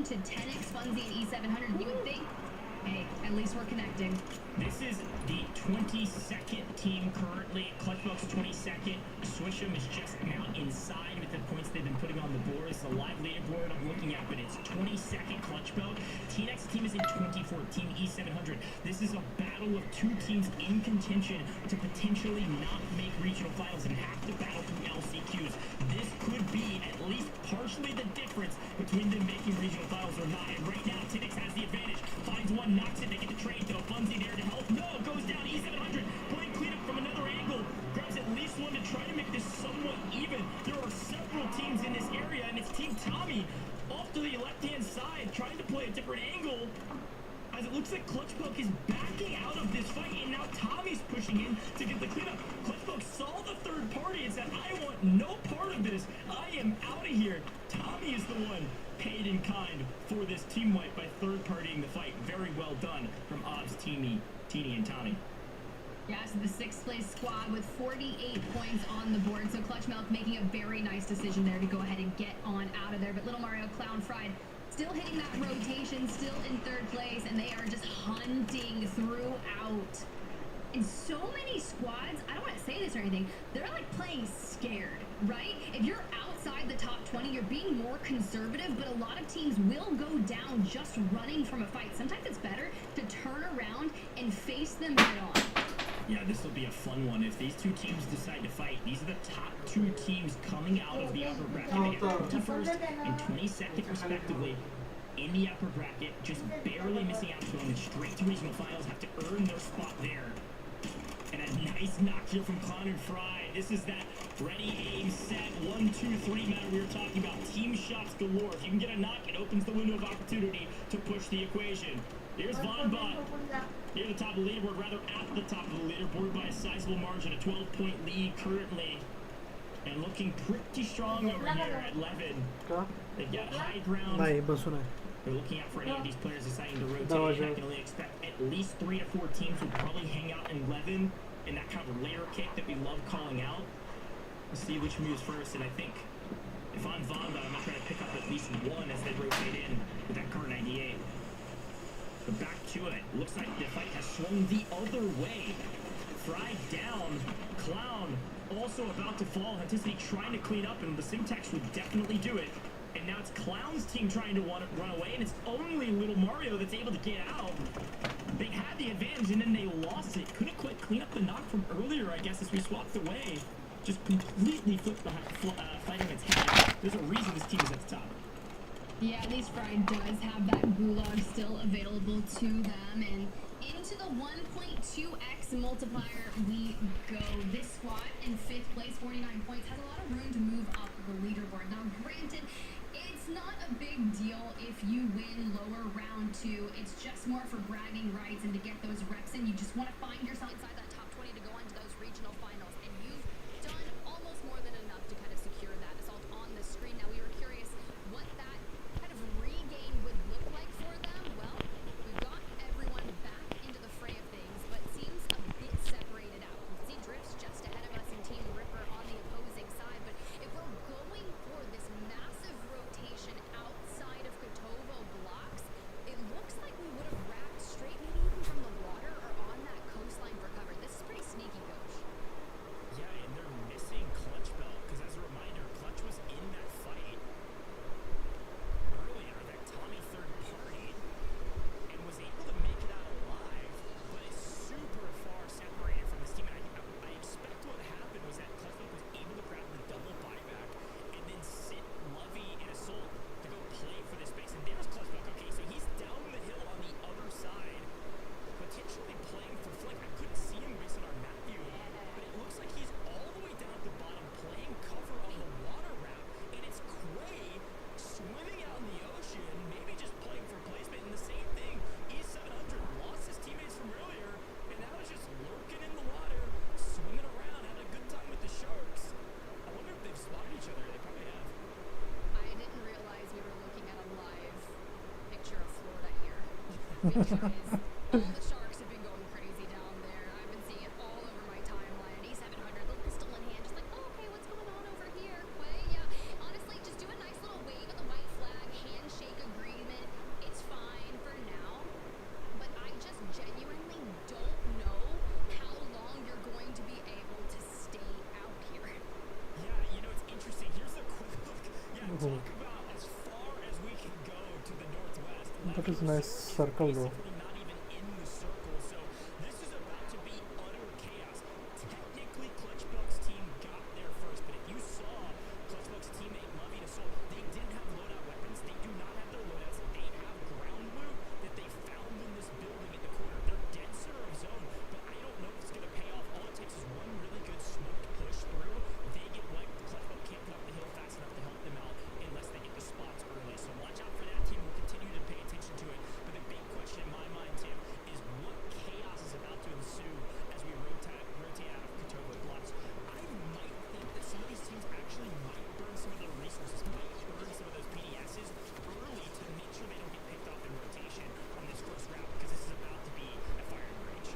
To 10x Funzy and E700, you would think, hey, at least we're connecting. This is the 22nd team currently. Clutchbox 22nd. Swish'em is just now inside with the points they've been putting on the board. It's a live leaderboard I'm looking at, but it's 22nd Clutchbox. TNX team is in 24th, team E700. This is a battle of two teams in contention to potentially not make regional finals and have to battle through LCQs. This could be at least partially the difference between them making regional finals or not. And right now, TNX has the advantage. Finds one, knocks it, they get the trade though. Funzy there to help. No, goes down. E700 playing cleanup from another angle. Grabs at least one to try to make this somewhat even. There are several teams in this area, and it's Team Tommy off to the left-hand side trying to play a different angle. As it looks like Clutchbox is backing out of this fight, and now Tommy's pushing in to get the cleanup. Clutchbox saw the third party and said, I want no part of this. I am out of here. Tommy is the one paid in kind for this team wipe by third partying the fight. Very well done from Obs, Teeny, and Tommy. Yeah, so the sixth place squad with 48 points on the board. So Clutch Milk making a very nice decision there to go ahead and get on out of there. But Little Mario Clown Fried still hitting that rotation, still in third place, and they are just hunting throughout. And so many squads, I don't want to say this or anything, they're like playing scared, right? If you're outside the top 20, you're being more conservative, but a lot of teams will go down just running from a fight. Sometimes it's better to turn around and face them head on. Yeah, this will be a fun one. If these two teams decide to fight, these are the top two teams coming out of the upper bracket. They get 21st and 22nd, respectively, in the upper bracket, just barely missing out to going straight to regional finals, have to earn their spot there. And a nice knock here from Clown and Fry. This is that ready, aim, set, 1, 2, 3 matter we were talking about. Team shots galore. If you can get a knock, it opens the window of opportunity to push the equation. Here's Von Bot. Near the top of the leaderboard, rather at the top of the leaderboard by a sizable margin, a 12-point lead currently. And looking pretty strong over here at Levin. They've got high ground. They're looking out for any of these players deciding to rotate. I can only expect at least 3 to 4 teams will probably hang out in Levin in that kind of layer kick that we love calling out. Let's see which moves first, and I think if I'm Von, I'm going to try to pick up at least one as they rotate in with that car 98. But back to it. Looks like the fight has swung the other way. Fry down. Clown also about to fall. Anticity trying to clean up, and the Simtex would definitely do it. And now it's Clown's team trying to run away, and it's only Little Mario that's able to get out. They had the advantage, and then they lost it. Couldn't quite clean up the knock from earlier, I guess, as we swapped away. Just completely flipped the fight on its head. There's a reason this team is at the top. Yeah, at least Fry does have that gulag still available to them, and into the 1.2x multiplier we go. This squad in 5th place, 49 points, has a lot of room to move up the leaderboard. Now, granted, it's not a big deal if you win lower round 2. It's just more for bragging rights and to get those reps in. You just want to find yourself inside that top 20 to go on to those regional finals, and you've done almost more than enough to kind of secure that. Assault on the screen. Now, we were curious what that kind of regain would look like for them. Well, we've got everyone back into the fray of things, but seems a bit separated out. We see Drifts just ahead of us and Team Ripper on the opposing side, but if we're going for this massive rotation because all the sharks have been going crazy down there. I've been seeing it all over my timeline. E700, little pistol in hand, just like, oh, okay, what's going on over here? Quay, yeah. Honestly, just do a nice little wave of the white flag, handshake agreement. It's fine for now. But I just genuinely don't know how long you're going to be able to stay out here. Yeah, you know, it's interesting. Here's a quick look. Yeah, talk about as far as we can go to the northwest. That is nice circle though. Basically not even in the circle, so this is about to be utter chaos. Technically, Clutchbuck's team got there first, but if you saw Clutchbuck's teammate Lovey to Soul, they didn't have loadout weapons. They do not have their loadouts. They have ground loot that they found in this building in the corner. They're dead center of zone, but I don't know if it's going to pay off. All it takes is one really good smoked push through. They get wiped. Clutchbuck can't get up the hill fast enough to help them out unless they get the spots early. So watch out for that team. We'll continue to pay attention to it. But the big question in my mind, Tim, is what chaos is about to ensue as we rotate out of Kotovo Bluffs. I might think that some of these teams actually might burn some of their resources, might burn some of those PDSs early to make sure they don't get picked off in rotation on this first round, because this is about to be a firing range.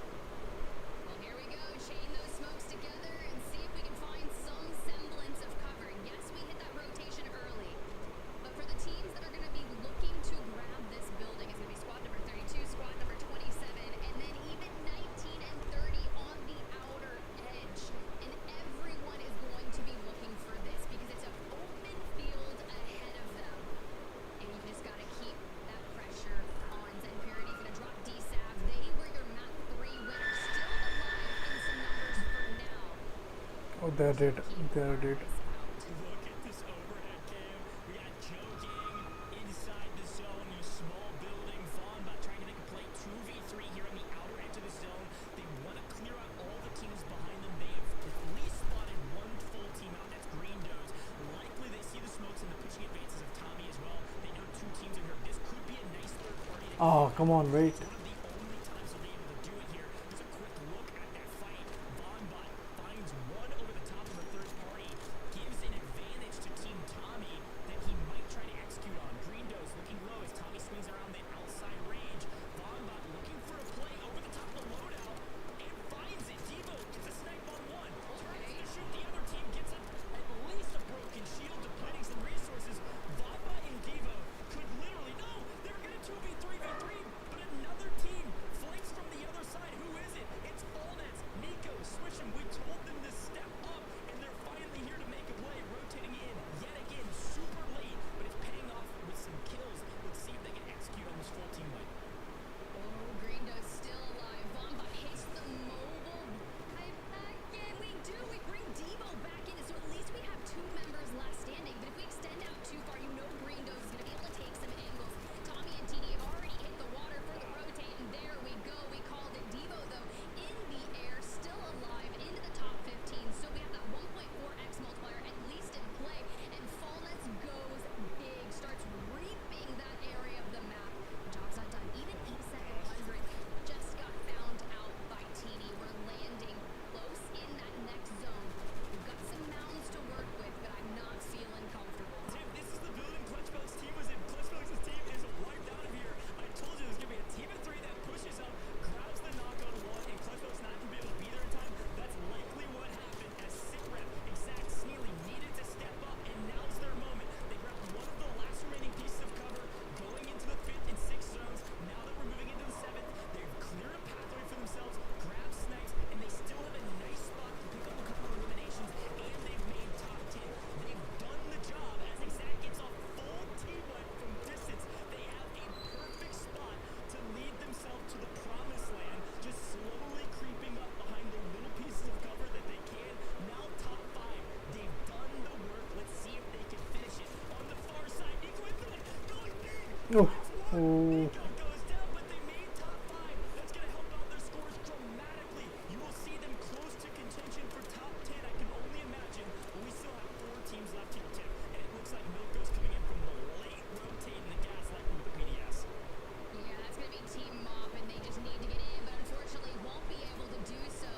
Well, here we go. Chain those smokes together and see if we can find some semblance of cover. Yes, we hit that rotation early, but for the teams that are going to be looking to grab this building, it's going to be squad number 32, squad number 27, and then even 19 and 30 on the outer edge. And everyone is going to be looking for this because it's an open field ahead of them. And you just got to keep that pressure on. Zen Purity's going to drop D-Sav. They were your map 3 winners. Still alive in some numbers for now. Oh, they're dead. They're dead. Look at this overhead cam. We got joking inside the zone in a small building. Vaughn trying to make a play 2v3 here on the outer edge of the zone. They want to clear out all the teams behind them. They have at least spotted one full team out. That's Green Does. Likely they see the smokes and the pushing advances of Tommy as well. They know two teams are here. This could be a nice third party. Oh, come on, wait. One of the only times they'll be able to do it here. Just a quick look at that fight. Vaughn finds one over the top of the third party, gives an advantage to Team Tommy that he might try to execute on. Green Does looking low as Tommy swings around the outside range. Vaughn looking for a play over the top of the loadout and finds it. Devo gets a snipe on one. Tries to shoot the other team, gets at least a broken shield, depleting some resources. Vaughn and Devo could literally, no, they were going to 2v3v3, but another team flanks from the other side. Who is it? It's Allnets, Nico, Swish'em. We told them to step up, and they're finally here to make a play, rotating in yet again, super late, but it's paying off with some kills. Let's see if they can execute on this full team wipe. Oh, Green Does still alive. Bomba hits the mobile. Again, we do. We bring Devo back in, so at least we have 2 members left standing. But if we extend out too far, you know Green Does is going to be able to take some angles. Tommy and TD have already hit the water for the rotate, and there we go. We called it. Devo, though, in the air, still alive, into the top 15. So we have that 1.4x multiplier at least in play, and Fallness goes big, starts reaping that area of the map. Job's not done. Even E700 just got found out by TD. We're landing close in that next zone. We've got some mounds to work with, but I'm not feeling comfortable. Tim, this is the building Clutchbuck's team was in. Clutchbuck's team is wiped out of here. I told you there's going to be a team of 3 that pushes up, grabs the knock on 1, and Clutchbuck's not going to be able to be there in time. That's likely what happened as Sitrep, Exact, Sneely needed to step up, and now's their moment. They grabbed one of the last remaining pieces of cover going into the 5th and 6th zones. Now that we're moving into the 7th, they've cleared a pathway for themselves, grabbed snipes, and they still have a nice spot to pick up a couple of eliminations, and they've made top 10. They've done the job as Exact gets off full team wipe from distance. They have a perfect spot to lead themselves to the promised land, just slowly creeping up behind the little pieces of cover that they can. Now top 5. They've done the work. Let's see if they can finish it. On the far side, Nico Infinite going big. Oh, That's one. oh. Nico goes down, but they made top 5. That's going to help out their scores dramatically. You will see them close to contention for top 10. I can only imagine. But we still have 4 teams left here, Tim. And it looks like Milko's coming in from the late rotate in the gas likely with the PDS. Yeah, that's going to be Team Mop, and they just need to get in, but unfortunately won't be able to do so.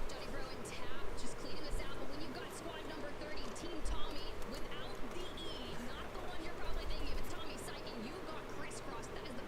Johnny Bro and Tap just cleaning this out, but when you've got squad number 30, Team Tommy, without the E, not the one you're probably thinking of, it's Tommy Psyche, you've got Crisscross. That is the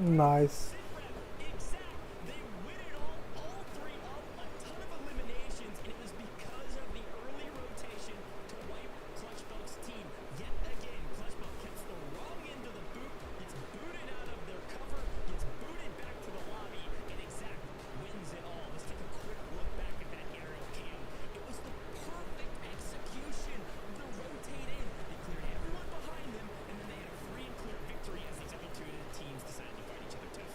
Nice. Exact. They win it all three up, a ton of eliminations, and it was because of the early rotation to wipe Clutchbuck's team. Yet again, Clutchbuck gets the wrong end of the boot, gets booted out of their cover, gets booted back to the lobby, and Exact wins it all. Let's take a quick look back at that aerial cam. It was the perfect execution of the rotate in. They cleared everyone behind them, and then they had a free and clear victory as these other two teams decided to fight each other tough.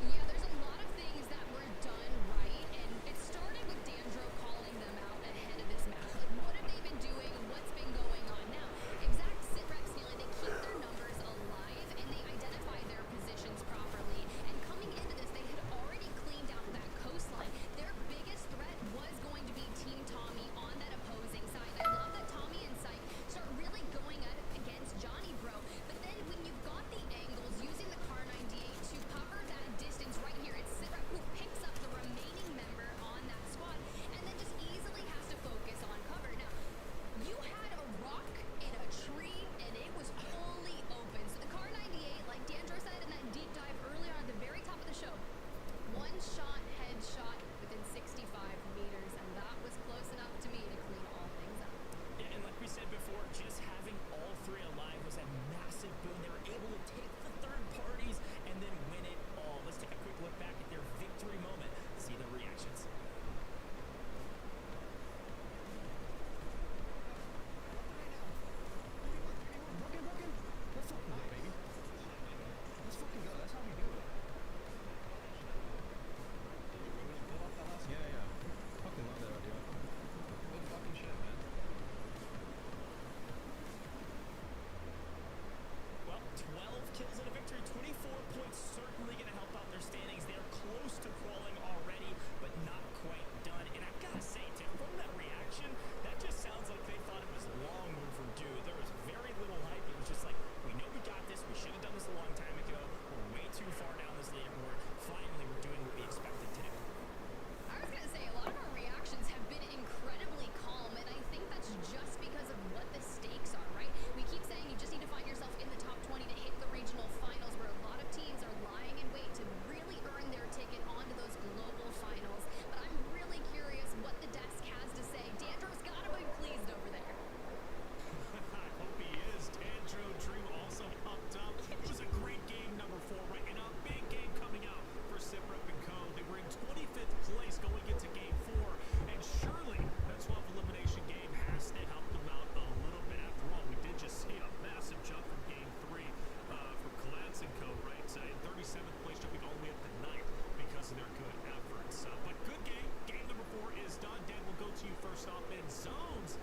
Yeah, there's a lot of things that were done right, and it started with Dandro calling them out ahead of this match. Like, what have they been doing? What's been going on? Now, Exact sit reps Neely, they keep their numbers alive, and they identify their positions properly. And coming into this, they had already cleaned out that coastline. Their biggest threat was going to be Team Tommy on that opposing side. I love that Tommy and Syke start really going at it against Johnny Bro, but then when you've got the angles using the Car 98 to cover that distance right here, it's Sitrep who picks up the remaining member on that squad and then just easily has to focus on cover. Now, you had a rock in a tree and it was fully open. So the Car 98, like Dandro said in that deep dive earlier on the very top of the show, one shot headshot within 65 meters, and that was close enough to me to clean all things up. Yeah, and like we said before, just having all three alive was a massive boon. They were able to take the third parties and then win it all. Let's take a quick look back at their victory moment to see their reactions. Let's fucking go, baby. Let's fucking go. That's how we do it. Yeah. Fucking love that idea. Good fucking shit, man. Well, 12 kills and a victory, 24 points, certainly going to help out their standings. They are close to crawling already, but not quite done. And I gotta say, Tim, from that reaction, that just sounds like they thought it was long overdue. There was very little hype. It was just like, we know we got this. We should have done this a long time ago. We're way too far down this leaderboard. Finally, we're doing what we expected to do. I was gonna say, a lot of our reactions have been incredibly calm, and I think that's just because of what the stakes are, right? We keep saying you just need to find yourself in the top 20 to hit the regional finals, where a lot of teams are lying in wait to really earn their ticket onto those global finals. But I'm really curious what the desk has to say. Dandro's gotta be pleased over there. I hope he is. Tandro Drew also pumped up. It was a great game, number 4, right? And a big game coming out for Sitrep and Co. They were in 25th place going into game 4. And surely that 12 elimination game has to help them out a little bit. After all, we did just see a massive jump from game 3 from Collance and Co. Right? In 37th place, jumping all the way up to 9th because of their good efforts. But good game. Game number 4 is done. Dan, we'll go to you first off in zones.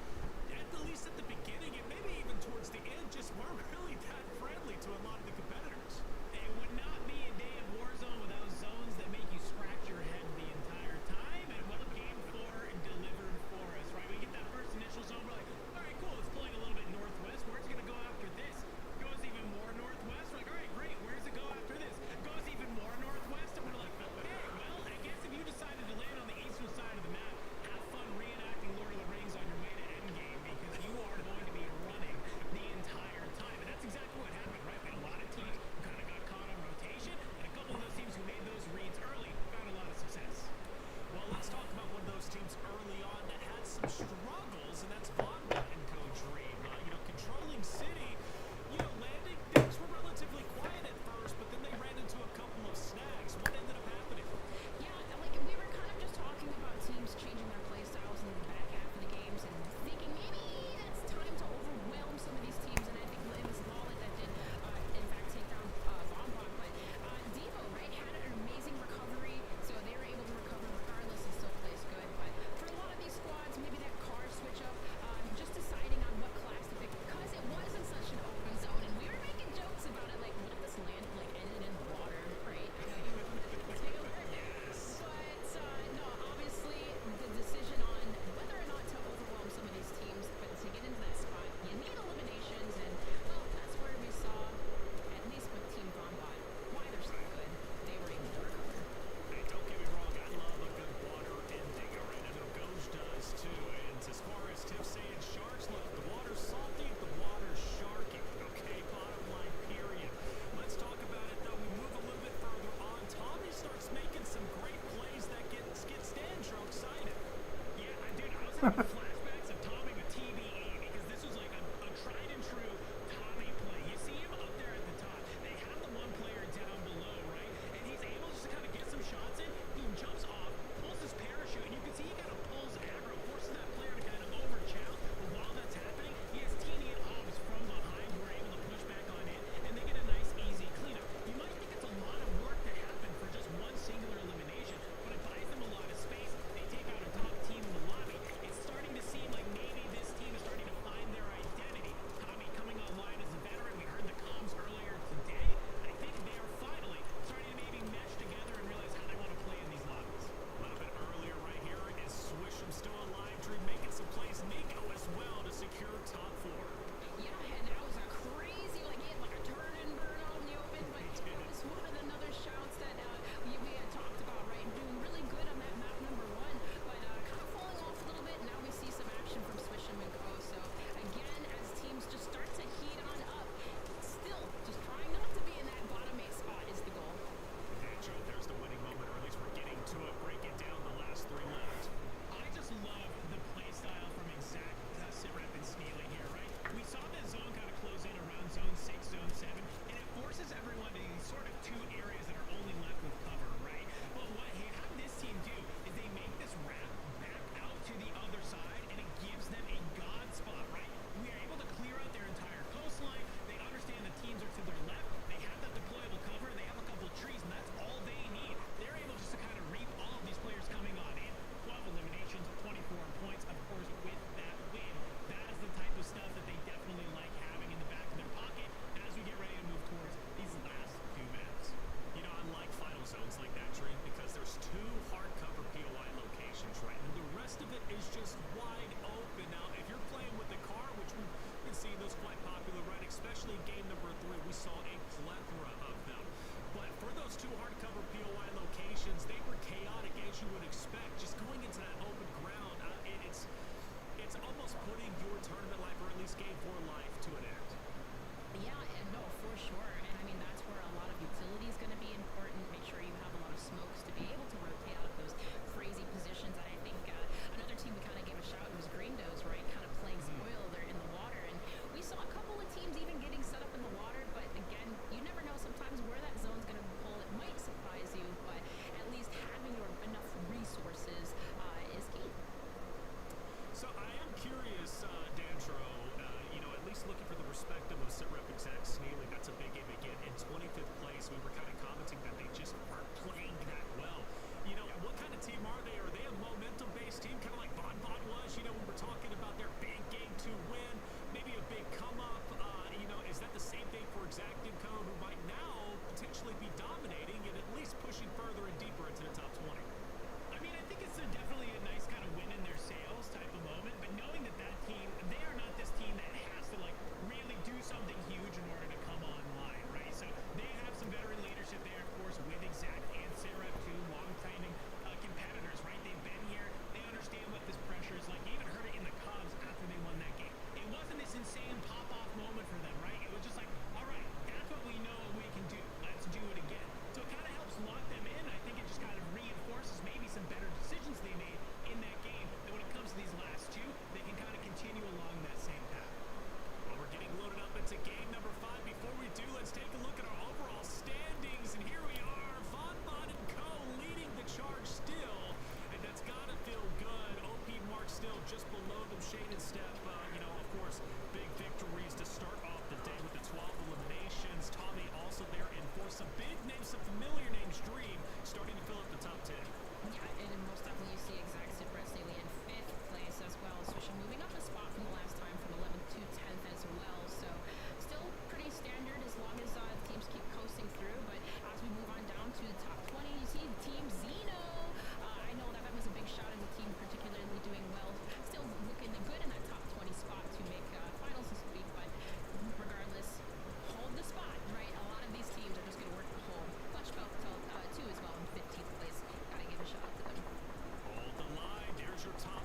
At the least at the beginning and maybe even towards the end, just weren't really that friendly to a lot of the competitors. It would not be a day of Warzone without zones that make you scratch your head the entire time. And what game 4 delivered for us, right? We get that first initial zone, we're like, all right, cool, it's pulling a little bit northwest. Where's it going to go after this? Goes even more northwest. We're like, all right, great. Where's it go after this? Goes even more northwest. And we're like, okay, well, I guess if you decided to land on the eastern side of the map, have fun reenacting Lord of the Rings on your way to endgame, because you are going to be running the entire time. And that's exactly what happened, right? We had a lot of teams who kind of got caught on rotation, and a couple of those teams who made those reads early found a lot of success. Well, let's talk about one of those teams early on that had some struggles, and that's Vonda and Co. Dream. Controlling City, landing, things were relatively quiet at first, but then they ran into a couple of snags. What ended up happening? Yeah, like we were kind of just talking about teams changing their play styles in the back half of the games and thinking maybe that's time to overwhelm some of these teams. And I think it was Lawlet that did, in fact, take down Bombach. But Devo, right, had an amazing recovery, so they were able to recover regardless and still plays good. But for a lot of these squads, maybe that car switch up, just deciding on what class to pick, because it wasn't such an open zone, and we were making jokes about it, like, what if this land ended in the water, right? I know you were Taylor. Yes. But no, obviously the decision on whether or not to overwhelm some of these teams, but to get into that spot, you need eliminations, and well, that's where we saw, at least with Team Bombot, why they're so good. They were able to recover. Hey, don't get me wrong, I love a good water ending, all right? I know Goj does too. And as far as Tiff saying, sharks, look, the water's salty, the water's sharky, okay? Bottom line, period. Let's talk about it, though. We move a little flashbacks of Tommy with TBE because this was like a tried and true Tommy play. You see him up there at the top. They have the one player down below, right? And he's able just to kind of get some shots in. He jumps off, pulls his parachute, and you can see he kind of pulls aggro, forces that player to kind of overchow. But while that's happening, he has Teeny and Hobbs from behind who are able to push back on in, and they get a nice, easy cleanup. You might think it's a lot of work to happen for just one singular elimination, but it buys them a lot of space. They take out a top team in the lobby. It's starting to seem like maybe this team is starting to find their identity. Tommy coming online as a veteran. We heard the comms earlier today. I think they are finally starting to maybe mesh together and realize how they want to play in these lobbies. A little bit earlier right here is Swisham still alive. Drew making some plays. Nico as well to secure top 4. Yeah, and that was a crazy, like he had like a turn and burn out in the open, but it was one of another shouts that we had talked about, right? Doing really good on that map number 1, but kind of falling off a little bit. Now we see some action from Swisham and Co. So again, as teams just start to heat on up, still just trying not to be in that bottom 8 spot is the goal. And Joe, there's the winning moment, or at least we're getting to it. Break it down the last 3 left. I just love the play style from exact Sitrep and Snealing here, right? We saw the zone kind of close in around zone 6, zone 7, and it forces everyone to these sort of 2 areas that are only left with cover, right? But what they have this team do is they make this wrap back out to the other side, and it gives them a god spot, right? We are able to clear out their entire coastline. They understand the teams are to their left. They have that deployable cover. They have a couple of trees, and that's all they need. They're able just to kind of reap all of these players coming on in. 12 eliminations, 24 points, of course, with that win. That is the type of stuff that they definitely like having in the back of their pocket as we get ready to move towards these last 2 maps. You know, I like final zones like that, Dream, because there's 2 hardcover POI locations, right? And the rest of it is just wide open. Now, if you're playing with the car, which we've been seeing those quite popular, right? Especially in game number 3, we saw a plethora of them. But for those 2 hardcover POI locations, they were chaotic as you would expect. Just going into that open ground, it's almost putting your tournament life, or at least game 4 life, to an end. Yeah, and no, for sure. And I mean, that's where a lot of utility is going to be important. Make sure you have a lot of smokes to be able to rotate out of those crazy positions. And I think another team we kind of gave a shout was Greendos, right? Kind of playing spoil there in the water. And we saw a couple of teams even getting set up in the water. But again, you never know sometimes where that zone's going to pull. It might surprise you, but at least having enough resources is key. So I am curious, Dantro, at least looking for the perspective of Sitrep exec Snealing. That's a big game again. In 25th place, we were kind of commenting that they just aren't playing that well. You know, what kind of team are they? Are they a momentum-based team, kind of like Bon was? You know, we were talking about their big game 2 win, maybe a big come-up. Is that the same thing for Exact and Co, who might now potentially be dominating and at least pushing further and deeper into the top 20? I mean, I think it's definitely a nice kind of win in their sails type of moment, but knowing that that team, they are not this team that has to, like, really do something huge in order to come online, right? So they have some veteran leadership there, of course, with Exact and Sitrep, 2 long-standing competitors, right? They've been here. They understand what this pressure is like. You even heard it in the Cubs after they won that game. It wasn't this insane pop-off moment for them, right? It was just like, all right, that's what we know we can do. Let's do it again. So it kind of helps lock them in. I think it just kind of reinforces maybe some better decisions they made in that game. That when it comes to these last 2, they can kind of continue along that same path. Well, we're getting loaded up into game number 5. Before we do, let's take a look at our overall standings. And here we are, Von and Co. leading the charge still. And that's got to feel good. OP Mark still just below them, shaded step. Of course, big victories to start off the day with the 12 eliminations. Tommy also there in for some big names, some familiar names. Dream starting to fill up the top 10. Yeah, and most definitely you see Exact Sitrep Snealing in 5th place as well. Swisham moving up a spot from the last time from 11th to 10th as well. So still pretty standard as long as teams keep coasting through. But as we move on down to the top 20, you see Team Zeno. I know that was a big shot as a team, particularly doing well. Still looking good in that top 20 spot to make finals this week. But regardless, hold the spot, right? A lot of these teams are just going to work the whole clutch belt too as well in 15th place. Gotta give a shout out to them. Hold the line. There's your top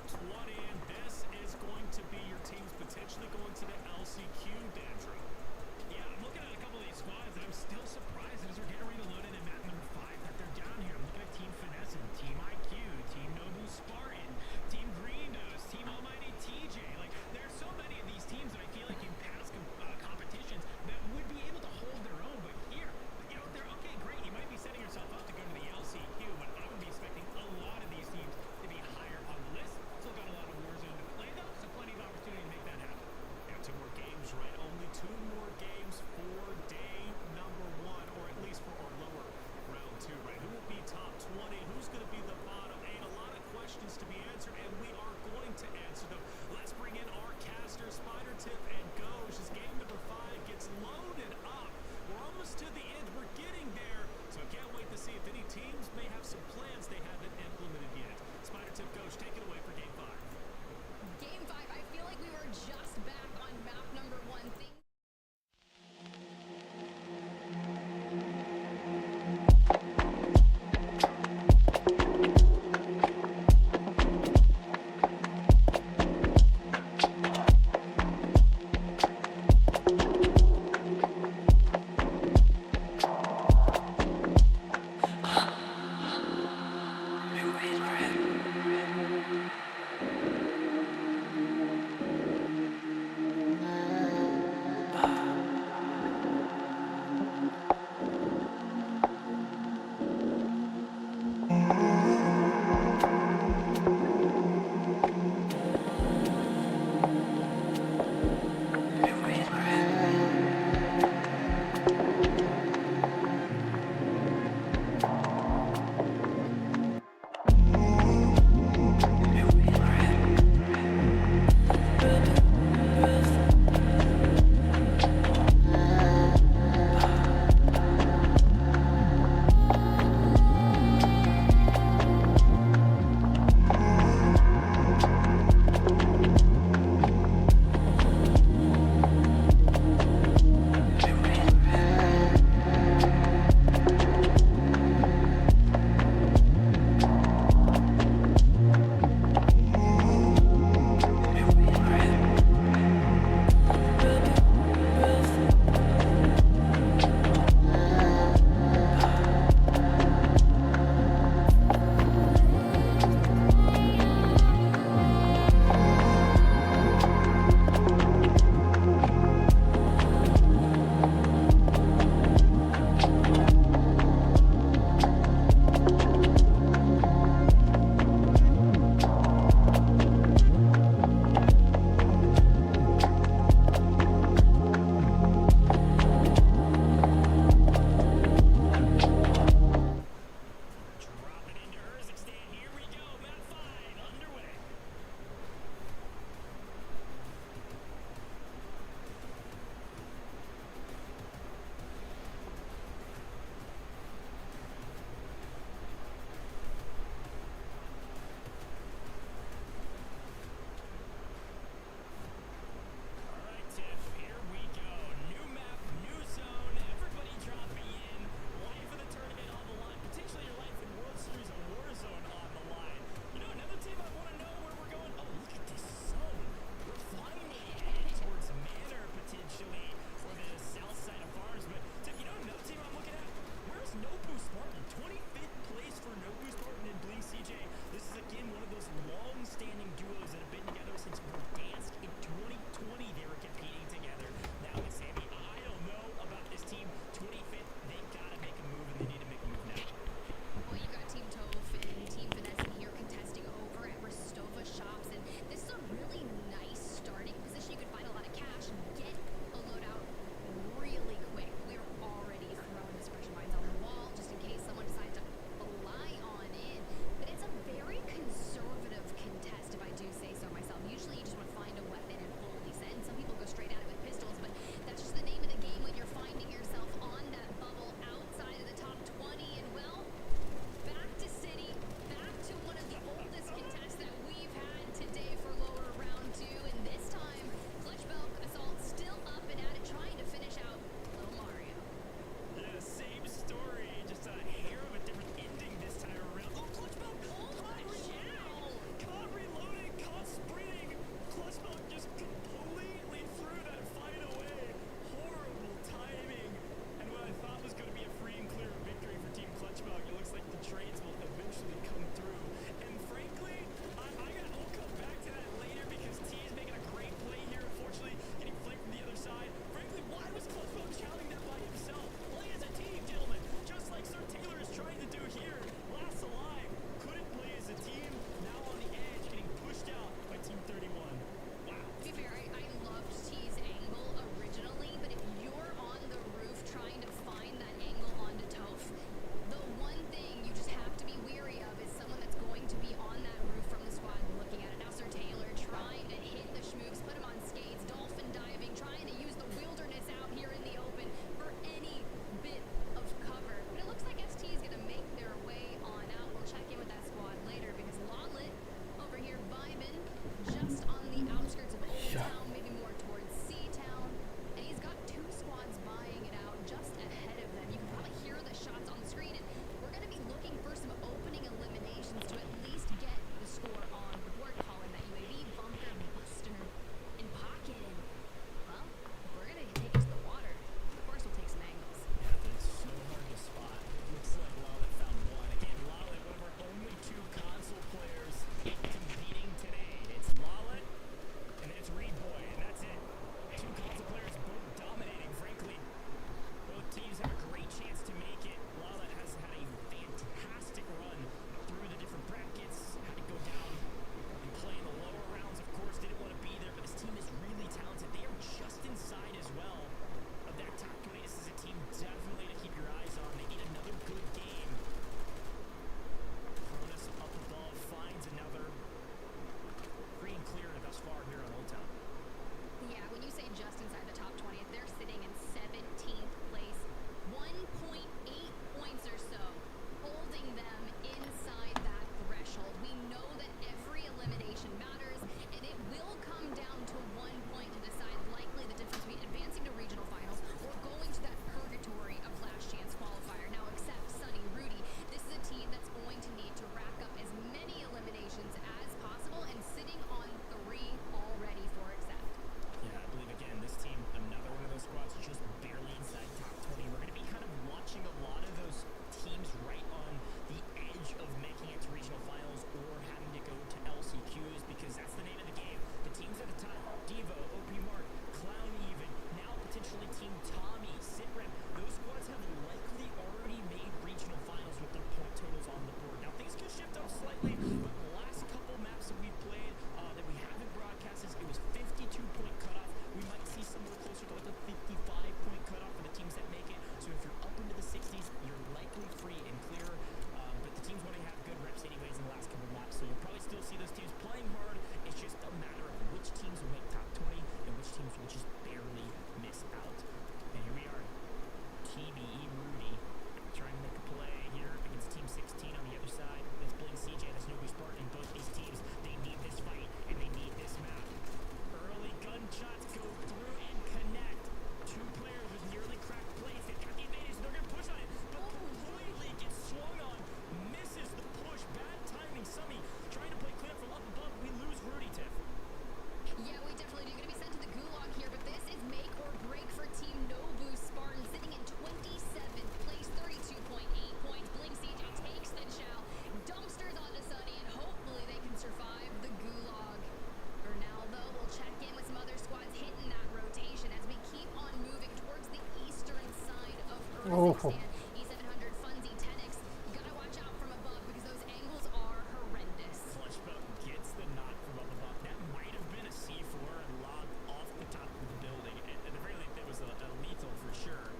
understand. E700, Funzy, 10x, you gotta watch out from above because those angles are horrendous. Clutchbelt gets the knock from up above. That might have been a C4 and lobbed off the top of the building. At the very least, it was a lethal for sure.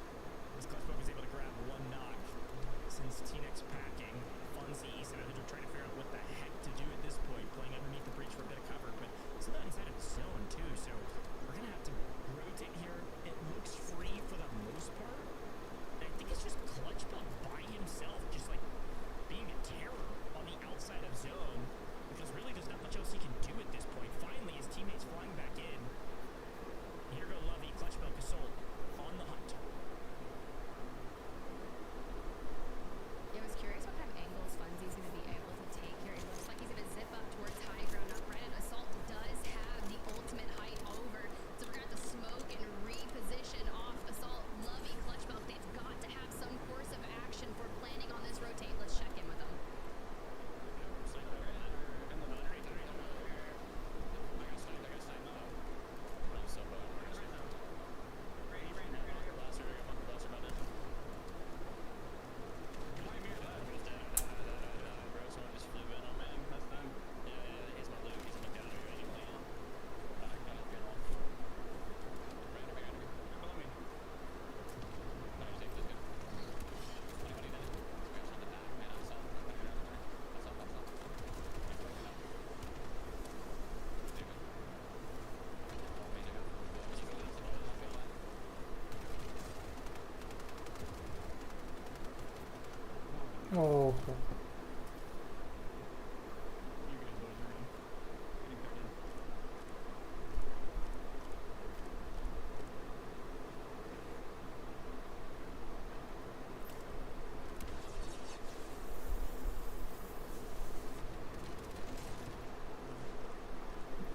As Clutchbelt was able to grab one knock. Since T-Nex packing, Funzy, E700 trying to figure out what the heck to do at this point, playing underneath the breach for a bit of cover, but it's not inside of the zone too, so we're gonna have to rotate here. It looks free for the most part. I think it's just Clutchbelt by himself, just like being a terror on the outside of zone, because really there's not much else he can do at this point. Finally, his teammates flying back in. Here go Lovey, Clutchbelt, Gasol on the hunt. Yeah, I was curious what kind of angles Funzy's going to be able to take here. It looks like he's going to zip up towards high ground upright, and Assault does have the ultimate height over. So we're going to have to smoke and reposition off Assault, Lovey, Clutchbelt. They've got to have some course of action for planning on this rotate. Let's check in with them. Oh, okay.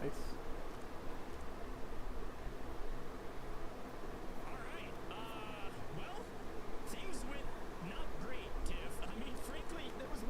Nice. All right. Well, things went not great, Tiff. I mean, frankly, there was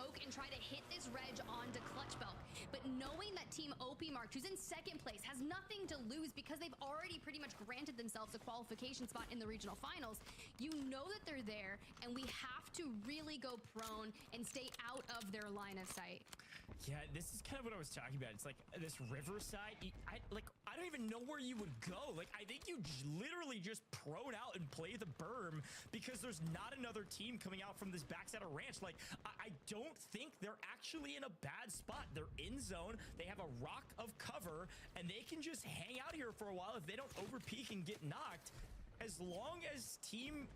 smoke and try to hit this reg onto Clutch Belk. But knowing that Team OP Mark, who's in second place, has nothing to lose because they've already pretty much granted themselves a qualification spot in the regional finals, you know that they're there, and we have to really go prone and stay out of their line of sight. Yeah, this is kind of what I was talking about. It's like this Riverside. I don't even know where you would go. Like, I think you literally just prone out and play the berm because there's not another team coming out from this backside of ranch. Like, I don't think they're actually in a bad spot. They're in zone. They have a rock of cover, and they can just hang out here for a while if they don't overpeak and get knocked. As long as team,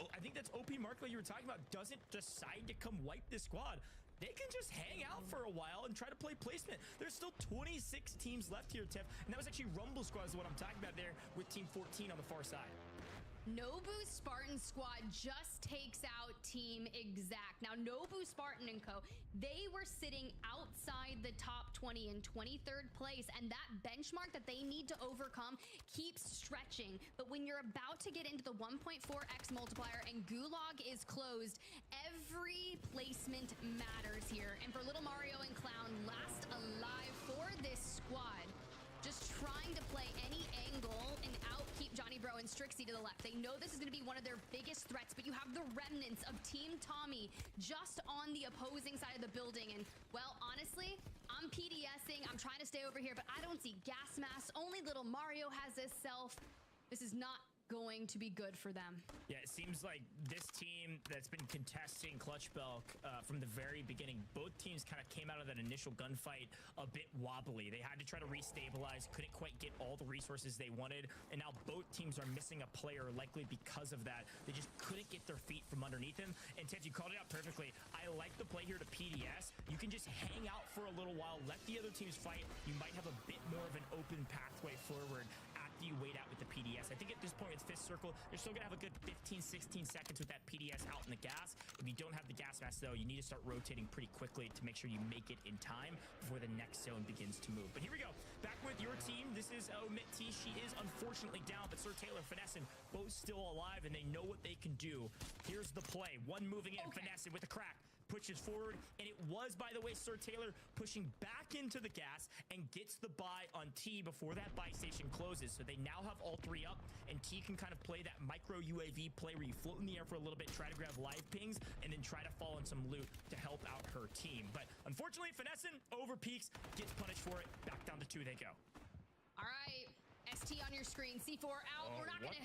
I think that's OP Mark that you were talking about, doesn't decide to come wipe this squad, they can just hang out for a while and try to play placement. There's still 26 teams left here, Tiff. And that was actually Rumble Squad is what I'm talking about there with Team 14 on the far side. Nobu Spartan Squad just takes out Team Exact. Now, Nobu Spartan and Co., they were sitting outside the top 20 in 23rd place, and that benchmark that they need to overcome keeps stretching. But when you're about to get into the 1.4x multiplier and Gulag is closed, every placement matters here. And for Little Mario and Clown, last alive for this squad, just trying to play any angle and outkeep Johnny Bro and Strixie to the left. They know this is going to be one of their biggest threats, but you have the remnants of Team Tommy just on the opposing side of the building. And, well, honestly, I'm PDSing. I'm trying to stay over here, but I don't see gas masks. Only Little Mario has this self. This is not going to be good for them. Yeah, it seems like this team that's been contesting Clutch Belk from the very beginning, both teams kind of came out of that initial gunfight a bit wobbly. They had to try to restabilize, couldn't quite get all the resources they wanted, and now both teams are missing a player, likely because of that. They just couldn't get their feet from underneath him. And Tiff, you called it out perfectly. I like the play here to PDS. You can just hang out for a little while, let the other teams fight. You might have a bit more of an open pathway forward after you wait out with the PDS. I think at this point, it's fifth circle. You're still gonna have a good 15, 16 seconds with that PDS out in the gas. If you don't have the gas mask though, you need to start rotating pretty quickly to make sure you make it in time before the next zone begins to move. But here we go. Back with your team. This is Omit T. She is unfortunately down, but Sir Taylor, Finesse, both still alive, and they know what they can do. Here's the play. One moving in, Finesse with a crack. Pushes forward, and it was, by the way, Sir Taylor pushing back into the gas and gets the buy on T before that buy station closes. So they now have all three up, and T can kind of play that micro UAV play where you float in the air for a little bit, try to grab live pings, and then try to fall on some loot to help out her team. But unfortunately, Finessin over peaks, gets punished for it. Back down to 2 they go. All right. ST on your screen, C4 out. Oh, we're not gonna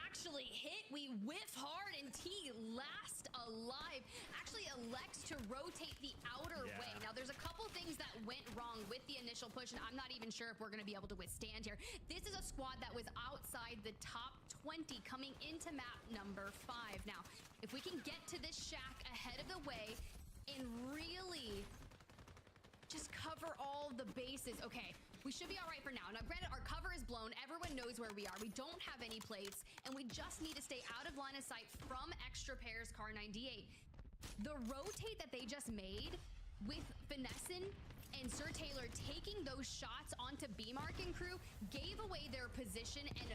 actually hit. We whiff hard, and T last alive actually elects to rotate the outer way. Now there's a couple things that went wrong with the initial push, and I'm not even sure if we're gonna be able to withstand here. This is a squad that was outside the top 20 coming into map number 5. Now, if we can get to this shack ahead of the way and really just cover all the bases. Okay, we should be all right for now. Now, granted, our cover is blown. Everyone knows where we are. We don't have any plates, and we just need to stay out of line of sight from Extra Pairs Car 98. The rotate that they just made with Finessin and Sir Taylor taking those shots onto B-Mark and crew gave away their position and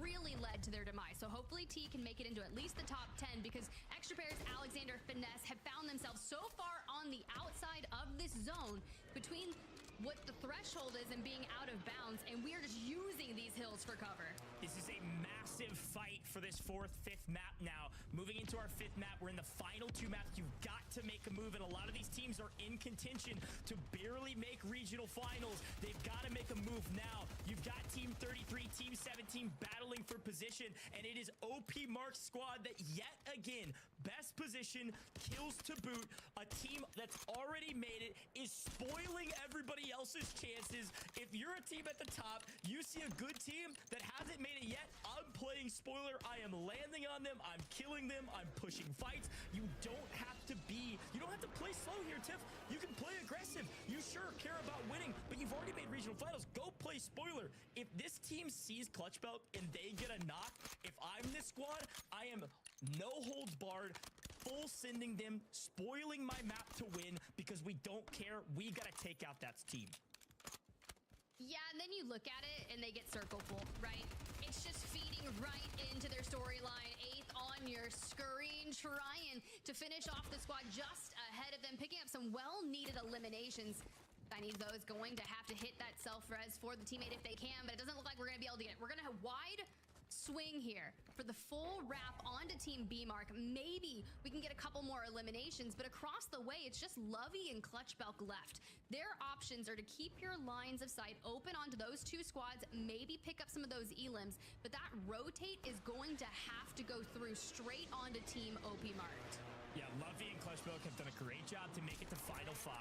really led to their demise. So hopefully T can make it into at least the top 10, because Extra Pairs, Alexander, Finesse have found themselves so far on the outside of this zone between what the threshold is and being out of bounds, and we are just using these hills for cover. This is a massive fight for this 4th, 5th map now. Moving into our 5th map, we're in the final 2 maps. You've got to make a move, and a lot of these teams are in contention to barely make regional finals. They've got to make a move now. You've got Team 33, Team 17 battling for position, and it is OP Mark's squad that yet again, best position, kills to boot. A team that's already made it is spoiling everybody else's chances. If you're a team at the top, you see a good team that hasn't made it yet, I'm playing spoiler. I am landing on them. I'm killing them. I'm pushing fights. You don't have to play slow here, Tiff. You can play aggressive. You sure care about winning, but you've already made regional finals. Go play spoiler. If this team sees Clutch Belt and they get a knock, if I'm this squad, I am no holds barred, full sending them, spoiling my map to win, because we don't care. We gotta take out that team. Yeah, and then you look at it and they get circle full, right? It's just feeding right into their storyline. 8th on your screen, trying to finish off the squad just ahead of them, picking up some some well-needed eliminations. Tiny, though, is going to have to hit that self-res for the teammate if they can, but it doesn't look like we're going to be able to get it. We're going to have wide swing here for the full wrap onto Team B Mark. Maybe we can get a couple more eliminations, but across the way, it's just Lovey and Clutch Belk left. Their options are to keep your lines of sight open onto those two squads, maybe pick up some of those elims, but that rotate is going to have to go through straight onto Team OP Mart. Yeah, Lovey and Clutch Belk have done a great job to make it to Final 5.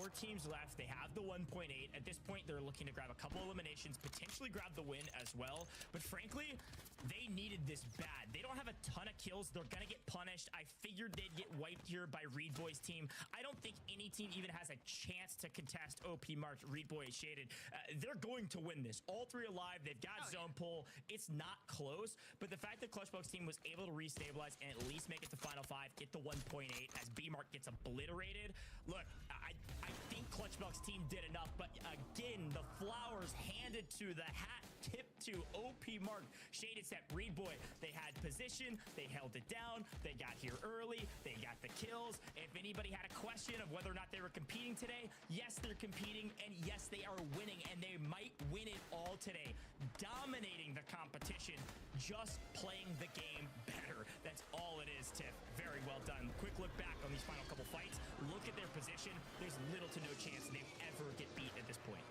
4 teams left. They have the 1.8. At this point, they're looking to grab a couple eliminations, potentially grab the win as well. But frankly, they needed this bad. They don't have a ton of kills. They're going to get punished. I figured they'd get wiped here by Reed Boy's team. I don't think any team even has a chance to contest OP Mark. Reed Boy is shaded. They're going to win this. All 3 alive. They've got zone pull. It's not close. But the fact that Clutch Belk's team was able to restabilize and at least make it to Final 5, get the 1.8 as B Mark gets obliterated. Look, I think Clutch Belk's team did enough, but again, the flowers handed to the hat tip to OP Mark. Shaded set, Reed Boy. They had position, they held it down, they got here early, they got the kills. If anybody had a question of whether or not they were competing today, yes, they're competing, and yes, they are winning, and they might win it all today. Dominating the competition, just playing the game better. That's all it is, Tiff. Very well done. Quick look back on these final couple fights. Look at their position. There's little to no chance they ever get beat at this point.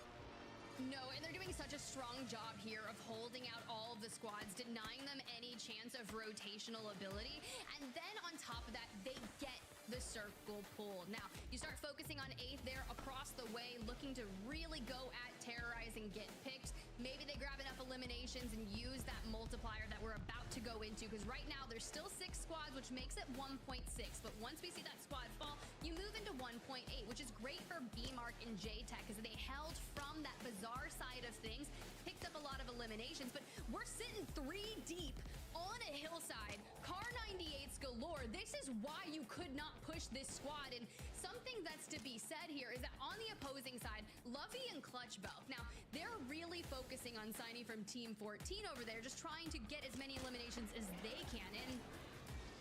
No, and they're doing such a strong job here of holding out all of the squads, denying them any chance of rotational ability. And then on top of that, they get the circle pull. Now, you start focusing on 8th there across the way, looking to really go at terrorize and get picked. Maybe they grab enough eliminations and use that multiplier that we're about to go into, because right now there's still 6 squads, which makes it 1.6. But once we see that squad fall, you move into 1.8, which is great for B Mark and J-Tech, because they held from that bizarre side of things, picked up a lot of eliminations, but we're sitting 3 deep on a hillside, car 98s galore. This is why you could not push this squad. And something that's to be said here is that on the opposing side, Lovey and Clutch Belk, now they're really focusing on Signy from Team 14 over there, just trying to get as many eliminations as they can. And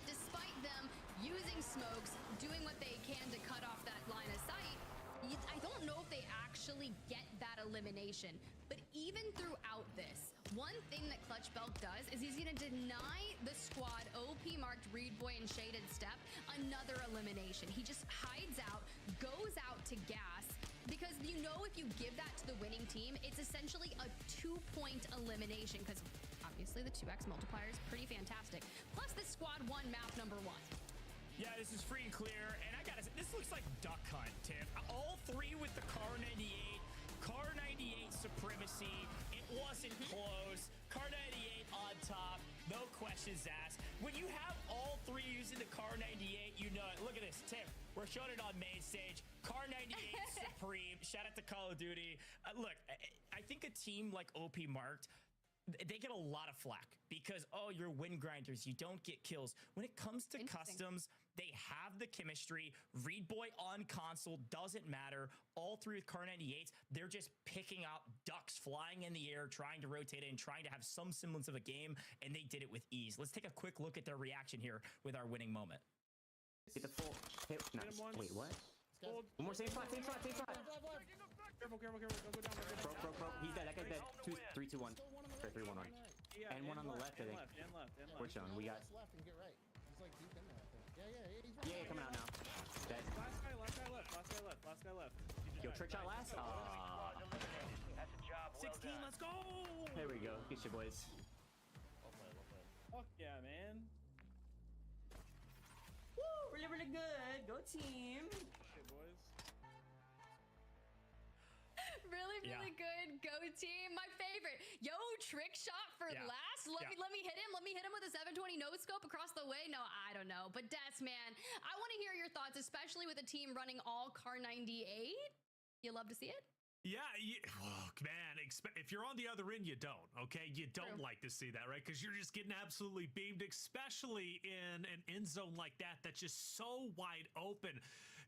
despite them using smokes, doing what they can to cut off that line of sight, I don't know if they actually get that elimination. But even throughout this, one thing that Clutch Belk does is he's going to deny the squad OP marked Reed Boy and Shaded Step another elimination. He just hides out, goes out to gas, because you know if you give that to the winning team, it's essentially a 2-point elimination, because obviously the 2x multiplier is pretty fantastic. Plus this squad won map number 1. Yeah, this is free and clear, and I gotta say, this looks like Duck Hunt, Tiff. All 3 with the Car 98. Car 98 supremacy. It wasn't close. Car 98 on top. No questions asked. When you have all 3 using the Car 98, you know it. Look at this, Tiff. We're showing it on main stage. Car 98 supreme. Shout out to Call of Duty. Look, I think a team like OP Marked, they get a lot of flack because, oh, you're win grinders, you don't get kills. When it comes to customs, they have the chemistry. Reed Boy on console doesn't matter. All 3 with Car 98s, they're just picking out ducks flying in the air, trying to rotate in, trying to have some semblance of a game, and they did it with ease. Let's take a quick look at their reaction here with our winning moment. Get the full hit. Nice. Wait, what? One more, same spot. Careful, don't go down. Bro. He's dead. That guy's dead. 3, 2, 1. Sorry, 3, 1, 1. Yeah, and one on the left, I think. And left. We're showing. We got. left and get right. He's like deep in there, I think. Yeah, he's right. Yeah, coming out now. Dead. Last guy left. Yo, trick shot last. That's a job. 16, let's go! There we go. Get your boys. Well played. Fuck yeah, man. Woo! Really good. Go team. Shit, boys. Really good. Go team. My favorite. Yo, trick shot for last. Let me hit him. Let me hit him with a 720 no scope across the way. No, I don't know. But Des, man, I want to hear your thoughts, especially with a team running all Car 98. You love to see it? Yeah, look, man, if you're on the other end, you don't, okay? You don't like to see that, right? Because you're just getting absolutely beamed, especially in an end zone like that that's just so wide open.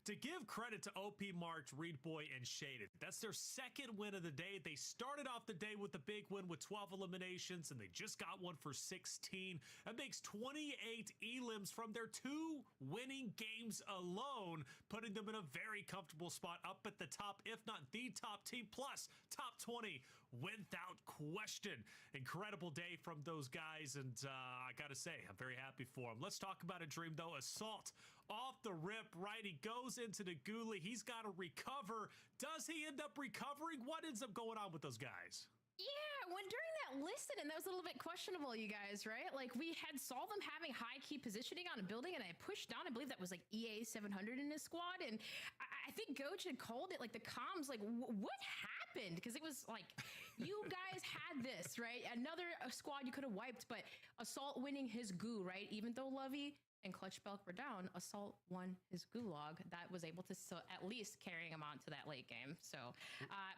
To give credit to OP March, Reed Boy, and Shaded, that's their second win of the day. They started off the day with the big win with 12 eliminations, and they just got one for 16. That makes 28 elims from their 2 winning games alone, putting them in a very comfortable spot up at the top, if not the top team, plus top 20 without question. Incredible day from those guys, and I gotta say, I'm very happy for them. Let's talk about a dream, though. Assault off the rip, right? He goes into the ghoulie. He's got to recover. Does he end up recovering? What ends up going on with those guys? Yeah, when during that listed, and that was a little bit questionable, you guys, right? Like, we had saw them having high key positioning on a building, and I pushed down. I believe that was like EA 700 in his squad, and I think Goach had called it, like, the comms, like, what happened? Because it was like, you guys had this, right? Another squad you could have wiped, but Assault winning his goo, right? Even though Lovey and Clutch Belk were down, Assault won his gulag. That was able to at least carrying him on to that late game. So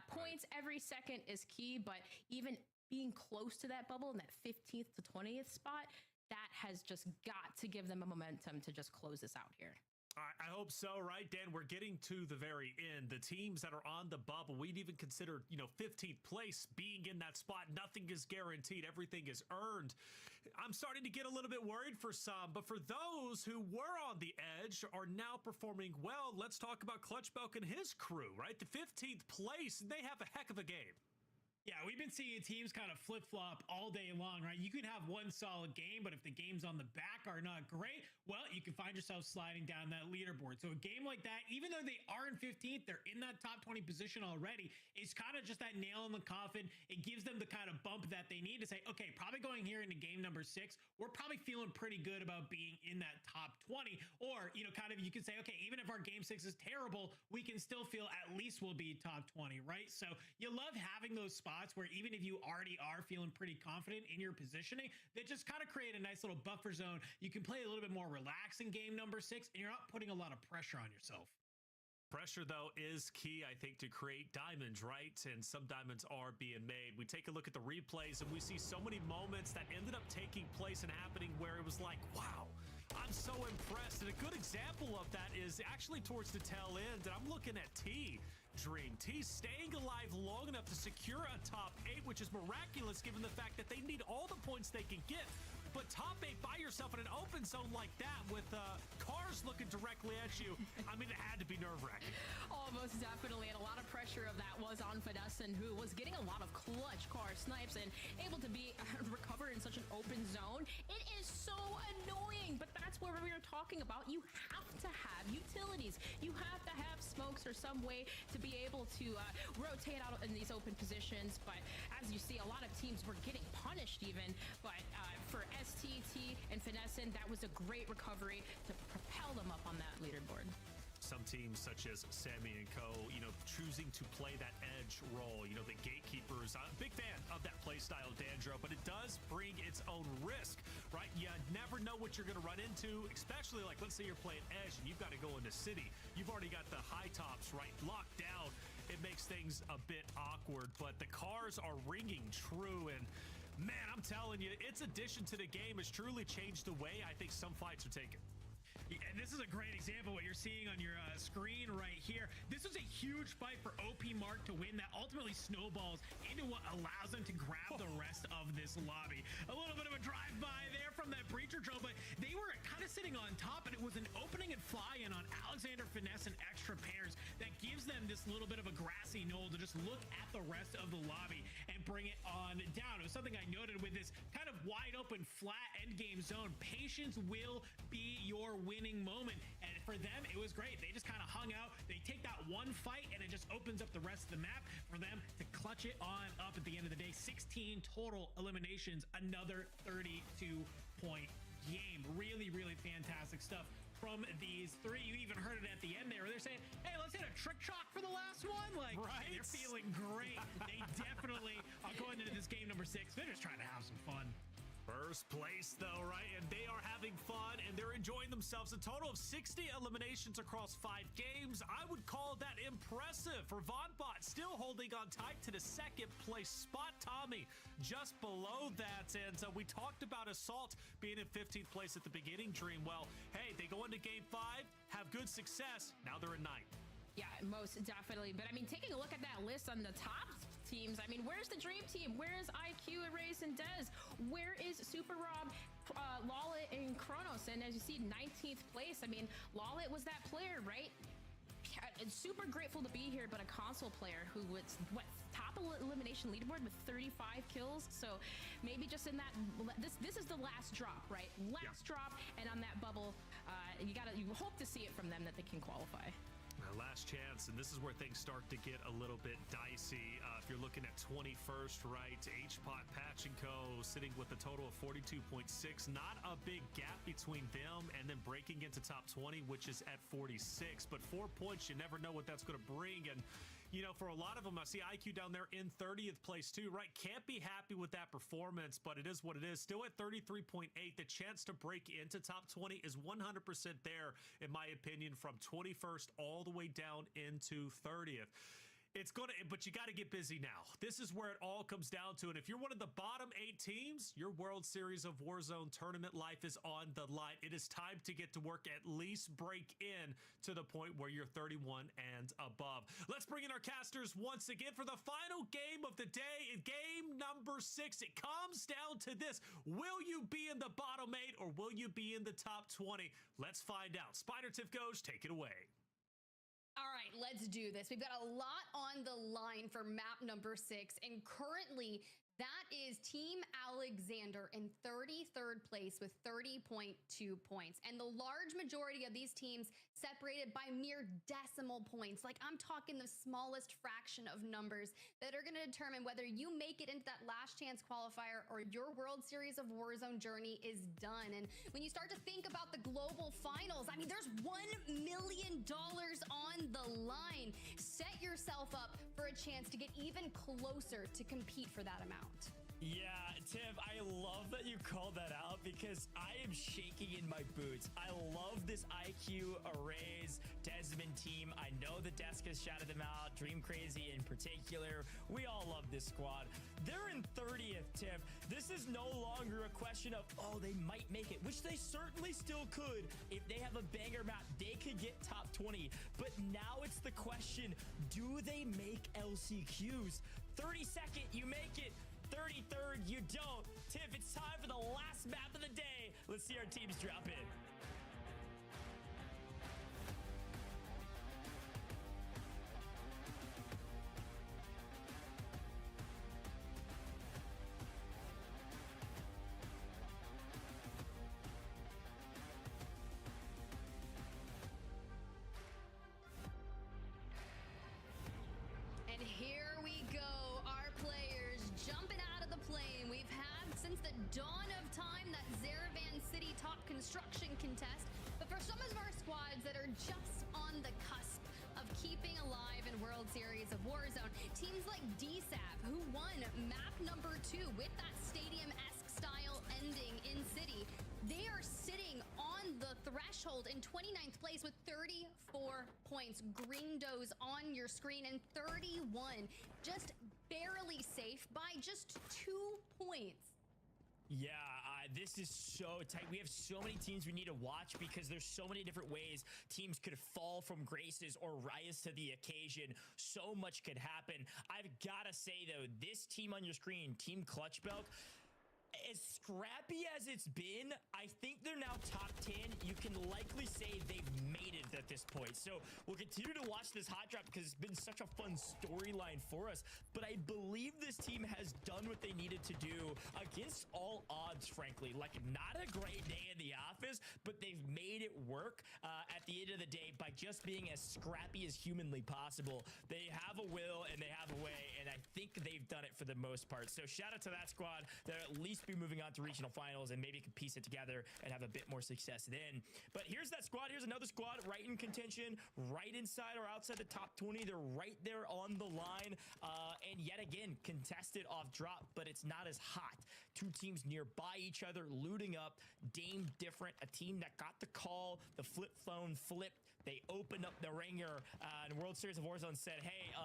points every second is key, but even being close to that bubble in that 15th to 20th spot, that has just got to give them a momentum to just close this out here. I hope so, right, Dan? We're getting to the very end. The teams that are on the bubble, we'd even consider, 15th place being in that spot. Nothing is guaranteed. Everything is earned. I'm starting to get a little bit worried for some, but for those who were on the edge are now performing well. Let's talk about Clutch Belk and his crew, right? The 15th place, they have a heck of a game. Yeah, we've been seeing teams kind of flip-flop all day long, right? You could have one solid game, but if the games on the back are not great, well, you can find yourself sliding down that leaderboard. So a game like that, even though they are in 15th, they're in that top 20 position already, it's kind of just that nail in the coffin. It gives them the kind of bump that they need to say, okay, probably going here into game number 6, we're probably feeling pretty good about being in that top 20. Or, kind of you could say, okay, even if our game 6 is terrible, we can still feel at least we'll be top 20, right? So you love having those spots where even if you already are feeling pretty confident in your positioning, they just kind of create a nice little buffer zone. You can play a little bit more relaxed in game number 6, and you're not putting a lot of pressure on yourself. Pressure, though, is key, I think, to create diamonds, right? And some diamonds are being made. We take a look at the replays, and we see so many moments that ended up taking place and happening where it was like, wow, I'm so impressed. And a good example of that is actually towards the tail end, and I'm looking at Dream. T staying alive long enough to secure a top 8, which is miraculous given the fact that they need all the points they can get. But top 8 by yourself in an open zone like that with cars looking directly at you, I mean, it had to be nerve-wracking. Oh, most definitely. And a lot of pressure of that was on Finessen, who was getting a lot of clutch car snipes and able to be recover in such an open zone. It is so annoying, but that's what we are talking about. You have to have utilities. You have to have smokes or some way to be able to rotate out in these open positions. But as you see, a lot of teams were getting punished even. But for STT and Finessen, that was a great recovery to propel them up on that leaderboard. Some teams such as Sammy and Co, choosing to play that edge role, the gatekeepers. I'm a big fan of that play style, Dandro, but it does bring its own risk, right? You never know what you're going to run into, especially like, let's say you're playing edge and you've got to go into city. You've already got the high tops, right, locked down. It makes things a bit awkward, but the cars are ringing true, and man, I'm telling you, its addition to the game has truly changed the way I think some fights are taken. And this is a great example of what you're seeing on your screen right here. This was a huge fight for OP Mark to win that ultimately snowballs into what allows them to grab the rest of this lobby. A little bit of a drive-by there from that breacher drone, but they were kind of sitting on top, and it was an opening and fly-in on Alexander Finesse and extra pairs that gives them this little bit of a grassy knoll to just look at the rest of the lobby and bring it on down. It was something I noted with this kind of wide open, flat endgame zone. Patience will be your winning moment, and for them it was great. They just kind of hung out. They take that one fight and it just opens up the rest of the map for them to clutch it on up at the end of the day. 16 total eliminations, another 32-point game. Really fantastic stuff from these three. You even heard it at the end there where they're saying, hey, let's hit a trick shot for the last one. Like, right? They're feeling great. They definitely are going into this game number 6. They're just trying to have some fun. First place, though, right? And they are having fun, and they're enjoying themselves. A total of 60 eliminations across 5 games. I would call that impressive for VonBot, still holding on tight to the second place spot. Tommy just below that, and we talked about Assault being in 15th place at the beginning, Dream. Well, hey, they go into Game 5, have good success. Now they're in 9th. Yeah, most definitely. But I mean, taking a look at that list on the top teams, I mean, where's the Dream Team? Where is IQ, Erase, and Dez? Where is Super Rob, Lawlet, and Kronos? And as you see, 19th place. I mean, Lawlet was that player, right? Super grateful to be here, but a console player who was top elimination leaderboard with 35 kills. So maybe just in that, this is the last drop, right? Last drop, and on that bubble, you hope to see it from them that they can qualify. Last chance, and this is where things start to get a little bit dicey. If you're looking at 21st, right, HPOT, Patch & Co. sitting with a total of 42.6. Not a big gap between them and then breaking into top 20, which is at 46. But 4 points, you never know what that's going to bring. And, you know, for a lot of them, I see IQ down there in 30th place too, right? Can't be happy with that performance, but it is what it is. Still at 33.8. The chance to break into top 20 is 100% there, in my opinion, from 21st all the way down into 30th. It's going to, but you got to get busy now. This is where it all comes down to. And if you're one of the bottom 8 teams, your World Series of Warzone tournament life is on the line. It is time to get to work, at least break in to the point where you're 31 and above. Let's bring in our casters once again for the final game of the day. Game number 6. It comes down to this. Will you be in the bottom 8 or will you be in the top 20? Let's find out. Spider Tiff Goes, take it away. All right, let's do this. We've got a lot on the line for map number 6, and currently that is Team Alexander in 33rd place with 30.2 points. And the large majority of these teams separated by mere decimal points. Like, I'm talking the smallest fraction of numbers that are going to determine whether you make it into that last chance qualifier or your World Series of Warzone journey is done. And when you start to think about the global finals, I mean, there's $1 million on the line. Set yourself up for a chance to get even closer to compete for that amount. Yeah, Tiff, I love that you called that out because I am shaking in my boots. I love this IQ, Arrays, Desmond team. I know the desk has shouted them out, Dream Crazy in particular. We all love this squad. They're in 30th, Tiff. This is no longer a question of, oh, they might make it, which they certainly still could. If they have a banger map, they could get top 20. But now it's the question, do they make LCQs? 32nd, you make it. 33rd, you don't. Tiff, it's time for the last map of the day. Let's see our teams drop in. And here we go, our players jumping out of the plane. We've had since the dawn of time that Zaravan City top construction contest. But for some of our squads that are just on the cusp of keeping alive in World Series of Warzone, teams like DSAV, who won map number 2 with that stadium-esque style ending in City, they are sitting on the threshold in 29th place with 34 points. Green does on your screen, and 31 just barely safe by just 2 points. Yeah, this is so tight. We have so many teams we need to watch because there's so many different ways teams could fall from graces or rise to the occasion. So much could happen. I've got to say, though, this team on your screen, Team Clutchbelk, as scrappy as it's been, I think they're now top 10. You can likely say they've made it at this point. So we'll continue to watch this hot drop because it's been such a fun storyline for us. But I believe this team has done what they needed to do against all odds, frankly. Like, not a great day in the office, but they've made it work at the end of the day by just being as scrappy as humanly possible. They have a will and they have a way, and I think they've done it for the most part. So shout out to that squad. They're at least least be moving on to regional finals and maybe can piece it together and have a bit more success then. But here's that squad. Here's another squad right in contention, right inside or outside the top 20. They're right there on the line. And yet again, contested off drop, but it's not as hot. Two teams nearby each other, looting up. Dame different, a team that got the call, the flip phone flipped. They opened up the ringer, and World Series of Warzone said, hey,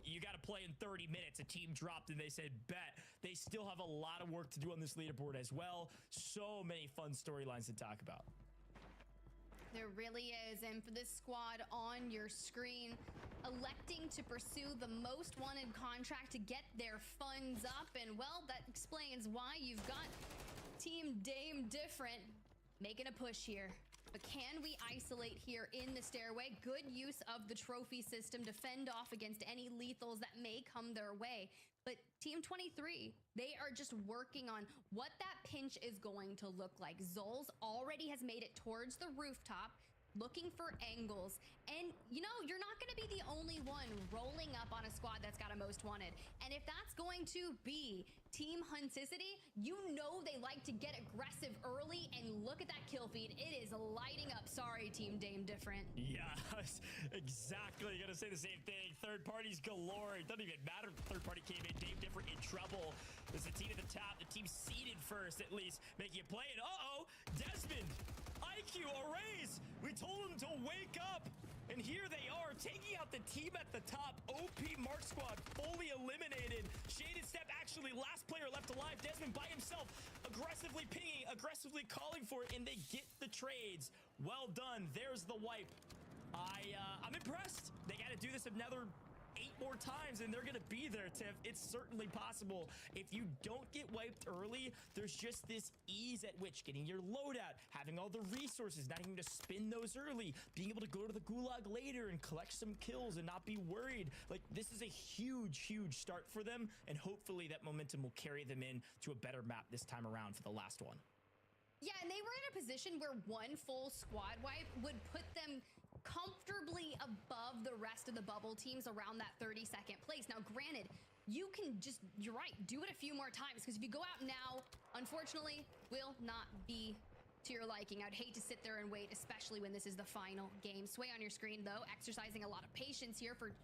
you got to play in 30 minutes. A team dropped, and they said, bet. They still have a lot of work to do on this leaderboard as well. So many fun storylines to talk about. There really is, and for this squad on your screen, electing to pursue the most wanted contract to get their funds up, and well, that explains why you've got Team Dame different making a push here. But can we isolate here in the stairway? Good use of the trophy system to fend off against any lethals that may come their way. But Team 23, they are just working on what that pinch is going to look like. Zolz already has made it towards the rooftop, looking for angles. And, you know, you're not going to be the only one rolling up on a squad that's got a most wanted. And if that's going to be Team Hunticity, you know they like to get aggressive early, and look at that kill feed. It is lighting up. Sorry, Team Dame different. Yes, exactly. Gonna say the same thing. Third parties galore. It doesn't even matter if the third party came in. Dame different in trouble. There's a team at the top, the team seeded first at least, making a play. And uh-oh, Desmond, IQ, a raise. We told him to wake up. And here they are, taking out the team at the top. OP Mark Squad fully eliminated. Shaded Step actually last player left alive. Desmond by himself, aggressively pinging, aggressively calling for it, and they get the trades. Well done. There's the wipe. I'm impressed. They got to do this another 8 more times, and they're gonna be there, Tiff. It's certainly possible. If you don't get wiped early, there's just this ease at which getting your loadout, having all the resources, not even to spin those early, being able to go to the gulag later and collect some kills and not be worried. Like, this is a huge start for them, and hopefully that momentum will carry them in to a better map this time around for the last one. Yeah, and they were in a position where one full squad wipe would put them comfortably above the rest of the bubble teams around that 32nd place. Now, granted, you can just, you're right, do it a few more times, because if you go out now, unfortunately, will not be to your liking. I'd hate to sit there and wait, especially when this is the final game. Sway on your screen, though, exercising a lot of patience here for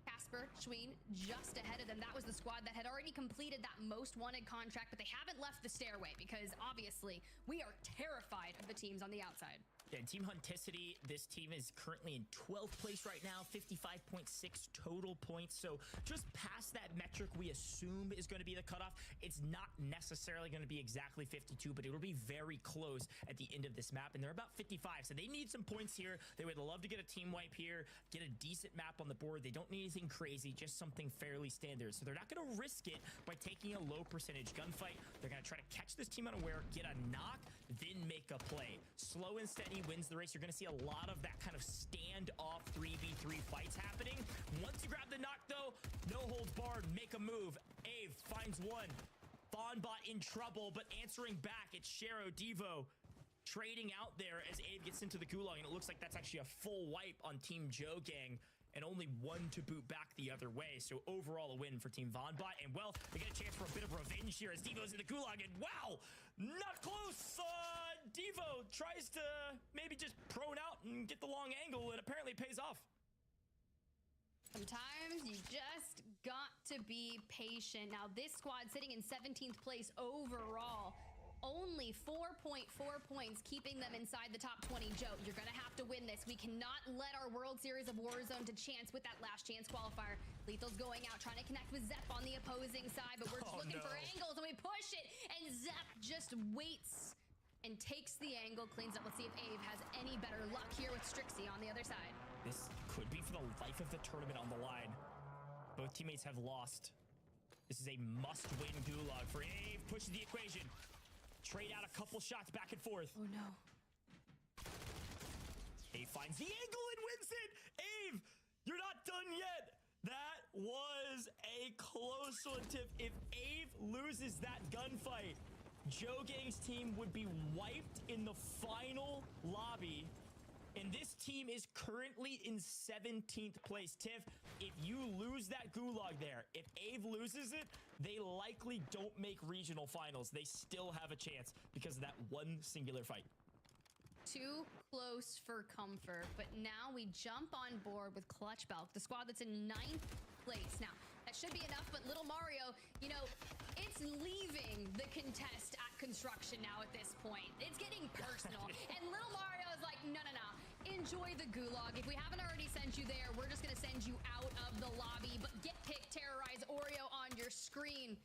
Casper, Schween, just ahead of them. That was the squad that had already completed that most wanted contract, but they haven't left the stairway because obviously we are terrified of the teams on the outside. Yeah, Team Hunticity, this team is currently in 12th place right now, 55.6 total points. So just past that metric we assume is going to be the cutoff. It's not necessarily going to be exactly 52, but it'll be very close at the end of this map. And they're about 55, so they need some points here. They would love to get a team wipe here, get a decent map on the board. They don't need anything crazy, just something fairly standard. So they're not going to risk it by taking a low percentage gunfight. They're going to try to catch this team unaware, get a knock, then make a play. Slow and steady wins the race. You're going to see a lot of that kind of standoff 3v3 fights happening. Once you grab the knock, though, no holds barred, make a move. Ave finds one. Vonbot in trouble, but answering back, it's Shero Devo trading out there as Ave gets into the gulag, and it looks like that's actually a full wipe on Team Joe Gang, and only one to boot back the other way. So overall a win for Team Vonbot. And well, they get a chance for a bit of revenge here as Devo's in the gulag, and wow, not close. Devo tries to maybe just prone out and get the long angle, and apparently pays off. Sometimes you just got to be patient. Now this squad sitting in 17th place overall. Only 4.4 points, keeping them inside the top 20. Joe, you're gonna have to win this. We cannot let our World Series of Warzone to chance with that last chance qualifier. Lethal's going out, trying to connect with Zep on the opposing side, but we're just looking for angles, and we push it, and Zep just waits and takes the angle, cleans up. Let's see if Ave has any better luck here with Strixie on the other side. This could be for the life of the tournament on the line. Both teammates have lost. This is a must-win gulag for Ave. Pushes the equation. Trade out a couple shots back and forth. Oh no. Ave finds the angle and wins it. Ave, you're not done yet. That was a close one, Tiff. If Ave loses that gunfight, Joe Gang's team would be wiped in the final lobby. And this team is currently in 17th place. Tiff, if you lose that gulag there, if Ave loses it, they likely don't make regional finals. They still have a chance because of that one singular fight. Too close for comfort, but now we jump on board with Clutch Belk, the squad that's in 9th place. Now, that should be enough, but Little Mario, you know, it's leaving the contest at construction now at this point. It's getting personal. And Little Mario is like, no, no, no. Enjoy the gulag. If we haven't already sent you there, we're just going to send you out of the lobby. But get picked, terrorize Oreo on your screen.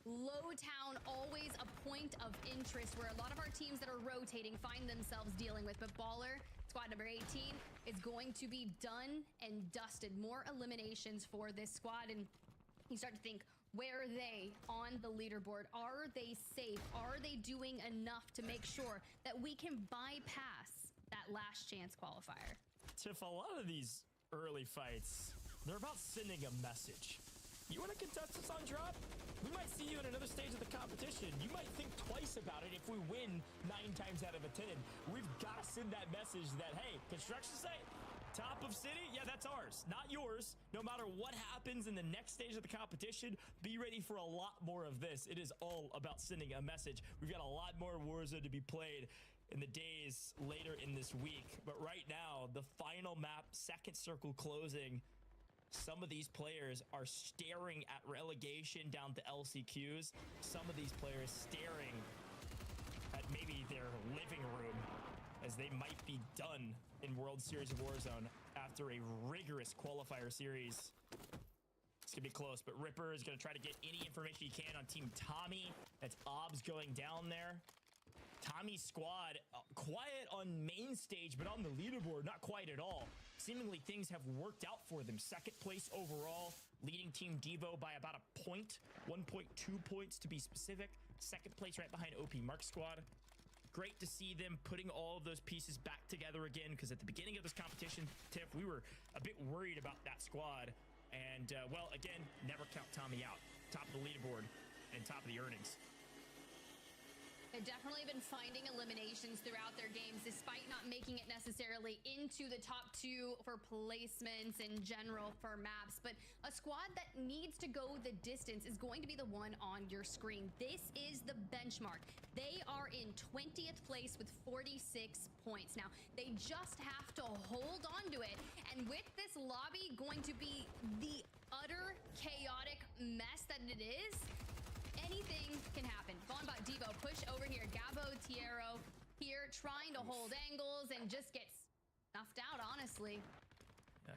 Lowtown, always a point of interest where a lot of our teams that are rotating find themselves dealing with. But Baller, squad number 18, is going to be done and dusted. More eliminations for this squad. And you start to think, where are they on the leaderboard? Are they safe? Are they doing enough to make sure that we can bypass that last chance qualifier? Tiff, a lot of these early fights, they're about sending a message. You want to contest us on drop? We might see you in another stage of the competition. You might think twice about it if we win 9 times out of 10. We've got to send that message that, hey, construction site, top of city, yeah, that's ours, not yours. No matter what happens in the next stage of the competition, be ready for a lot more of this. It is all about sending a message. We've got a lot more Warzone to be played in the days later in this week. But right now, the final map, second circle closing. Some of these players are staring at relegation down to LCQs. Some of these players staring at maybe their living room as they might be done in World Series of Warzone after a rigorous qualifier series. It's gonna be close, but Ripper is gonna try to get any information he can on Team Tommy. That's Obs going down there. Tommy's squad, quiet on main stage, but on the leaderboard, not quite at all. Seemingly things have worked out for them. Second place overall, leading Team Devo by about a point, 1.2 points to be specific. Second place right behind OP Mark's squad. Great to see them putting all of those pieces back together again, because at the beginning of this competition, Tiff, we were a bit worried about that squad. And, well, again, never count Tommy out. Top of the leaderboard and top of the earnings. They've definitely been finding eliminations throughout their games, despite not making it necessarily into the top 2 for placements in general for maps. But a squad that needs to go the distance is going to be the one on your screen. This is the benchmark. They are in 20th place with 46 points. Now, they just have to hold on to it. And with this lobby going to be the utter chaotic mess that it is, anything can happen. Vonbot Devo push over here. Gabo Tiero here trying to hold angles and just gets snuffed out, honestly.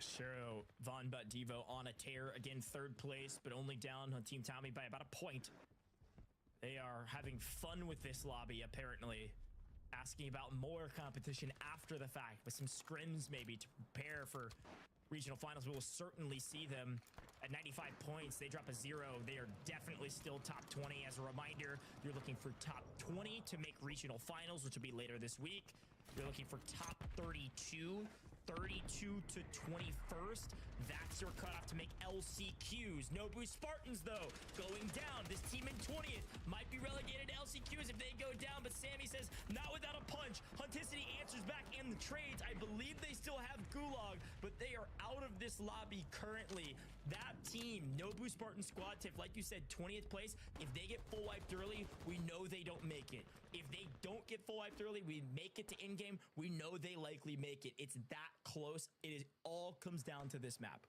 Shiro, Vonbot Devo on a tear. Again, third place, but only down on Team Tommy by about a point. They are having fun with this lobby, apparently. Asking about more competition after the fact, with some scrims maybe to prepare for regional finals. We will certainly see them at 95 points. They drop a 0. They are definitely still top 20. As a reminder, you're looking for top 20 to make regional finals, which will be later this week. You're looking for top 32 to 21st. That's your cutoff to make LCQs. Nobu Spartans, though, going down. This team in 20th might be relegated to LCQs if they go down, but Sammy says, not without a punch. Hunticity answers back in the trades. I believe they still have Gulag, but they are out of this lobby currently. That team, Nobu Spartan squad, Tiff, like you said, 20th place. If they get full wiped early, we know they don't make it. If they don't get full wiped early, we make it to in-game, we know they likely make it. It's that close. It is all comes down to this map.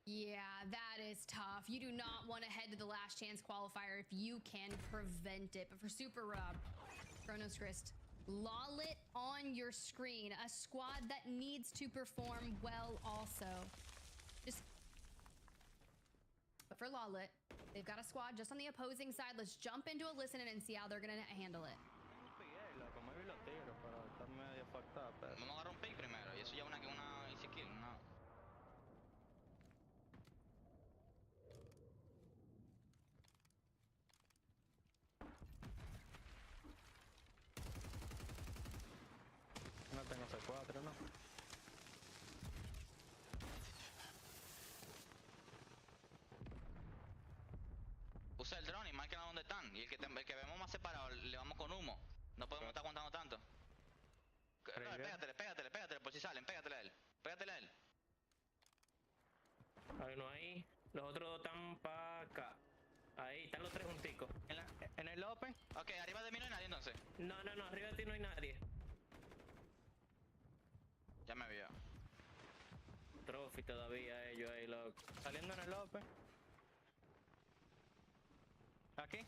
Yeah, that is tough. You do not want to head to the last chance qualifier if you can prevent it. But for Super Rob, Chronos Christ, Lawlet on your screen, a squad that needs to perform well also. But for Lawlet, they've got a squad just on the opposing side. Let's jump into a listen and see how they're going to handle it. Vamos a agarrar un pick primero y eso ya una easy kill, no. No tengo C4, ¿no? Usa el drone y marquen a dónde están. Y el que vemos más separado, le vamos con humo. No podemos estar aguantando tanto. Pégatele por si salen, pégatele a él. uno ahí. Los otros dos están para acá. Ahí están los tres junticos. ¿En el open? Ok, arriba de mí no hay nadie entonces. No, arriba de ti no hay nadie. Ya me vio. Trophy todavía ellos ahí, loco. Saliendo en el open. Aquí.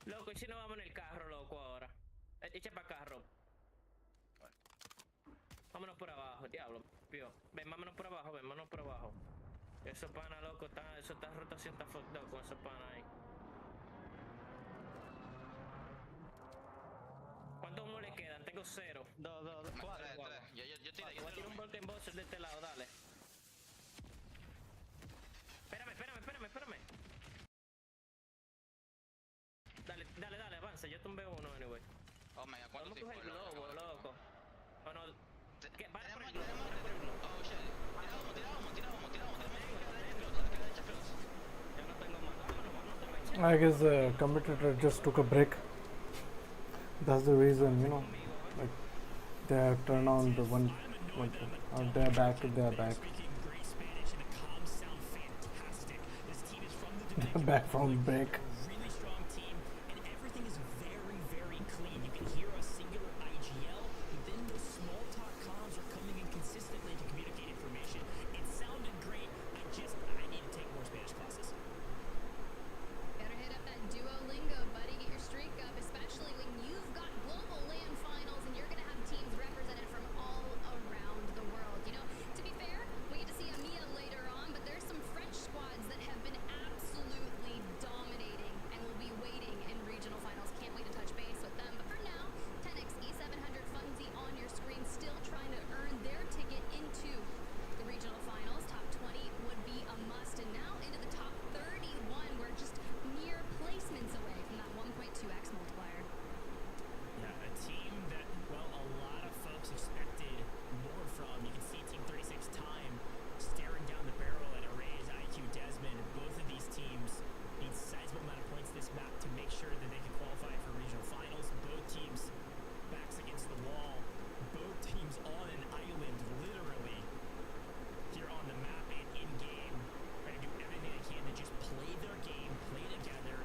Loco, ¿y si no vamos en el carro, loco, ahora? Echa para carro. Vámonos por abajo, diablo, pío. Ven, vámonos por abajo, Esos panas, loco, esa rotación está fucked up con esos panas ahí. ¿Cuántos humos le quedan? Tengo 0. 2, 4. Yo tiré. Voy a tirar un Broken Buzzer de este lado, dale. Espérame. Dale, avanza. Yo tumbé uno, anyway. Oh, mega, ¿cuánto Vamos a coger el tiempo? globo, loco. O no. ¿Qué? Para por el Tenemos. globo. Oh, shit. Tira humo. Ya no tengo más. Vámonos, I guess the competitor just took a break. That's the reason, you know. Like they have turned on the one. They're back. Speaking great Spanish and the comms sound fantastic. This team is from the They're back from break. really strong team, and everything is very, very clean. You can hear a singular IGL, but then those small talk comms are coming in consistently to communicate information. It sounded great. I need to take more Spanish classes. Better hit up that Duolingo, buddy. Get your streak up, especially when you've got global LAN finals and you're going to have teams represented from all around the world. You know, to be fair, we get to see EMEA later on, but there's some French squads that have been absolutely dominating and will be waiting in regional finals. Can't wait to touch base with them. But for now, 10x E700 Funzy on your screen, still trying to earn their ticket into the regional finals. Top 20 would be a must, and now into the top 31. We're just mere placements away from that 1.2x multiplier. Yeah, a team that, well, a lot of folks expected more from. You can see Team 36 Time staring down the barrel at Array's IQ Desmond. Both of these teams need sizable amount of points this map to make sure that they can qualify for regional finals. Both teams backs against the wall. Both teams on an island, literally, here on the map and in-game. Trying to do everything they can to just play their game, play together.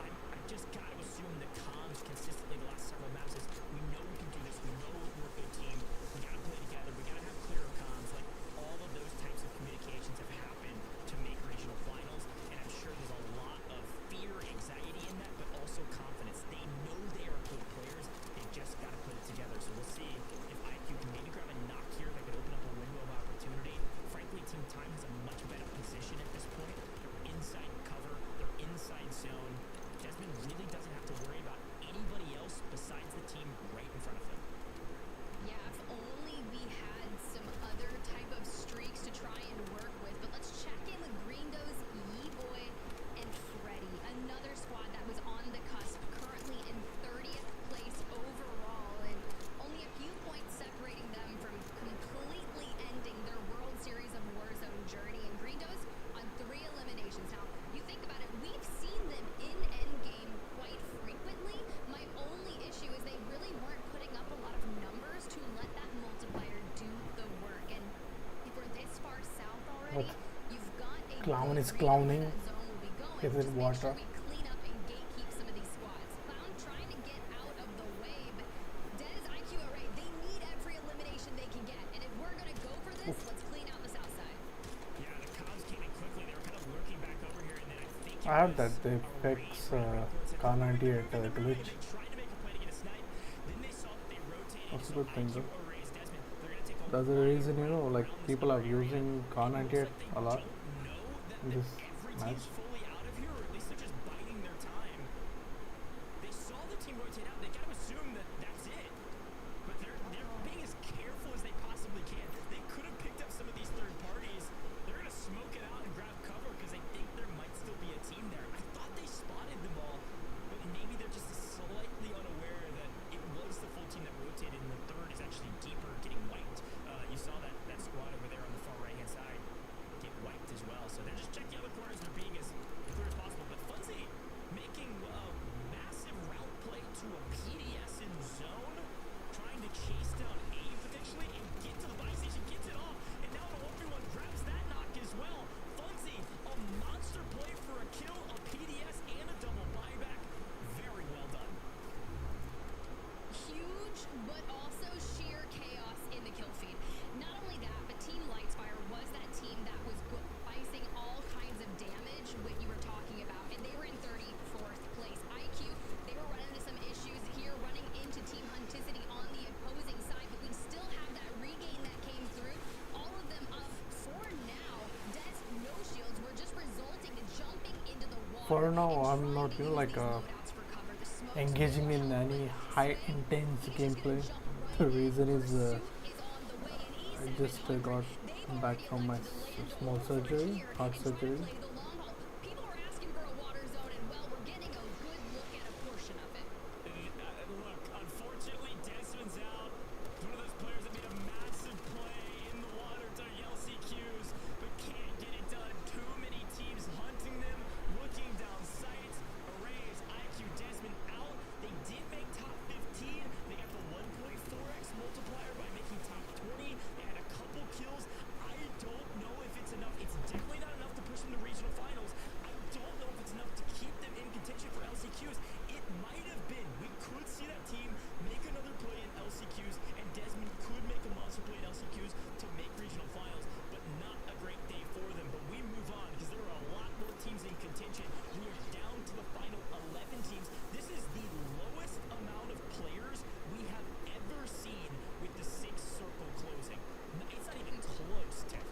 I just got to assume that comms consistently the last several maps is we know we can do this, we know we're a good team, we got to play together, we got to have clear comms. Like, all of those types of communications have happened to make regional finals, and I'm sure there's a lot of fear, anxiety in that, but also confidence. They know they are good players, they just got to put it together. So we'll see if IQ can maybe grab a knock here that could open up a window of opportunity. Frankly, Team Time has a much better position at this point. They're inside cover, they're inside zone. Desmond really doesn't have to worry about anybody else besides the team right in front of him. Yeah, if only we had some other type of streaks to try and work with. But let's check in with Greendo's, Yee-Boy, and Freddy. Another squad that was on the cusp, currently in 30th place overall, and only a few points separating them from completely ending their World Series of Warzone journey. And Greendo's on 3 eliminations. Now, you think about it, we've seen them in endgame quite frequently. My only issue is they really weren't putting up a lot of numbers to let that multiplier do the work. And if we're this far south already, What? you've got a Clown good is read clowning. where that zone will be going. Is it Just make sure water? we clean up and gatekeep some of these squads. Clown trying to get out of the way, but Dez, IQ Array, they need every elimination they can get. And if we're gonna go for this, let's clean out the south side. Yeah, the comms came in quickly. They were kind of lurking back over here, and then I think I heard that they fix car 98 glitch. they tried to make a play to get a snipe. Then they saw that they rotated. That's a So good thing, IQ though. Arrays Desmond, they're gonna take all That's the reason, you know, like people are using car 98 a lot know that in this every match. team's fully out of here, or at least they're just biding their time. They saw the team rotate out. They gotta assume that that's it. But they're being as careful as they possibly can. They could have picked up some of these third parties. They're gonna smoke it out and grab cover because they think there might still be a team there. I thought they spotted them all, but maybe they're just slightly unaware that it was the full team that rotated, and the third is actually deeper, getting wiped. You saw that squad over there on the far right hand side get wiped as well. So they're just checking other corners. They're being as For now, I'm not, you know, like engaging in any high intense gameplay. The reason is I just got back from my small surgery, heart surgery. People are asking for a water zone, and well, we're getting a good look at a portion of it. Look, unfortunately, Desmond's out. It's one of those players that made a massive play in the water to LCQs, but can't get it done. Too many teams hunting them, looking down sights. Arrays, IQ, Desmond out. They did make top 15. They got the 1.4x multiplier by making top 20. They had a couple kills. I don't know if it's enough. It's definitely not enough to push them to regional finals. I don't know if it's enough to keep them in contention for LCQs. It might have been. We could see that team make another play in LCQs, and Desmond could make a monster play in LCQs to make regional finals, but not a great day for them. But we move on because there are a lot more teams in contention. We are down to the final 11 teams. This is the lowest amount of players we have ever seen with the 6th circle closing. It's not even close, Tiff.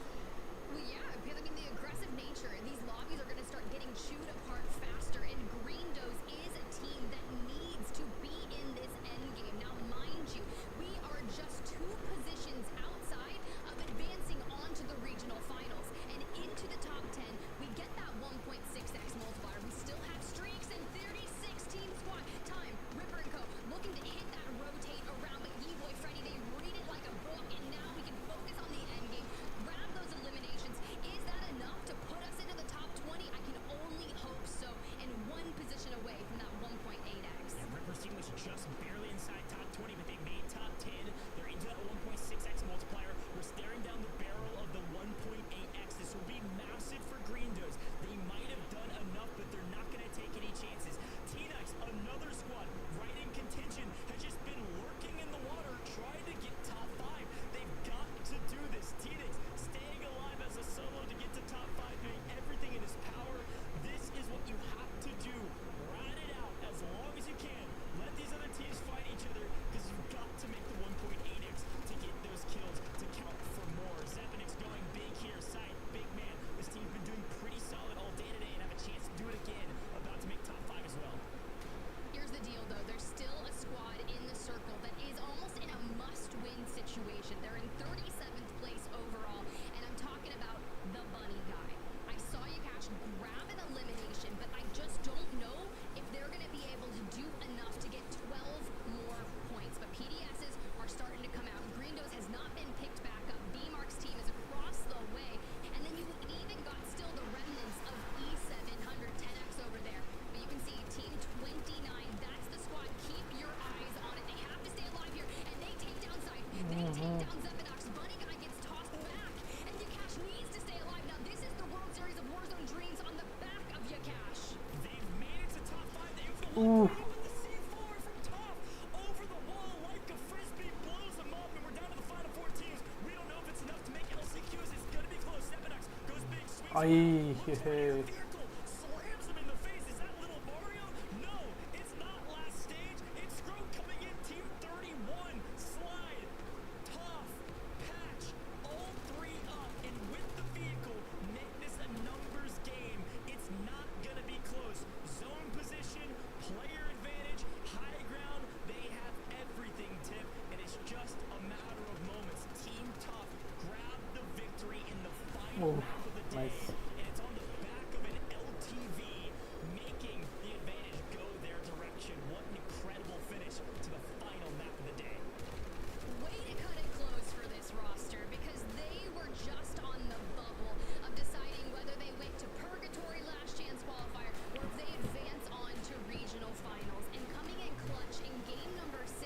Well, yeah, because I mean the aggressive nature, these lobbies are going to start getting chewed apart faster, and Greendos is a team that needs to be in this end game. Now, mind you, we are just 2 positions outside of advancing onto the regional finals, and into the top 10, we get that 1.6x multiplier. We still have streaks and 36-team squad. Time, Ripper and Co. looking to hit that rotate around, but Ye-Boy, Freddy, they read it like a book, and now we can focus on the end game, grab those eliminations. Is that enough to put us into the top 20? I can only hope so, and 1 position away from that 1.8x. And Ripper's team was just barely inside top 20, but they made top 10. They're into that 1.6x multiplier. We're staring down the barrel of the 1.8x. This will be massive for Greendos. They might have done enough, but they're not going to take any chances. T-Nex, another squad right in contention, has just been lurking in the water, trying to get top 5. They've got to do this. T-Nex staying alive as a solo to get to top 5, doing everything in his power. This is what you have to do. Ride it out as long as you can. Let these other teams fight each other, because you've got to make the 1.8x to get those kills to count for more. Zephyrix going big here. Sight, big man. This team's been doing pretty solid all day today and have a chance to do it again. About to make top 5 as well. Here's the deal, though. There's still a squad in the circle that is almost in a must-win situation. They're in 37th place overall, and I'm talking about the Bunny guy. I saw Yakash grab an elimination, but I just don't know if they're going to be able to do enough to get 12 more points. But PDSs are starting to come out. Greendos has not been picked back up. B-Mark's team is across the way, and then you even got still the remnants of E700 10x over there. But you can see Team 29, that's the squad. Keep your eyes on it. They have to stay alive here, and they take down Sight. They take down Zephyrix. Bunny guy gets tossed back, and Yakash needs to stay alive. Now, this is the World Series of Warzone dreams on the back of Yakash. They've made it to top 5. They open the lock with the C4 from top. Over the wall like a frisbee. Blows them up, and we're down to the final 4 teams. We don't know if it's enough to make LCQs. It's going to be close. Zephyrix goes big. Swings vehicle. Slams him in the face. Is that little Mario? No, it's not last stage. It's Scroat coming in. Team 31. Slide. Tough. Patch. All 3 up. And with the vehicle, make this a numbers game. It's not going to be close. Zone position, player advantage, high ground. They have everything, Tip. And it's just a matter of moments. Team Tough grabbed the victory in the final map of the day. Nice. And it's on the back of an LTV, making the advantage go their direction. What an incredible finish to the final map of the day. Way to cut it close for this roster, because they were just on the bubble of deciding whether they went to Purgatory Last Chance Qualifier or if they advance on to regional finals. And coming in clutch in game number 6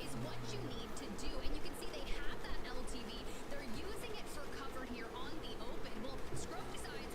is what you need to do. And you can see they have that LTV. They're using it for cover here on the open. Well, Scroat decides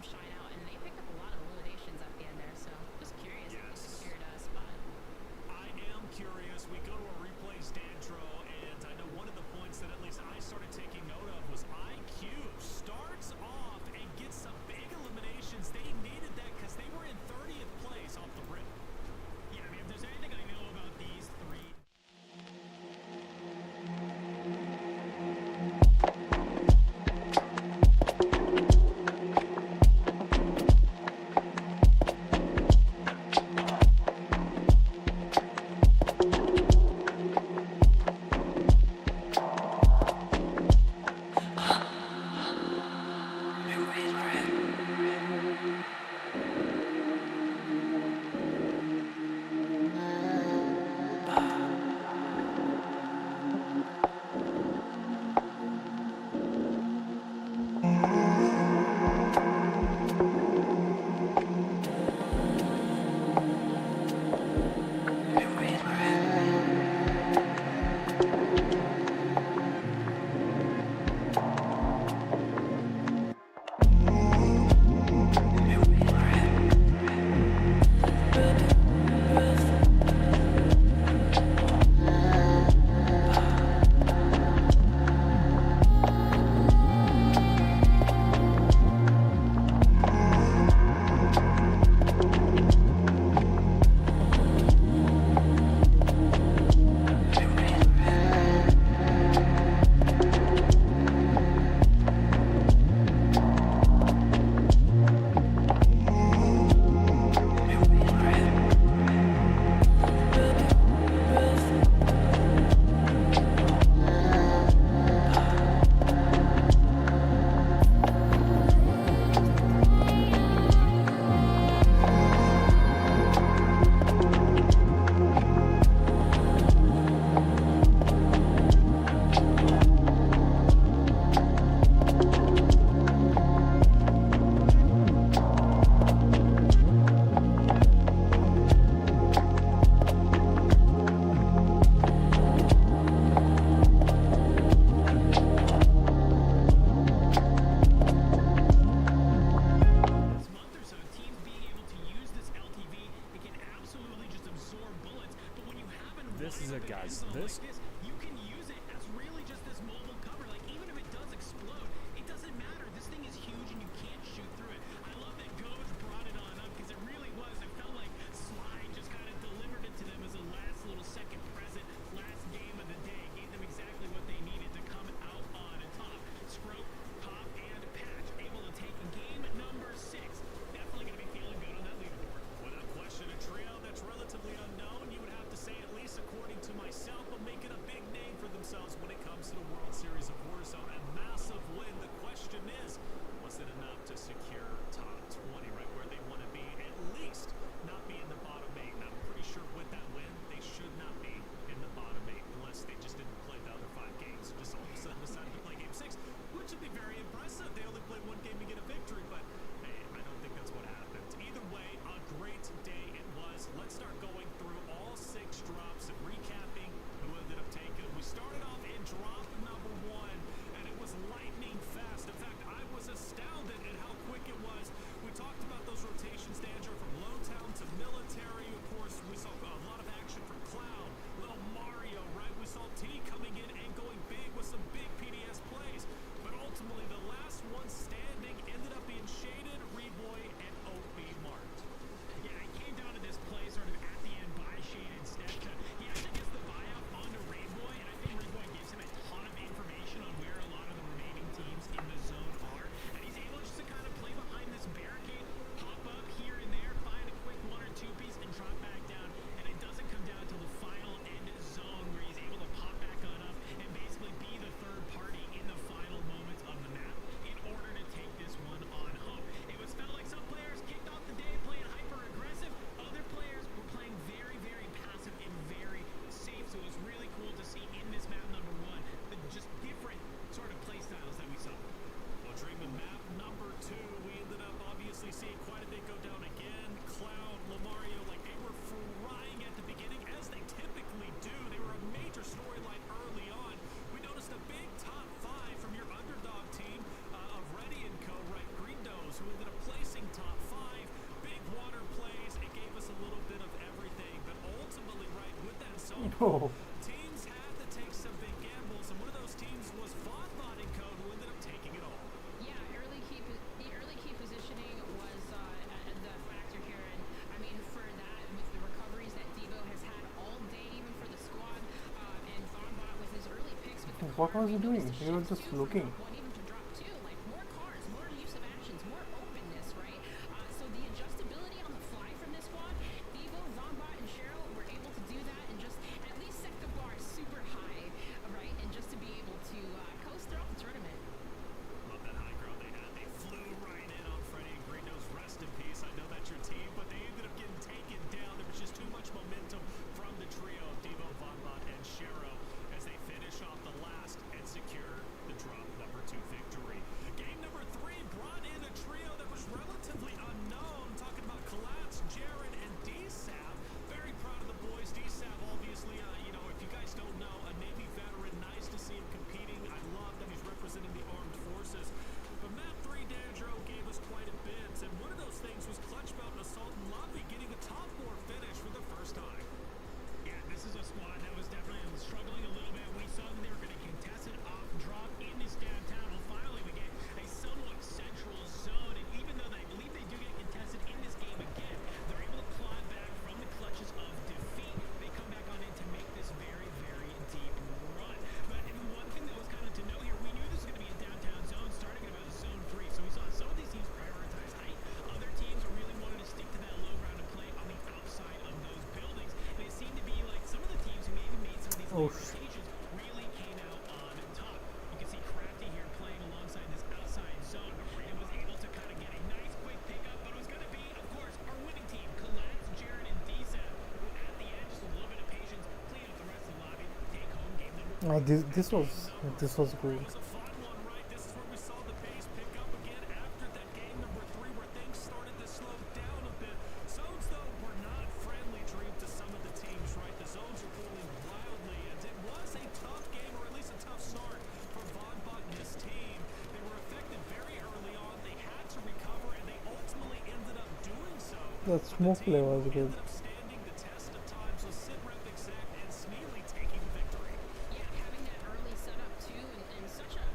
shine out, and they picked up a lot of eliminations at the end there. So just curious if they secured a spot. I am curious. We go to a replays, Dantro, and I know one of the points that at least I started taking note of was IQ starts off and gets some big eliminations. They needed that because they were in 30th place off the rip. Yeah, I mean, if there's anything I know about these three. This is it, guys. This You can use it as really just this mobile cover. Like, even if it does explode, it doesn't matter. This thing is huge and you can't shoot through it. I love that Goj brought it on up because it really was. It felt like Slide just kind of delivered it to them as a last little second present, last game of the day. Gave them exactly what they needed to come out on top. Scrope, Pop, and Patch able to take game number 6. Definitely going to be feeling good on that leaderboard. without question, a trio that's relatively unknown. You would have to say, at least according to myself, will make it a Oh, Teams had to take some big gambles, and one of those teams was Vaughnbot & Co., who ended up taking it all. Yeah, the early key positioning was the factor here, and I mean for that with the recoveries that Devo has had all day, even for the squad, and Vaughnbot with his early picks with the what car, was he we doing? noticed the He was shifts just too, from looking. drop one even to drop two, like more cars, more use of actions, more openness, right? So the adjustability on the fly from this squad, Devo, Vaughnbot, and Cheryl were able to do that and just at least set the bar super high, right? And just to be able to coast throughout the tournament. Love that high ground they had. They flew right in on Freddie and Grindo's rest in peace. I know that's your team, but they ended up getting taken down. There was just too much momentum from the trio of Devo, Vaughnbot, and Shero as they finish off the last and secure the drop number 2 victory. Game number 3 brought in a trio that was relatively unknown. Talking about Colats, Jared, and D-Sav. Very proud of the boys. D-Sav, obviously, if you guys don't know, a Navy veteran. Nice to see him competing. I love that he's representing the armed forces. But map 3 Dandro gave us quite a bit, and one of those things was Clutch Belt and Assault and Lobby getting a top 4 finish for the first time. Yeah, this is a squad that was definitely struggling a little bit. We saw that they were going to contest it off drop in this downtown. Well, finally, we get a somewhat central zone, and even though I believe they do get contested in this game again, they're able to claw back from the clutches of defeat. They come back on in to make this very, very deep run. But one thing that was kind of to know here, we knew this was going to be a downtown zone starting at about zone 3, so we saw some of these teams prioritize height. Other teams are really wanting to stick to that low ground and play on the outside of those buildings. And it seemed to be like some of the teams who maybe made some of these rotations really came out on top. You can see Crafty here playing alongside this outside zone and was able to kind of get a nice quick pickup, but it was going to be, of course, our winning team, Colats, Jared, and D-Sav, who at the end, just a little bit of patience, clean up the rest of the lobby, take home game number 3. This was good. It was a fun one, right? This is where we saw the pace pick up again after that game number 3 where things started to slow down a bit. Zones, though, were not friendly, Dream, to some of the teams, right? The zones were pulling wildly, and it was a tough game, or at least a tough start for Vaughnbot and his team. They were affected very early on. They had to recover, and they ultimately ended up doing so. The smoke play was good. Ended up standing the test of time, so Sid, Rep, Exact, and Sneely taking the victory. Yeah, having that early setup too, and such an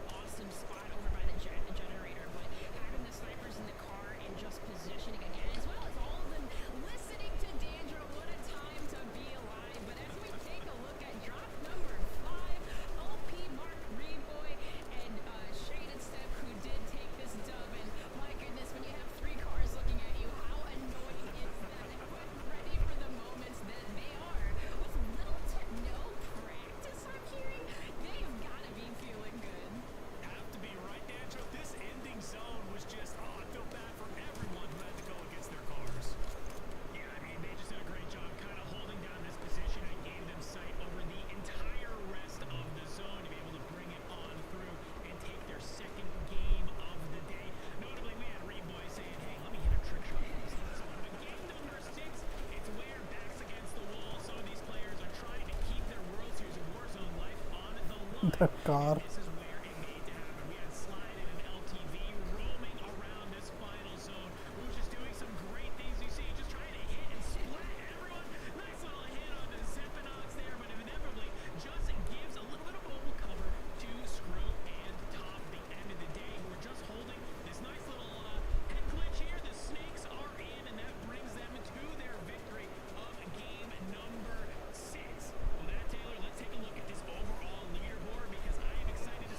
awesome spot over by the generator, but having the snipers in the car and just positioning again, as well as all of them listening to Dandro, what a time to be alive. But as we take a look at drop number 5, OP Mark Reboy and Shaded Step, who did take this dub, and my goodness, when you have 3 cars looking at you, how annoying is that? But ready for the moments that they are with little to no practice, I'm hearing. They've got to be feeling good. Have to be right, Dancho. This ending zone was just, I feel bad for everyone who had to go against their cars. Yeah, I mean, they just did a great job kind of holding down this position and gave them sight over the entire rest of the zone to be able to bring it on through and take their second game of the day. Notably, we had Reboy saying, hey, let me hit a trick shot. So, but game number 6, it's where backs against the wall. Some of these players are trying to keep their World Series of Warzone life on the line. The car. And this is where it made to happen. We had Slide and an LTV roaming around this final zone. Who was just doing some great things. You see, just trying to hit and splat everyone. Nice little hit on the Zepanox there, but inevitably just gives a little bit of mobile cover to Scro and Top. At the end of the day, who are just holding this nice little head glitch here. The Snakes are in, and that brings them to their victory of game number 6. Well, that, Taylor, let's take a look at this overall leaderboard because I am excited to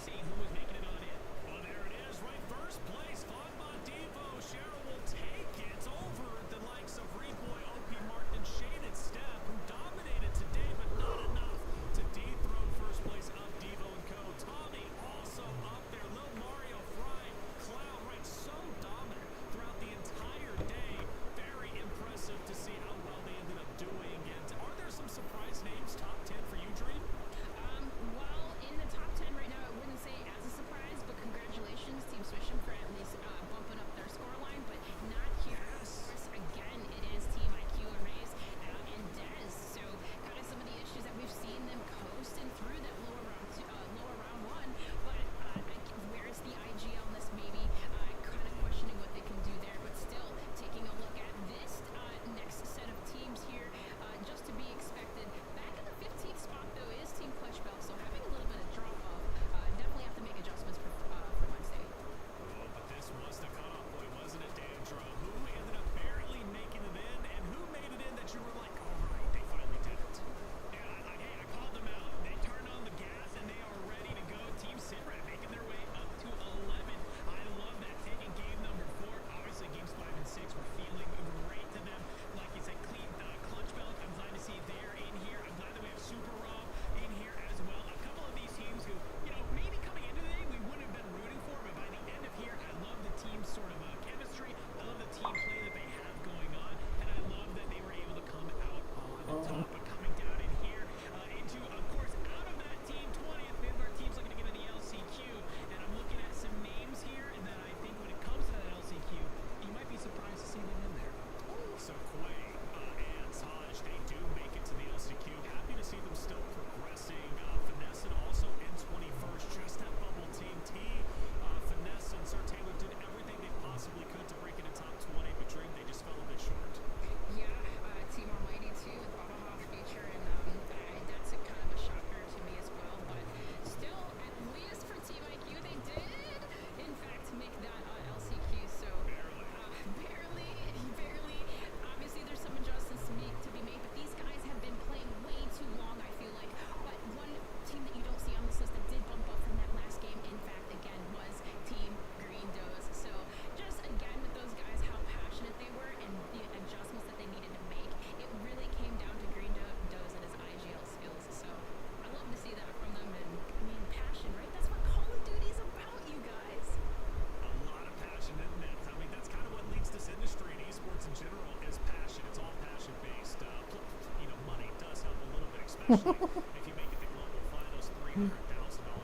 especially if you make it to global finals, $300,000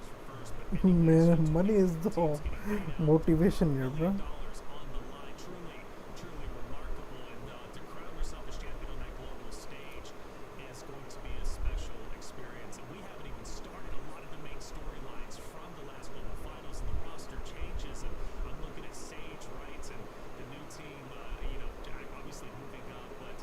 for first. But Man, money is the motivation here, bro. on the line, truly remarkable. And to crown yourself as champion on that global stage is going to be a special experience. And we haven't even started a lot of the main storylines from the last global finals, and the roster changes. And I'm looking at Sage, right, and the new team, obviously moving up, but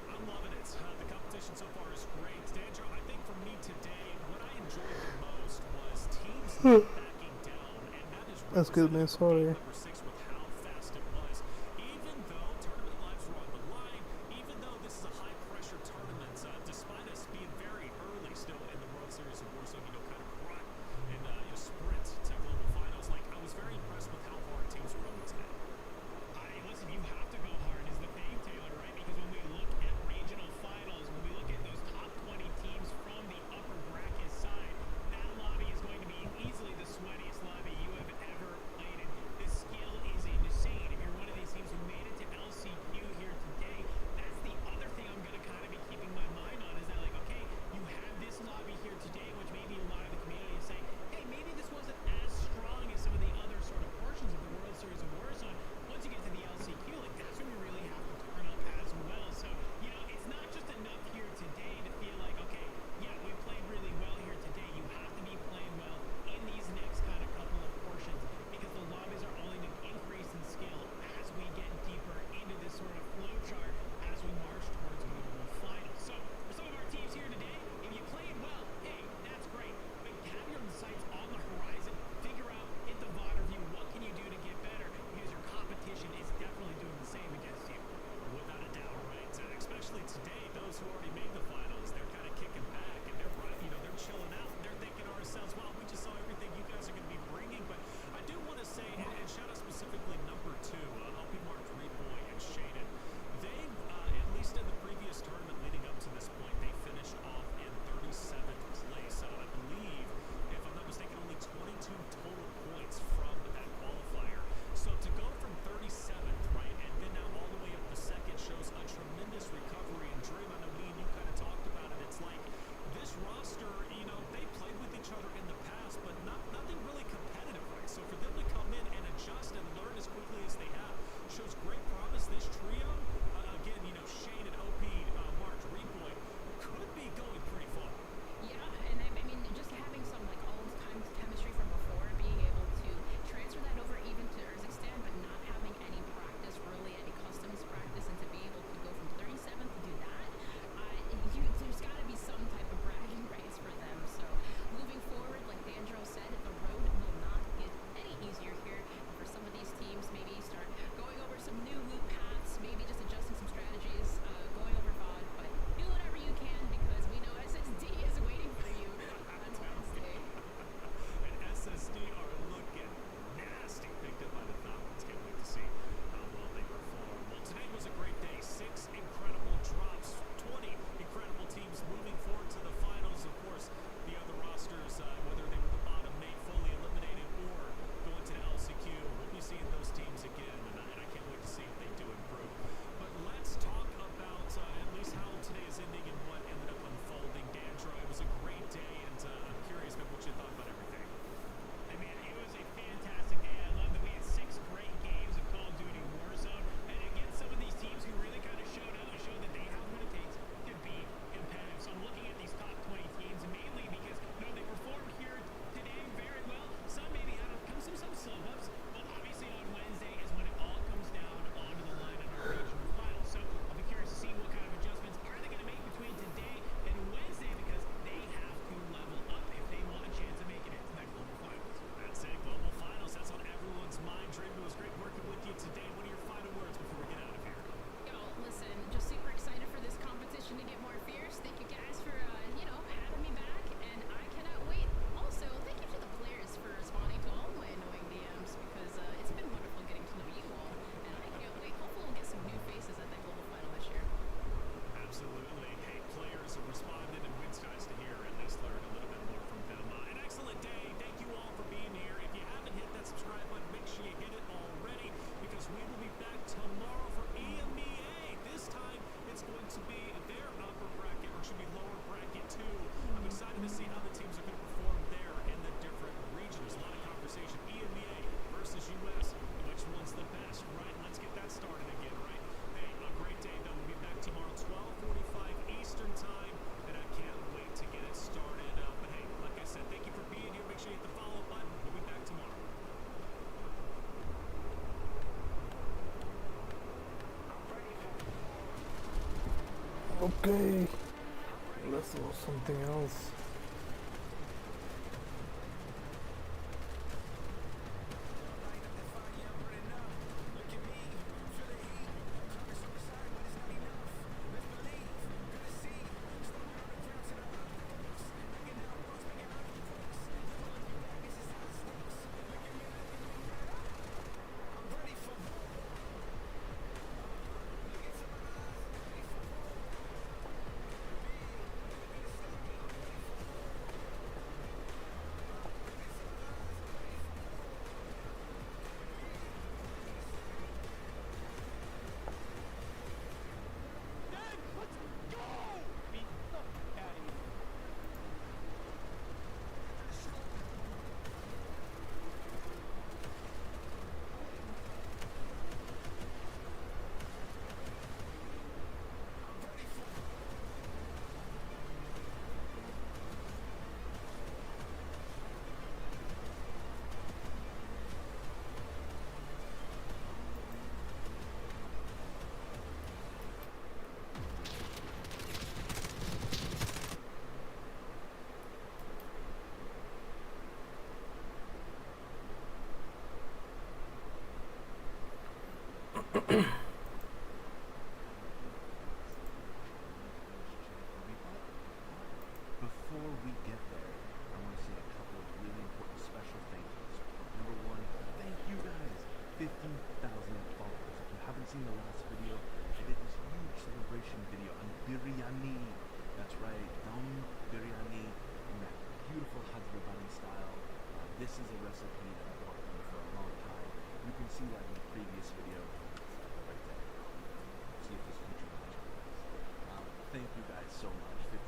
I'm loving it. The competition so far is great. Dandro, I think for me today, what I enjoyed the most was teams not backing down, and that is Excuse me, sorry. number 6 with how fast it was. Even though tournament lives were on the line, even though this is a high-pressure tournament, despite us being very early still in the World Series of Warzone, kind of run and sprint to global finals, like I was very impressed with how hard teams were going today. Listen, you have to go hard is the thing, Taylor, right? Because when we look at regional finals, when we look at those top 20 teams from the upper bracket side, that lobby is going to be easily the sweatiest lobby you have ever played in. The skill Okay, let's do something else. Before we get there, I want to say a couple of really important special thank yous. Number one, thank you guys! 15,000 followers. If you haven't seen the last video, I did this huge celebration video on biryani. That's right, dum biryani in that beautiful Hyderabadi style. This is a recipe that I've worked on for a long time. You can see that in the previous video. Right there. See if this feature matches. Thank you guys so much. 50,000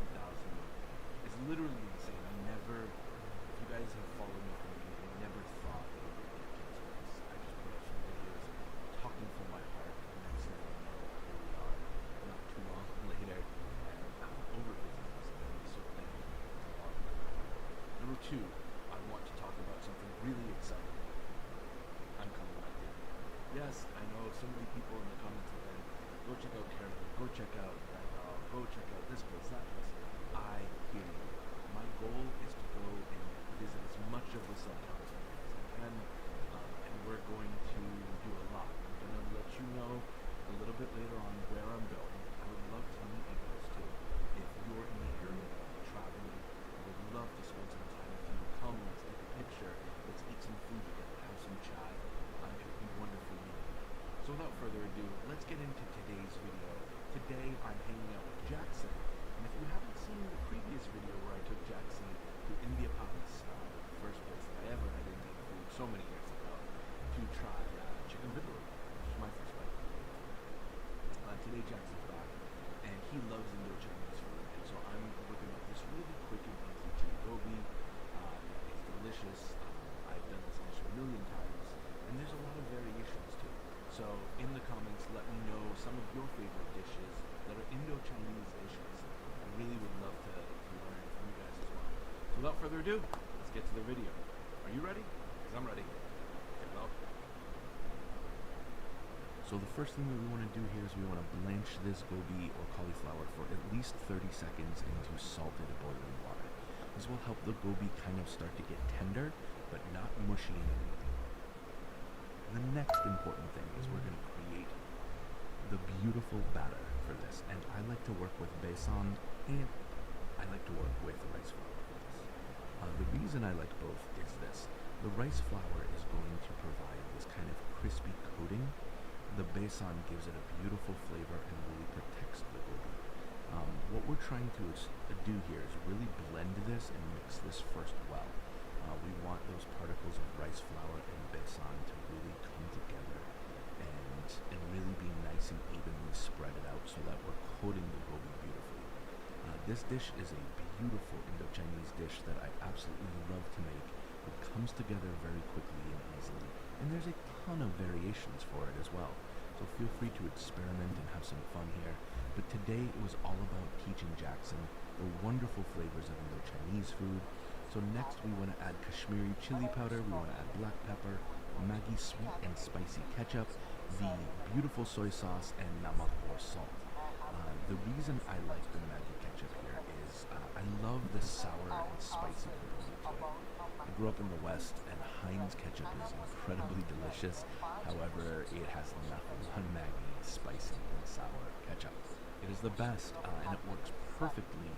is literally insane. If you guys have followed me from the beginning, I never thought it would get to this place. I just put up some videos talking from my heart, and next thing you know, here we are, not too long later, and over 50,000. So thank you. Number two, I want to talk about something really exciting. I'm coming back in. Yes, I know so many people in the comments have been, go check out Carol, go check out that dog, go check out this place, that place. I hear you. My goal is to go and visit as much of the subcontinent as I can, and we're going to do a lot. I'm going to let you know a little bit later on where I'm going. I would love to meet you guys too. If you're in the area traveling, I would love to spend some time with you. Come, let's take a picture, let's eat some food together, have some chat. It would be wonderful meeting you. So without further ado, let's get into today's video. Today I'm hanging out with Jackson. And if you haven't seen the previous video where I took Jackson to India Palis, the first place that I ever had Indian food so many years ago, to try chicken vindaloo, which is my first bite. Today Jackson's back, and he loves Indo-Chinese food, and so I'm whipping up this really quick and easy chili gobi. It's delicious. I've done this dish a million times, and there's a lot of variations too. So in the comments, let me know some of your favorite dishes that are Indo-Chinese dishes. I really would love to learn from you guys as well. So without further ado, let's get to the video. Are you ready? Because I'm ready. Okay, well. So the first thing that we want to do here is we want to blanch this gobi or cauliflower for at least 30 seconds into salted boiling water. This will help the gobi kind of start to get tender, but not mushy and anything. The next important thing is we're going to create the beautiful batter for this, and I like to work with besan and I like to work with rice flour for this. The reason I like both is this. The rice flour is going to provide this kind of crispy coating. The besan gives it a beautiful flavor and really protects the gobi. What we're trying to do here is really blend this and mix this first well. We want those particles of rice flour and besan to really come together and really be nice and evenly spread it out so that we're coating the gobi beautifully. This dish is a beautiful Indo-Chinese dish that I absolutely love to make. It comes together very quickly and easily, and there's a ton of variations for it as well. So feel free to experiment and have some fun here. But today it was all about teaching Jackson the wonderful flavors of Indo-Chinese food. So next we want to add Kashmiri chili powder, we want to add black pepper, Maggi sweet and spicy ketchup, the beautiful soy sauce, and namak or salt. the reason I like the Maggi ketchup here is I love the sour and spicy component to it. I grew up in the West, and Heinz ketchup is incredibly delicious. However, it has nothing on Maggi spicy and sour ketchup. It is the best, and it works perfectly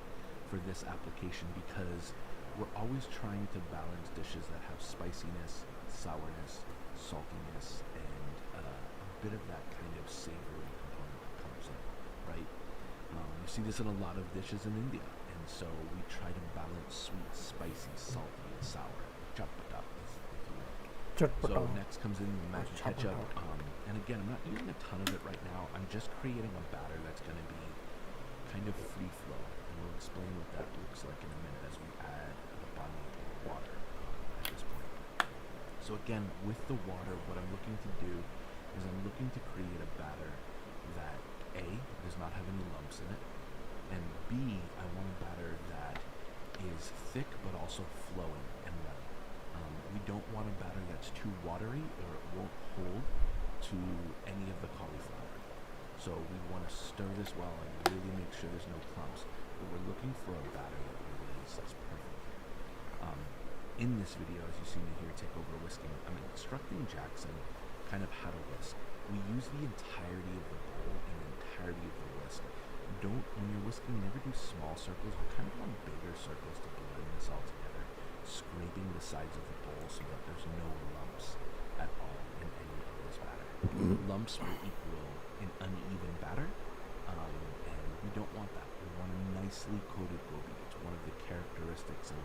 for this application because we're always trying to balance dishes that have spiciness, sourness, saltiness, and a bit of that kind of savory component that comes in, right? You see this in a lot of dishes in India, and so we try to balance sweet, spicy, salty, and sour. Chatpata, if you like. So next comes in the Maggi ketchup, and again, I'm not using a ton of it right now. I'm just creating a batter that's going to be kind of free flow, and we'll explain what that looks like in a minute as we add the bani and water at this point. So again, with the water, what I'm looking to do is I'm looking to create a batter that A, does not have any lumps in it, and B, I want a batter that is thick but also flowing and runny. We don't want a batter that's too watery or it won't hold to any of the cauliflower. So we want to stir this well and really make sure there's no clumps. But we're looking for a batter that really is perfect. In this video, as you see me here take over whisking, I'm instructing Jackson kind of how to whisk. We use the entirety of the bowl and the entirety of the whisk. When you're whisking, never do small circles. We kind of want bigger circles to blend this all together, scraping the sides of the bowl so that there's no lumps at all in any of this batter. Lumps will equal an uneven batter, and we don't want that. We want a nicely coated gobi. It's one of the characteristics of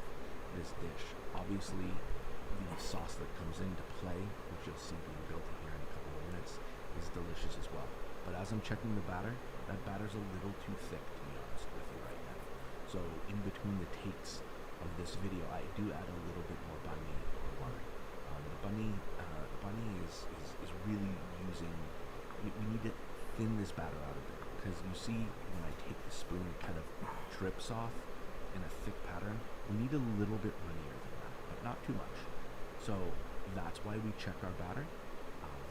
this dish. Obviously, the sauce that comes into play, which you'll see being built here in a couple of minutes, is delicious as well. But as I'm checking the batter, that batter's a little too thick, to be honest with you right now. So in between the takes of this video, I do add a little bit more bani or water. The bani is really using, we need to thin this batter out a bit, because you see when I take the spoon, it kind of drips off in a thick pattern. We need a little bit runnier than that, but not too much. So that's why we check our batter.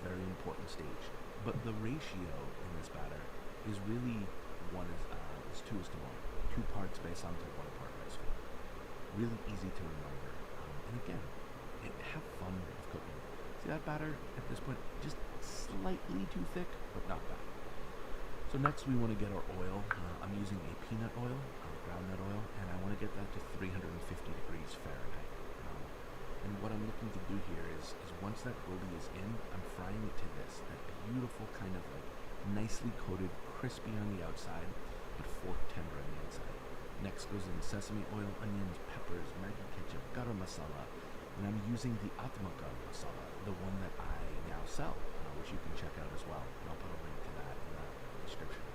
Very important stage. But the ratio in this batter is really 2:1. 2 parts besan to 1 part rice flour. Really easy to remember. And again, have fun with cooking. See that batter at this point, just slightly too thick, but not bad. So next we want to get our oil. I'm using a peanut oil, groundnut oil, and I want to get that to 350 degrees Fahrenheit. And what I'm looking to do here is once that gobi is in, I'm frying it to this, that beautiful kind of like nicely coated, crispy on the outside, but fork tender on the inside. Next goes in sesame oil, onions, peppers, Maggi ketchup, garam masala, and I'm using the Atmaka masala, the one that I now sell, which you can check out as well. And I'll put a link to that in the description.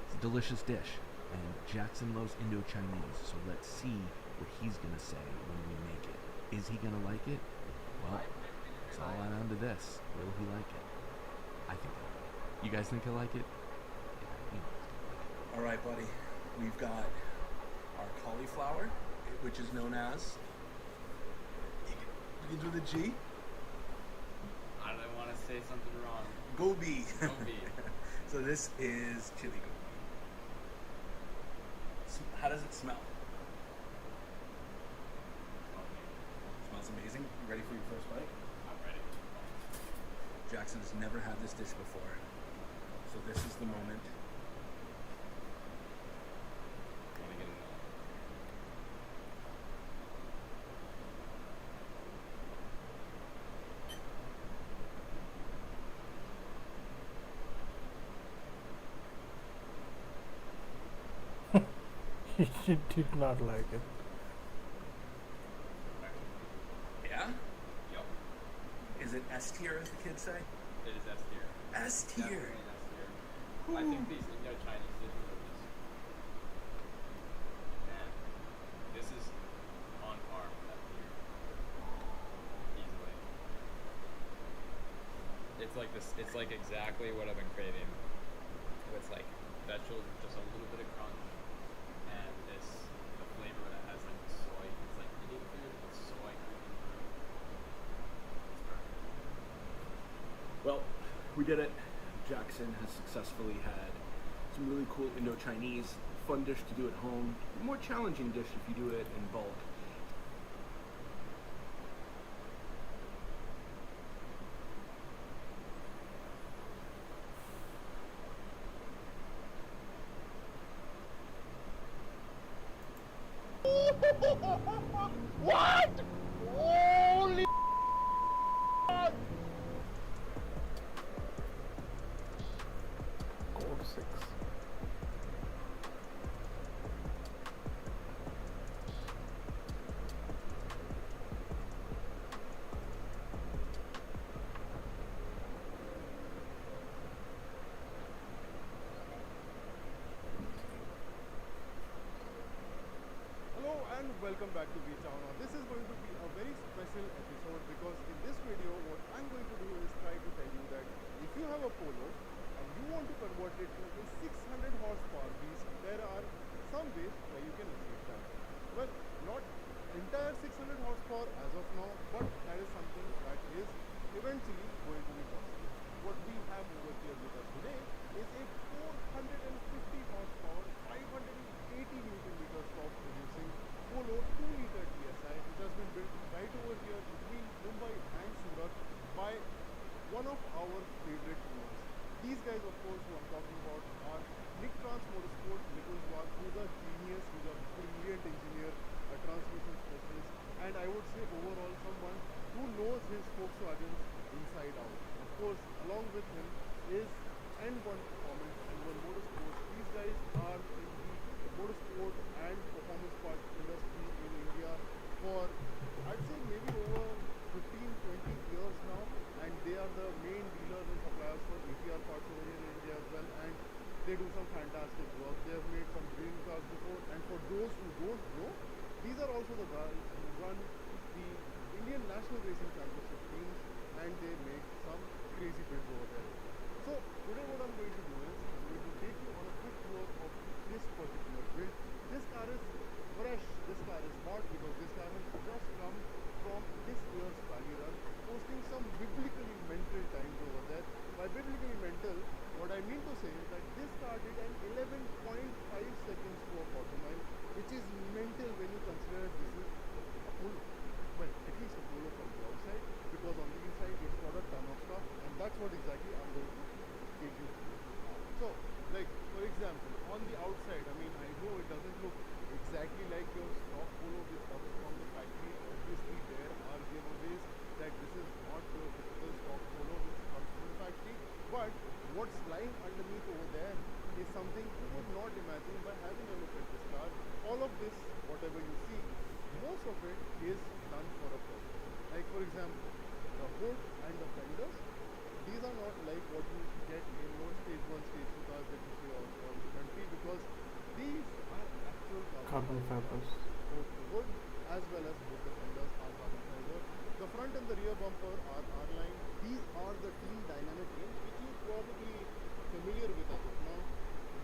It's a delicious dish, and Jackson loves Indo-Chinese, so let's see what he's gonna say when we make it. Is he gonna like it? Well, it's all down to this. Will he like it? I think he'll like it. You guys think he'll like it? All right, buddy. We've got our cauliflower, which is known as. You can do the G. I don't want to say something wrong. Gobi. Gobi. So this is chili gobi. How does it smell? Smells amazing. You ready for your first bite? I'm ready. Jackson has never had this dish before, so this is the moment. Want to get in He did not like it. Yeah? Yep. Is it S tier, as the kids say? It is S tier. S tier. Definitely S tier. I think these Indo-Chinese dishes are just, man, this is on par with that tier. Easily. It's like this. It's like exactly what I've been craving. With like vegetables, just a little bit of crunch, and this the flavor that has like soy. It's like Indian food with soy creeping through. It's perfect. Well, we did it. Jackson has successfully had some really cool Indo-Chinese, fun dish to do at home, more challenging dish if you do it in bulk. What? Holy Code 6. Hello and welcome back to V-Town. Now this is going to be a very special episode because in this video what I'm going to do is try to tell you that if you have a Polo and you want to convert it to a 600 horsepower beast, there are some ways where you can achieve that. Well, not entire 600 horsepower as of now, but that is something that is eventually going to be possible. What we have over here with us today is a 450 horsepower, 580 Newton meters top producing Polo 2-liter TSI, which has been built right over here between Mumbai and Surat by one of our favorite owners. These guys, of course, who I'm talking about are Nick Trans Motorsport, Nicholas Ward, who's a genius, who's a brilliant engineer, a transmission specialist, and I would say overall someone who knows his Volkswagens inside out. Of course, along with him is N1 Performance, N1 Motorsports. These guys are in the motorsport and performance part industry in India for, I'd say, maybe over 15-20 years now, and they are the main dealers and suppliers for ATR parts over here in India as well, and they do some fantastic work. They have made some dream cars before, and for those who don't know, these are also the guys who run the Indian National Racing Championship teams, and they make some crazy builds over there. So today what I'm going to do is I'm going to take you on a quick tour of this particular build. This car is fresh, this car is hot because this car has just come from this year's rally run, posting some biblically mental times over there. By biblically mental, what I mean to say is that this car did an 11.5 seconds to a quarter mile, which is mental when you consider this is a Polo. Well, at least a Polo from the outside, because on the inside it's got a ton of stuff, and that's what exactly I'm going to take you through. So, like, for example, on the outside, I mean, I know it doesn't look exactly like your stock Polo which comes from the factory. Obviously, there are giveaways that this is not your typical stock Polo which comes from the factory, but what's lying underneath over there is something you would not imagine by having a look at this car. All of this, whatever you see, most of it is done for a purpose. Like, for example, the hood and the fenders, these are not like what you get in most stage 1, stage 2 cars that you see all across the country, because these are actual Carbon fibers. Both the hood as well as both the fenders are carbon fiber. The front and the rear bumper are R-line. These are the Team Dynamic rims, which you're probably familiar with as of now.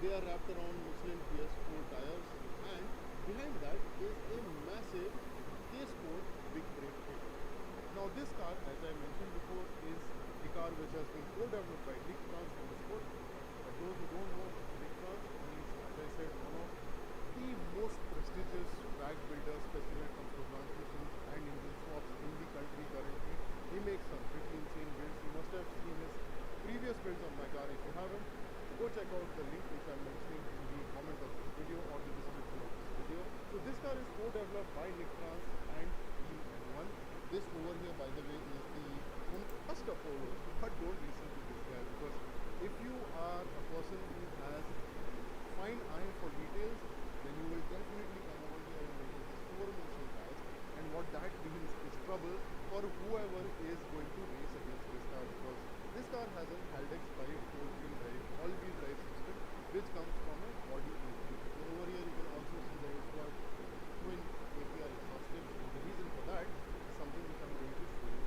They are wrapped around Michelin PS4 tires, and behind that is a massive K-Sport big brake kit. Now this car, as I mentioned before, is the car which has been co-developed by Nick Trans Motorsport. For those who don't know, Nick Trans is, as I said, one of the most prestigious drag builders, especially when it comes to transmissions and engine swaps in the country currently. He makes some pretty insane builds. You must have seen his previous builds on my car. If you haven't, go check out the link which I'm mentioning in the comment of this video or the description of this video. So this car is co-developed by Nick Trans and Team N1. This over here, by the way, is the first Polo, but don't listen to this guy, because if you are a person who has fine eye for details, then you will definitely come over here and listen to this four-dimensional guys, and what that means is trouble for whoever is going to race against this car, because this car has an Haldex 5 all-wheel drive system, which comes from a body EQ. So over here you can also see that it's got twin APR exhaust tips, and the reason for that is something which I'm going to show you.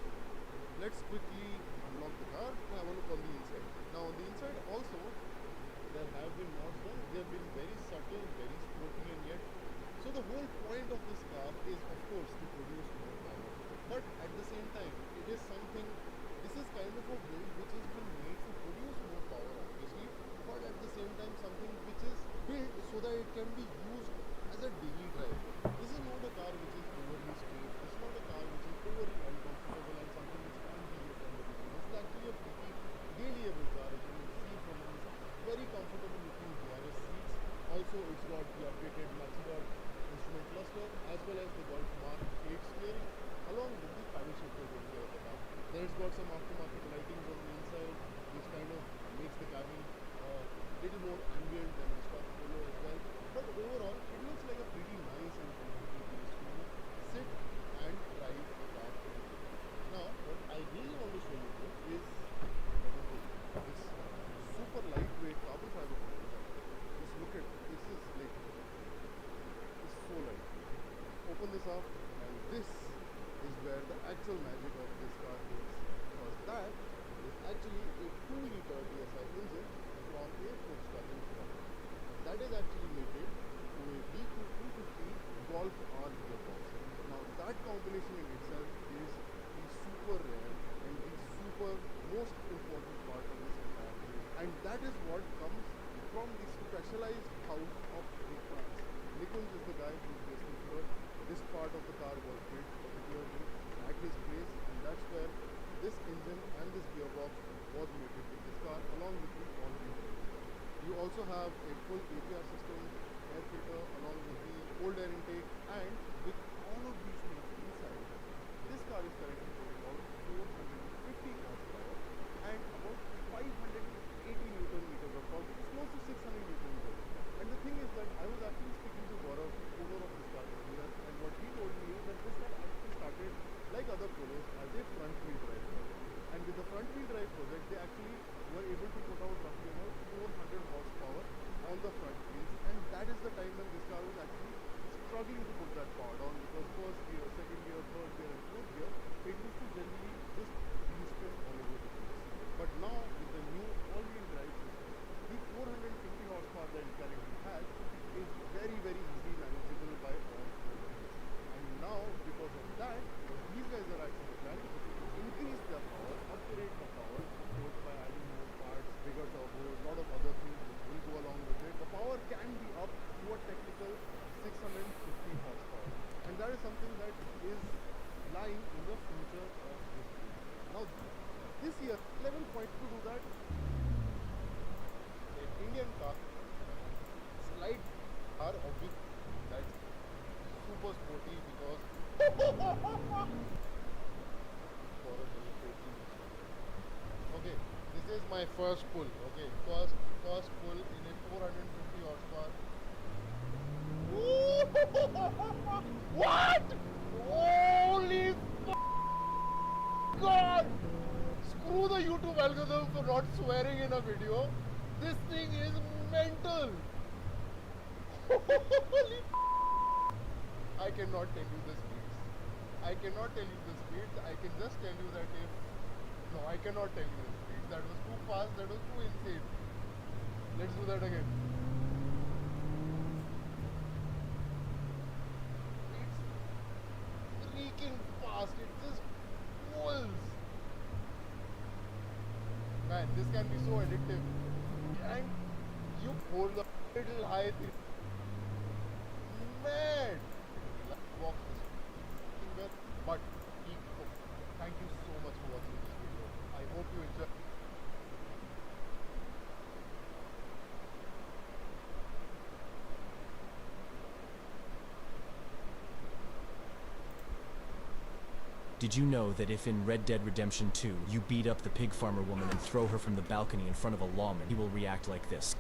Let's quickly unlock the car and have a look on the inside. Now on the inside also, Also, it's got the updated Maxi-Dot instrument cluster as well as the Golf Mark 8 steering along with the paddle shifters over here at the back. Then it's got some aftermarket lightings on the inside which kind of makes the cabin little more ambient than the stock Polo as well. But overall, it looks like a pretty nice and comfortable place to sit and drive the car. Now, what I really want to show you though is this super lightweight carbon fiber pole. Just look at this is like it's so light. Open this up and this is where the actual magic of this car is, because that is actually a 2-liter DSI engine from a Volkswagen Golf. That is actually mated to a DQ 250 Golf R gearbox. Now that combination in itself is the super rare and the super most important part of this entire thing, and that is what comes from the specialized house of Nick France. Nikunj is the guy who is making sure this part of the car was built particularly at his place, and that's where this engine and this gearbox was mated with this car along with the all-wheel drive. You also have a full APR system, air filter along with the cold air intake, and with all of these things inside, this car is currently doing about 450 horsepower and about 580 Newton meters of torque, which is close to 600 Newton meters. And the thing is that I was actually speaking to Gaurav, the owner of this car earlier, and what he told me is that this car actually started like other Polos as a front wheel drive project. And with the front wheel drive project, they actually were able to put out roughly about 400 horsepower on the front wheels, and that is the time when this car was actually struggling to put that power down, because first gear, second gear, third gear and fourth gear, it used to generally just spin all over the place. But now with the new all-wheel drive system, the 450 horsepower that it currently has is very easily manageable by all four wheels. And now because of that, what these guys are actually planning to do is increase their power, upgrade the power, both by adding more parts, bigger turbos, a lot of other things which will go along with it. The power can be up to a technical 650 horsepower, and that is something that is lying in the future of this breed. Now this year, 11 points to do that, an Indian car, slight car obviously that's super sporty because okay, this is my first pull. Okay, first pull in a 450 horsepower. What? Holy God! Screw the YouTube algorithm for not swearing in a video. This thing is mental. Holy I cannot tell you the speeds. I cannot tell you the speeds. I can just tell you that if... No, I cannot tell you the speeds. That was too fast. That was too insane. Let's do that again. It's freaking fast. It just pulls. Man, this can be so addictive. And you hold the little high thing. Man! Walk this thing well, but thank you so much for watching this video. I hope you enjoy. Did you know that if in Red Dead Redemption 2 you beat up the pig farmer woman and throw her from the balcony in front of a lawman, he will react like this?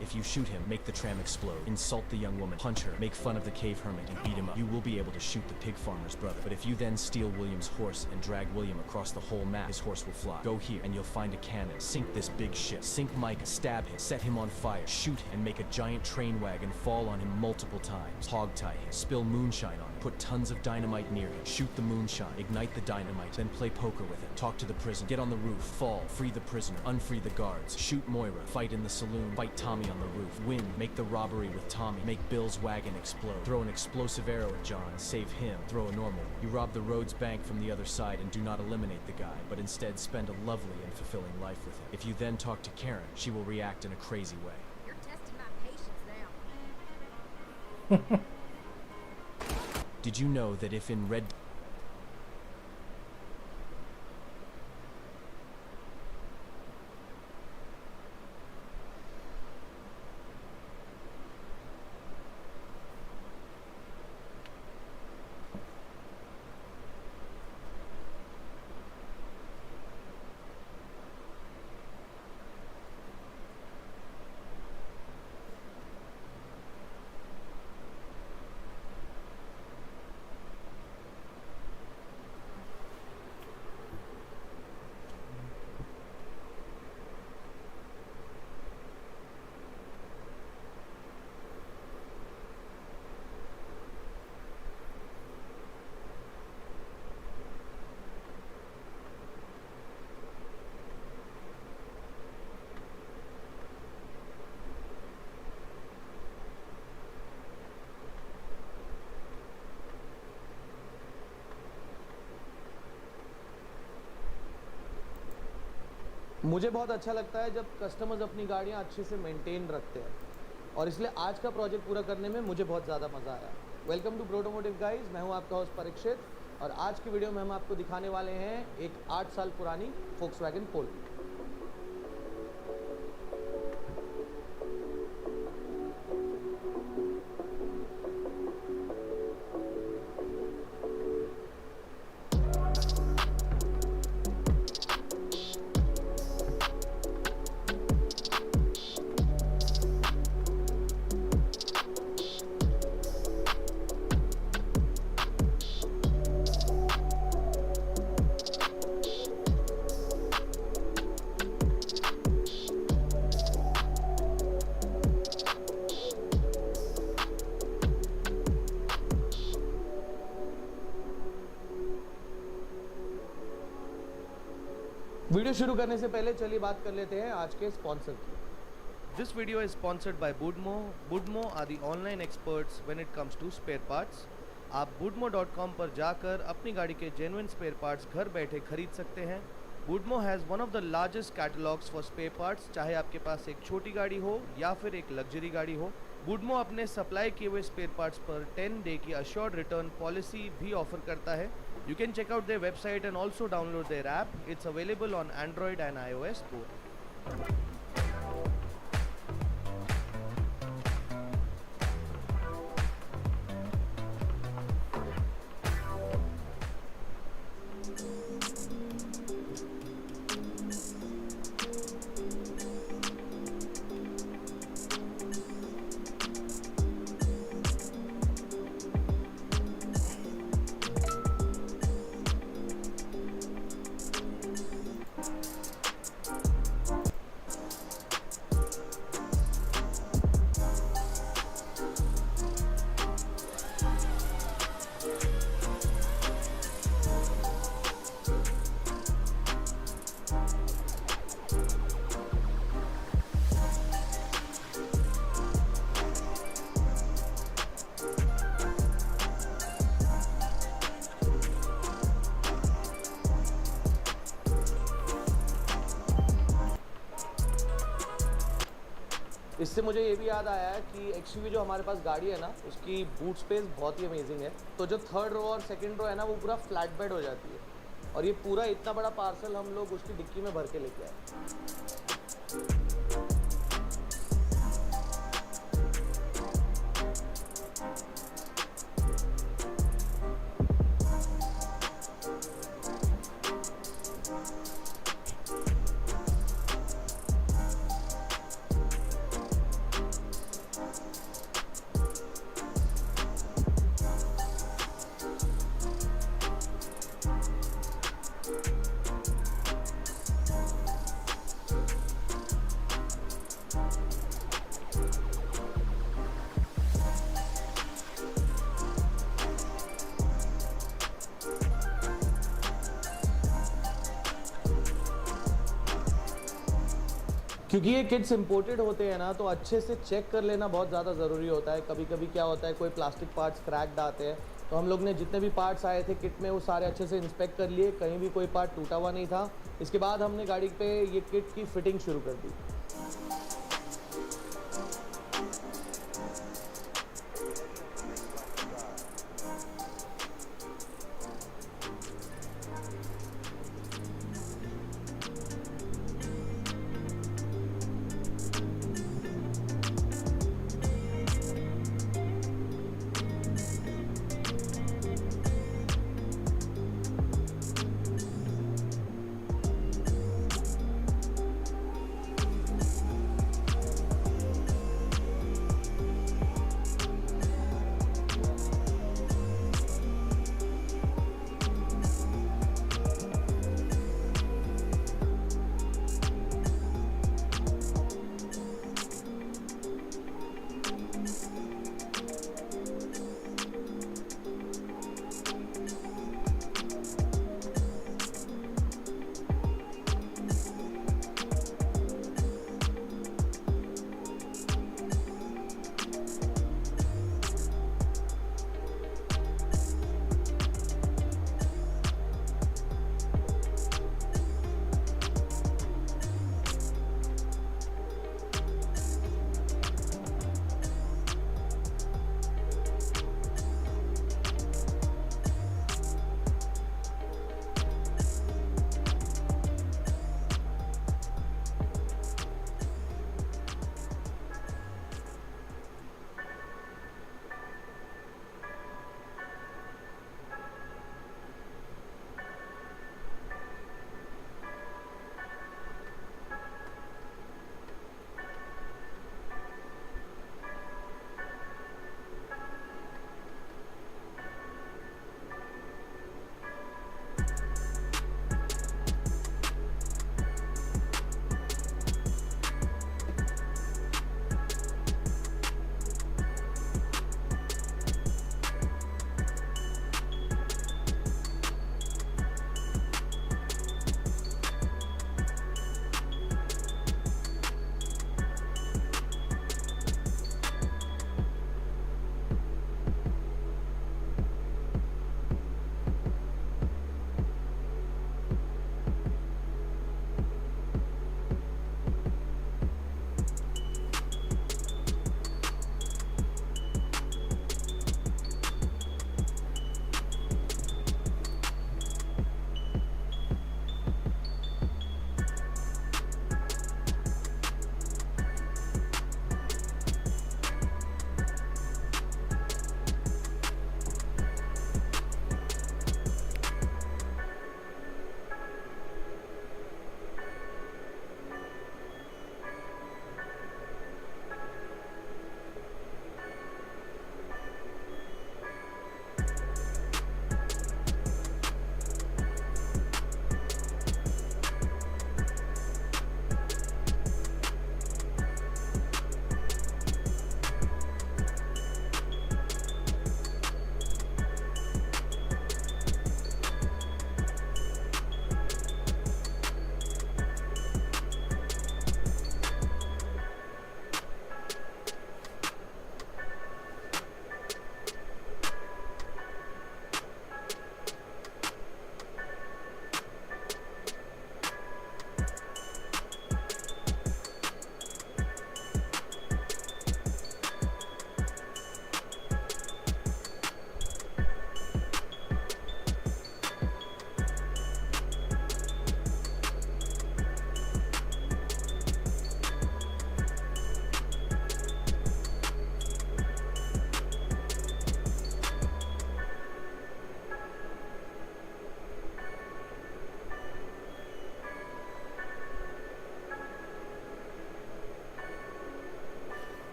If you shoot him, make the tram explode, insult the young woman, punch her, make fun of the cave hermit, and beat him up, you will be able to shoot the pig farmer's brother. But if you then steal William's horse and drag William across the whole map, his horse will fly. Go here, and you'll find a cannon. Sink this big ship. Sink Micah, stab him, set him on fire, shoot him, and make a giant train wagon fall on him multiple times. Hog tie him, spill moonshine on him, put tons of dynamite near him, shoot the moonshine, ignite the dynamite, then play poker with him, talk to the prisoner, get on the roof, fall, free the prisoner, unfree the guards, shoot Moira, fight in the saloon, fight Tommy on the roof, win, make the robbery with Tommy, make Bill's wagon explode, throw an explosive arrow at John, save him, throw a normal one. You rob the Rhodes Bank from the other side and do not eliminate the guy, but instead spend a lovely and fulfilling life with him. If you then talk to Karen, she will react in a crazy way. You're testing my patience now. Did you know that if in Red... मुझे बहुत अच्छा लगता है जब customers अपनी गाड़ियाँ अच्छे से मेंटेन रखते हैं, और इसलिए आज का प्रोजेक्ट पूरा करने में मुझे बहुत ज़्यादा मज़ा आया। वेलकम टू प्रोटोमोटिव गाइज, मैं हूँ आपका होस्ट परीक्षित, और आज की वीडियो में हम आपको दिखाने वाले हैं एक 8 साल पुरानी फोक्सवैगन पोलो। वीडियो शुरू करने से पहले चलिए बात कर लेते हैं आज के स्पॉन्सर की। This video is sponsored by Budmo. Budmo are the online experts when it comes to spare parts. आप budmo.com पर जाकर अपनी गाड़ी के जेन्युइन स्पेयर पार्ट्स घर बैठे खरीद सकते हैं। Budmo has one of the largest catalogues for spare parts, चाहे आपके पास एक छोटी गाड़ी हो या फिर एक लग्जरी गाड़ी हो। बुडमो अपने सप्लाई किए हुए स्पेयर पार्ट्स पर 10 डे की अश्योर्ड रिटर्न पॉलिसी भी ऑफर करता है। You can check out their website and also download their app. It's available on Android and iOS both. इससे मुझे ये भी याद आया है कि एक्सयूवी जो हमारे पास गाड़ी है ना, उसकी बूट स्पेस बहुत ही अमेजिंग है। तो जो थर्ड रो और सेकंड रो है ना, वो पूरा फ्लैट बेड हो जाती है, और ये पूरा इतना बड़ा पार्सल हम लोग उसकी डिक्की में भर के लेके आए। क्योंकि ये किट्स इंपोर्टेड होते हैं ना, तो अच्छे से चेक कर लेना बहुत ज़्यादा ज़रूरी होता है। कभी कभी क्या होता है, कोई प्लास्टिक पार्ट्स क्रैक्ड आते हैं, तो हम लोग ने जितने भी पार्ट्स आए थे किट में वो सारे अच्छे से इंस्पेक्ट कर लिए, कहीं भी कोई पार्ट टूटा हुआ नहीं था। इसके बाद हमने गाड़ी पे ये किट की फिटिंग शुरू कर दी।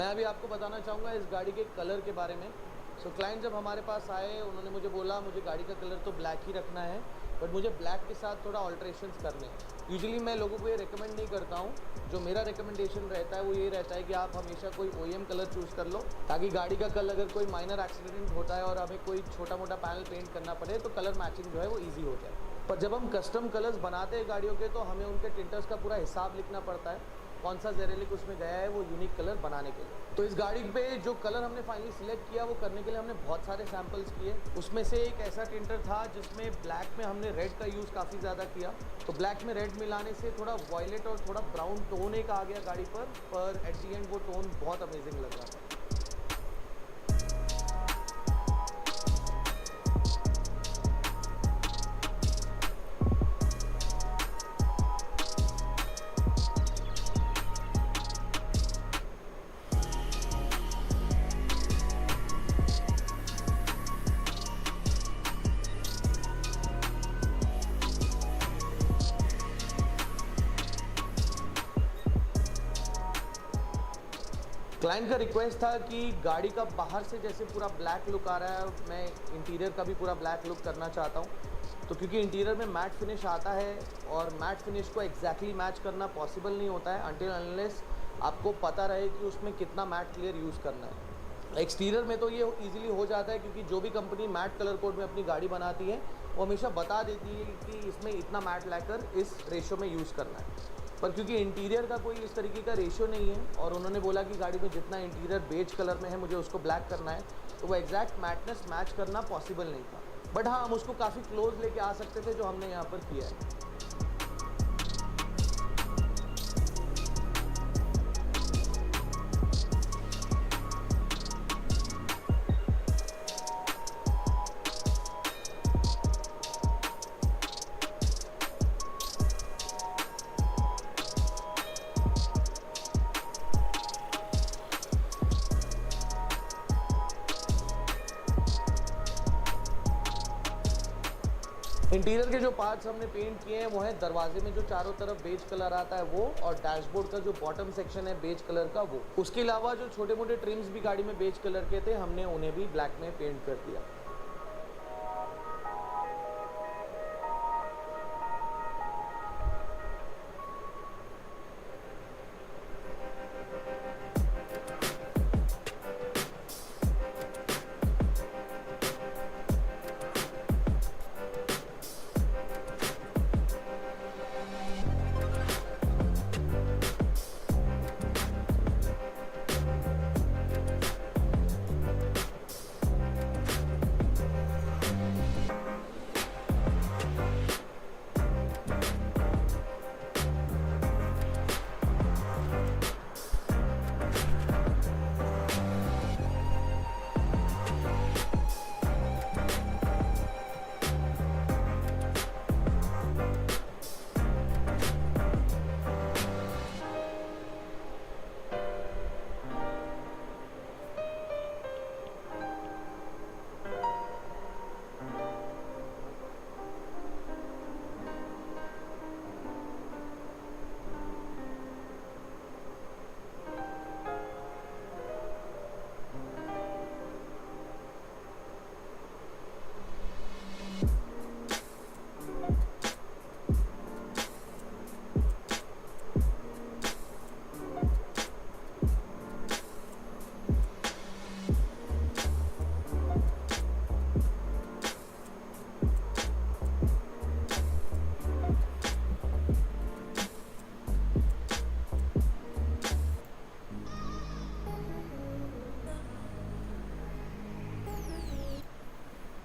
मैं अभी आपको बताना चाहूँगा इस गाड़ी के कलर के बारे में। सो क्लाइंट जब हमारे पास आए उन्होंने मुझे बोला मुझे गाड़ी का कलर तो ब्लैक ही रखना है, बट मुझे ब्लैक के साथ थोड़ा ऑल्ट्रेशंस करने हैं। यूजुअली मैं लोगों को ये रिकमेंड नहीं करता हूँ, जो मेरा रिकमेंडेशन रहता है वो ये रहता है कि आप हमेशा कोई OEM कलर चूज़ कर लो, ताकि गाड़ी का कल अगर कोई माइनर एक्सीडेंट होता है और हमें कोई छोटा मोटा पैनल पेंट करना पड़े तो कलर मैचिंग जो है वो ईजी हो जाए। पर जब हम कस्टम कलर्स बनाते हैं गाड़ियों के, तो हमें उनके टिंटर्स का पूरा हिसाब लिखना पड़ता है, कौन सा जेरेलिक उसमें गया है वो यूनिक कलर बनाने के लिए। तो इस गाड़ी पे जो कलर हमने फाइनली सिलेक्ट किया वो करने के लिए हमने बहुत सारे सैम्पल्स किए। उसमें से एक ऐसा टिंटर था जिसमें ब्लैक में हमने रेड का यूज़ काफ़ी ज़्यादा किया। तो ब्लैक में रेड मिलाने से थोड़ा वॉयलेट और थोड़ा ब्राउन टोन एक आ गया गाड़ी पर एट दी एंड वो टोन बहुत अमेजिंग लग रहा था। क्लाइंट का रिक्वेस्ट था कि गाड़ी का बाहर से जैसे पूरा ब्लैक लुक आ रहा है, मैं इंटीरियर का भी पूरा ब्लैक लुक करना चाहता हूँ। तो क्योंकि इंटीरियर में मैट फिनिश आता है और मैट फिनिश को एग्जैक्टली मैच करना पॉसिबल नहीं होता है अनटिल अनलेस आपको पता रहे कि उसमें कितना मैट क्लियर यूज़ करना है। एक्सटीरियर में तो ये ईजिली हो जाता है, क्योंकि जो भी कंपनी मैट कलर कोड में अपनी गाड़ी बनाती है वो हमेशा बता देती है कि इसमें इतना मैट लैकर इस रेशो में यूज़ करना है। पर क्योंकि इंटीरियर का कोई इस तरीके का रेशियो नहीं है और उन्होंने बोला कि गाड़ी में जितना इंटीरियर बेज कलर में है मुझे उसको ब्लैक करना है, तो वो एग्जैक्ट मैटनेस मैच करना पॉसिबल नहीं था। बट हाँ, हम उसको काफ़ी क्लोज लेके आ सकते थे, जो हमने यहाँ पर किया है। इंटीरियर के जो पार्ट्स हमने पेंट किए हैं वो है दरवाजे में जो चारों तरफ बेज कलर आता है वो, और डैशबोर्ड का जो बॉटम सेक्शन है बेज कलर का वो। उसके अलावा जो छोटे मोटे ट्रिम्स भी गाड़ी में बेज कलर के थे हमने उन्हें भी ब्लैक में पेंट कर दिया।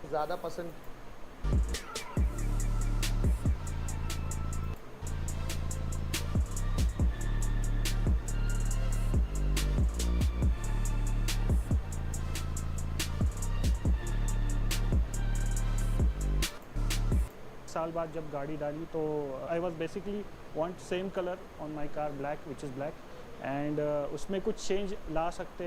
ज़्यादा पसंद साल बाद जब गाड़ी डाली तो I was basically want same colour on my car black which is black and उसमें कुछ चेंज ला सकते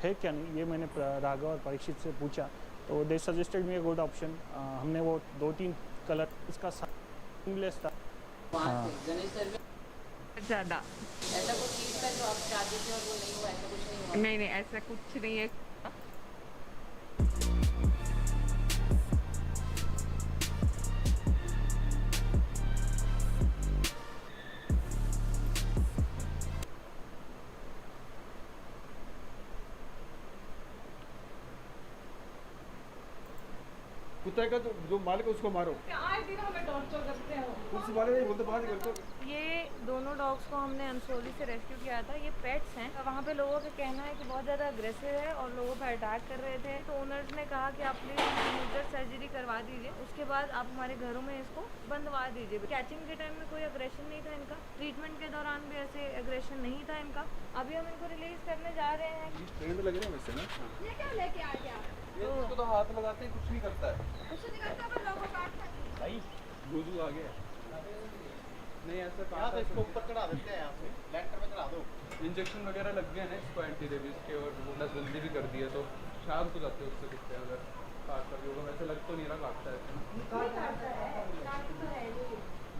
हैं क्या नहीं, ये मैंने राघव और परीक्षित से पूछा तो दे suggested me a good option. हमने वो 2-3 कलर इसका सीमलेस था। ज़्यादा ऐसा कुछ चीज़ का है जो आप चाहते थे और वो नहीं हुआ, ऐसा कुछ नहीं हुआ? नहीं नहीं, ऐसा कुछ नहीं है। कुत्ते का जो मालिक है उसको मारो। आए दिन हमें टॉर्चर करते हो। पुलिस वाले नहीं बोलते, बाहर निकल। ये दोनों डॉग्स को हमने अनसोली से रेस्क्यू किया था। ये पेट्स हैं। वहाँ पे लोगों का कहना है कि बहुत ज़्यादा अग्रेसिव है और लोगों पर अटैक कर रहे थे, तो ओनर्स ने कहा कि आप प्लीज़ न्यूट्रल सर्जरी करवा दीजिए, उसके बाद आप हमारे घरों में इसको बंधवा दीजिए। कैचिंग के टाइम में कोई अग्रेशन नहीं था इनका, ट्रीटमेंट के दौरान भी ऐसे अग्रेशन नहीं था इनका। अभी हम इनको रिलीज करने जा रहे हैं। ट्रेंड लग रहा है वैसे ना। ये क्या लेके आ गया? इसको तो हाथ लगाते हैं, कुछ नहीं करता है। कुछ नहीं करता, पर लोगों को काटता है। भाई गुजू आ गया। नहीं ऐसा यहाँ पे इसको ऊपर चढ़ा देते हैं, यहाँ पे लेंटर में चढ़ा दो। इंजेक्शन वगैरह लग गए ना इसको, एंटी रेबीज के, और नसबंदी भी कर दी है, तो शांत हो जाते हैं उससे कुत्ते अगर काट कर होगा। वैसे लग तो नहीं रहा काटता है।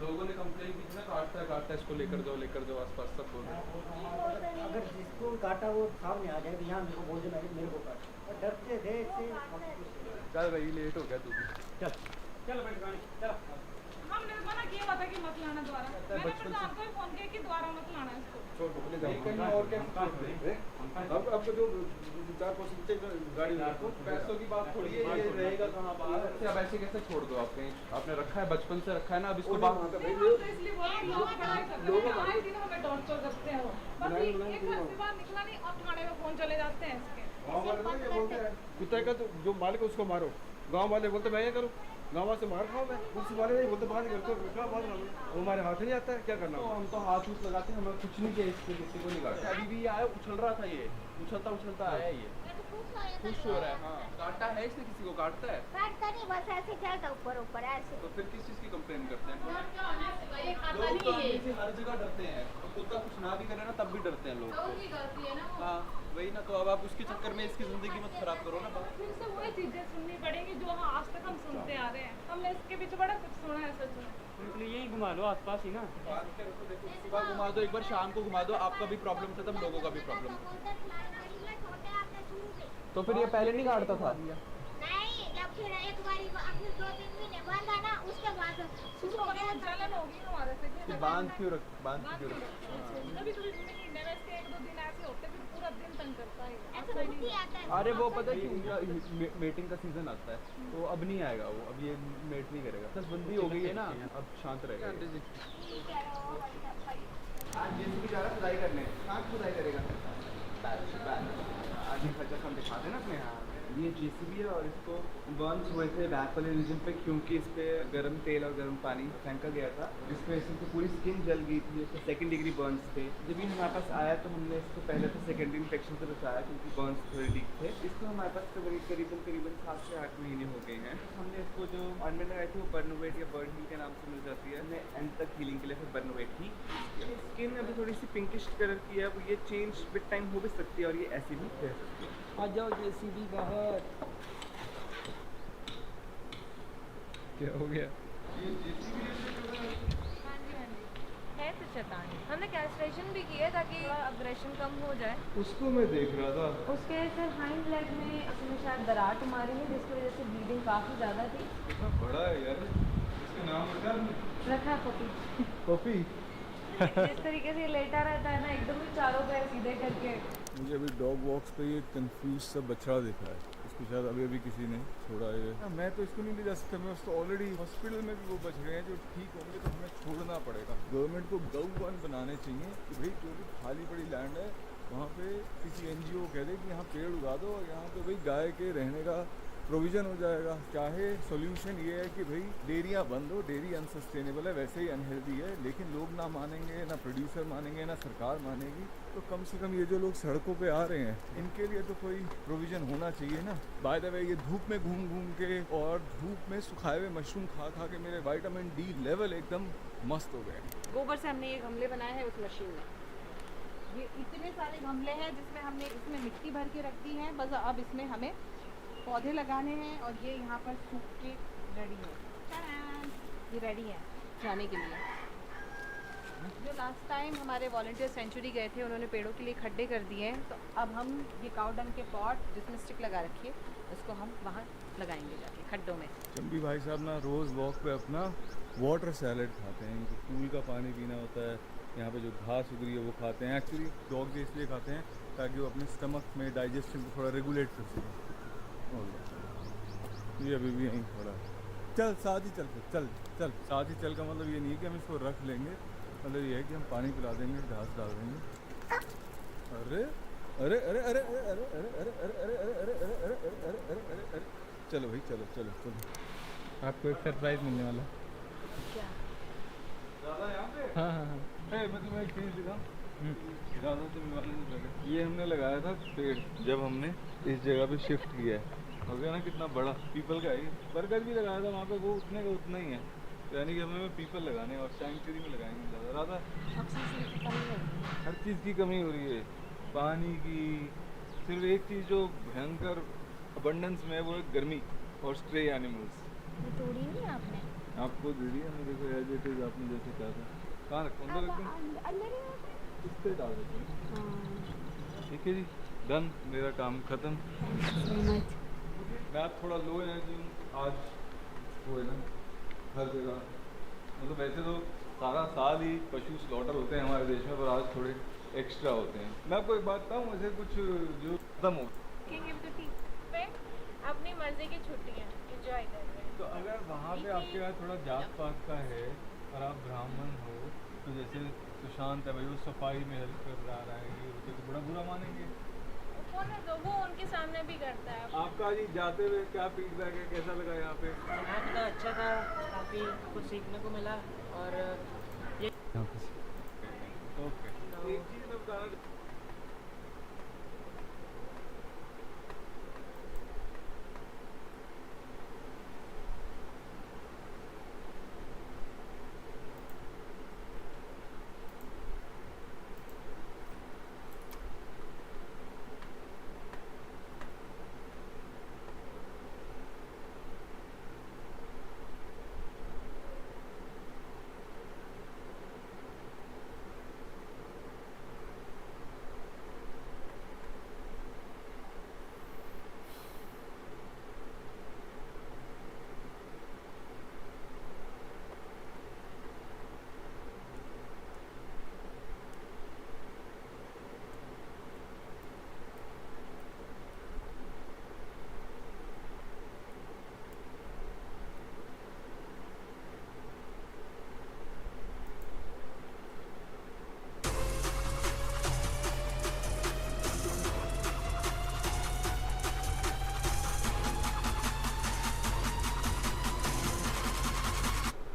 लोगों ने कंप्लेन की थी ना, काटता है इसको लेकर जाओ आसपास सब बोल रहे हैं। अगर जिसको काटा वो सामने आ जाए, यहाँ मेरे को बोल देना मेरे को काटा, और डरते थे इससे। चल भाई लेट हो गया तू भी, चल बैठ गाड़ी चल। हमने मना किया था कि मत लाना दोबारा। मैंने तो आपको फोन किया कि दोबारा मत लाना इसको। छोड़ दो कहीं और क्या। अब जो 4-5 बच्चे गाड़ी में, पैसों की बात थोड़ी है, ये रहेगा कहाँ बाहर। अब ऐसे कैसे छोड़ दो आप कहीं? आपने रखा है, बचपन से रखा है ना, अब इसको बाहर इसलिए आए दिन हमें टॉर्चर करते हो। बस एक घर से बाहर निकला नहीं और थाने में फोन चले जाते हैं इसके। कुत्ते का जो मालिक है उसको मारो। गांव वाले बोलते मैं ये करूँ, गाँव से मार खाओ। मैं पुलिस वाले नहीं बोलते, बाहर निकल। क्या बात है, वो हमारे हाथ नहीं आता है, क्या करना? तो हम तो हाथ लगाते हैं, हमें कुछ नहीं किया इससे, किसी को नहीं काटा। अभी भी आया, उछल रहा था, ये उछलता आया, ये खुश हो रहा है। हाँ काटा है इसने, किसी को काटता है? काटता नहीं, बस ऐसे चलता ऊपर ऐसे। तो फिर किस चीज़ की कंप्लेन करते हैं? लोग तो हर जगह डरते हैं, कुत्ता कुछ ना भी करे ना तब भी डरते हैं लोग। हाँ वही ना, तो अब आप उसके चक्कर में इसकी जिंदगी मत खराब करो ना। फिर से वही चीजें सुननी पड़ेंगी जो आज तक हम सुनते आ रहे हैं। हमने इसके पीछे बड़ा कुछ सुना है सच में। यही घुमा लो आसपास ही ना। सुबह घुमा दो, एक बार शाम को घुमा दो। आपका भी प्रॉब्लम था तब, लोगों का भी प्रॉब्लम था। तो फिर ये पहले नहीं काटता था? नहीं, जब फिर एक बारी अपने 2-3 महीने बांधा ना, उसके बाद जलन होगी हमारे से। बांध क्यों रख? कभी महीने में इसके 1-2 दिन ऐसे होते, फिर पूरा दिन तंग करता है। ऐसे उल्टी आता है। अरे वो पता है मेटिंग का सीजन आता है, तो अब नहीं आएगा वो, अब ये मेट नहीं करेगा। बंदी हो गई है ना, अब शांत रहेगा। जेसीबी जा रहा है खुदाई करने, कहाँ खुदाई करेगा? आगे खर्चा हम दिखा देना अपने यहाँ। ये जेसीबी है और इसको बर्न्स हुए थे बैक वाले रीजन पे, क्योंकि इस पे गर्म तेल और गर्म पानी फेंका गया था, जिसमें इसकी पूरी स्किन जल गई थी। इसको 2nd डिग्री बर्न्स थे। जब ये हमारे पास आया तो हमने इसको पहले तो सेकेंडरी इन्फेक्शन से बचाया, क्योंकि बर्न्स थोड़े लीक थे। इसको हमारे पास करीबन 7 से 8 महीने हो गए हैं। हमने इसको जो ऑइंटमेंट लगाई थी वो बर्नोवेट या बर्न हील के नाम से मिल जाती है। हमने एंड तक हीलिंग के लिए फिर बर्नोवेट ही। स्किन अभी थोड़ी सी पिंकिश कलर की है, अब ये चेंज विद टाइम हो भी सकती है और ये ऐसी भी रह सकती है। आ जाओ जेसीबी बाहर। क्या हो गया? है तो शैतानी। हमने कैस्ट्रेशन भी किया ताकि अग्रेशन कम हो जाए। उसको मैं देख रहा था। उसके सर हाइंड लेग में अपने शायद दरार मारी है, जिसकी वजह से ब्लीडिंग काफ़ी ज़्यादा थी। कितना बड़ा है यार, इसका नाम रखा पपी। पपी। जिस तरीके से लेटा रहता है ना, एकदम ही चारों पैर सीधे करके। मुझे अभी डॉग वॉक्स पे ये कंफ्यूज सा बछड़ा दिखा है, इसको शायद अभी किसी ने छोड़ा है। मैं तो इसको नहीं ले जा सकता, मैं उसको ऑलरेडी हॉस्पिटल में भी वो बछड़े हैं जो ठीक होंगे, तो हमें छोड़ना पड़ेगा। गवर्नमेंट को गौ वन बनाने चाहिए कि भाई जो भी खाली पड़ी लैंड है वहाँ पे किसी NGO कह दे कि यहाँ पेड़ उगा दो और यहाँ पे भाई गाय के रहने का प्रोविज़न हो जाएगा। चाहे सॉल्यूशन ये है कि भाई डेयरियाँ बंद हो, डेयरी अनसस्टेनेबल है, वैसे ही अनहेल्दी है, लेकिन लोग ना मानेंगे, ना प्रोड्यूसर मानेंगे, ना सरकार मानेगी। तो कम से कम ये जो लोग सड़कों पे आ रहे हैं इनके लिए तो कोई प्रोविज़न होना चाहिए ना। बाय द वे ये धूप में घूम घूम के और धूप में सुखाए हुए मशरूम खा खा के मेरे विटामिन D लेवल एकदम मस्त हो गए। गोबर से हमने ये गमले बनाए हैं उस मशीन में। ये इतने सारे गमले हैं जिसमें हमने इसमें मिट्टी भर के रख दी है। बस अब इसमें हमें पौधे लगाने हैं और ये यहाँ पर सूख के रेडी है। ये रेडी है जाने के लिए। जो लास्ट टाइम हमारे वॉलंटियर सेंचुरी गए थे, उन्होंने पेड़ों के लिए खड्डे कर दिए हैं, तो अब हम ये काऊ डंग के पॉट जिसमें स्टिक लगा रखी है, उसको हम वहाँ लगाएंगे जाके खड्डों में। चंबी भाई साहब ना रोज़ वॉक पे अपना वाटर सैलेड खाते हैं, इनको कूल का पानी पीना होता है, यहाँ पे जो घास उग रही है वो खाते हैं। एक्चुअली डॉग ये इसलिए खाते हैं ताकि वो अपने स्टमक में डाइजेशन को थोड़ा रेगुलेट कर सकें। और ये अभी भी यहीं खड़ा है। चल साथ ही चल, चल चल साथ ही चल का मतलब ये नहीं है कि हम इसको रख लेंगे, मतलब ये है कि हम पानी पिला देंगे, घास डाल देंगे। अरे अरे अरे अरे अरे अरे अरे अरे अरे अरे अरे अरे अरे अरे अरे अरे अरे अरे चलो भाई चलो चलो चलो, आपको एक सरप्राइज मिलने वाला है। क्या? ज़्यादा यहाँ पे? हाँ हाँ हाँ। मैं तुम्हें एक चीज़ दिखाऊँ, ज़्यादा से मिलवाने से पहले ये हमने लगाया था पेड़, जब हमने इस जगह पे शिफ्ट किया है, हो गया ना कितना बड़ा पीपल का है। बरगद भी लगाया था वहाँ पे, वो उतने का उतना ही है, तो यानी कि हमें पीपल लगाने और सैंक्चुरी में लगाएंगे ज़्यादा। ज़्यादा हर चीज़ की कमी हो रही है, पानी की। सिर्फ एक चीज़ जो भयंकर अबंडेंस में है वो है गर्मी और स्ट्रे एनिमल्स। ये तोड़ी नहीं आपने? आपको दे दिया मैं, देखो एज इट इज़ आपने जैसे कहा था। कहाँ रखो? अंदर रख दूँ? इस पर डाल देते हैं। ठीक है जी, डन, मेरा काम ख़त्म। मैं आज थोड़ा लो एनर्जी हूँ आज, वो है ना हर जगह, मतलब वैसे तो सारा साल ही पशु स्लॉटर होते हैं हमारे देश में, पर आज थोड़े एक्स्ट्रा होते हैं। मैं आपको एक बात बताऊँ, ऐसे कुछ जो खत्म हो अपनी मर्जी की छुट्टियाँ एंजॉय कर रहे हैं। तो अगर वहाँ पे आपके यहाँ थोड़ा जात पात का है और आप ब्राह्मण हो, तो जैसे सुशांत है भाई, वो सफाई में हेल्प कर रहा है, ये होते तो बड़ा बुरा मानेंगे। तो वो उनके सामने भी करता है। आपका जी जाते हुए क्या फीडबैक है, कैसा लगा यहाँ पे? यहाँ का अच्छा था, काफ़ी कुछ सीखने को मिला। और ये ओके, एक चीज़ मैं बताना,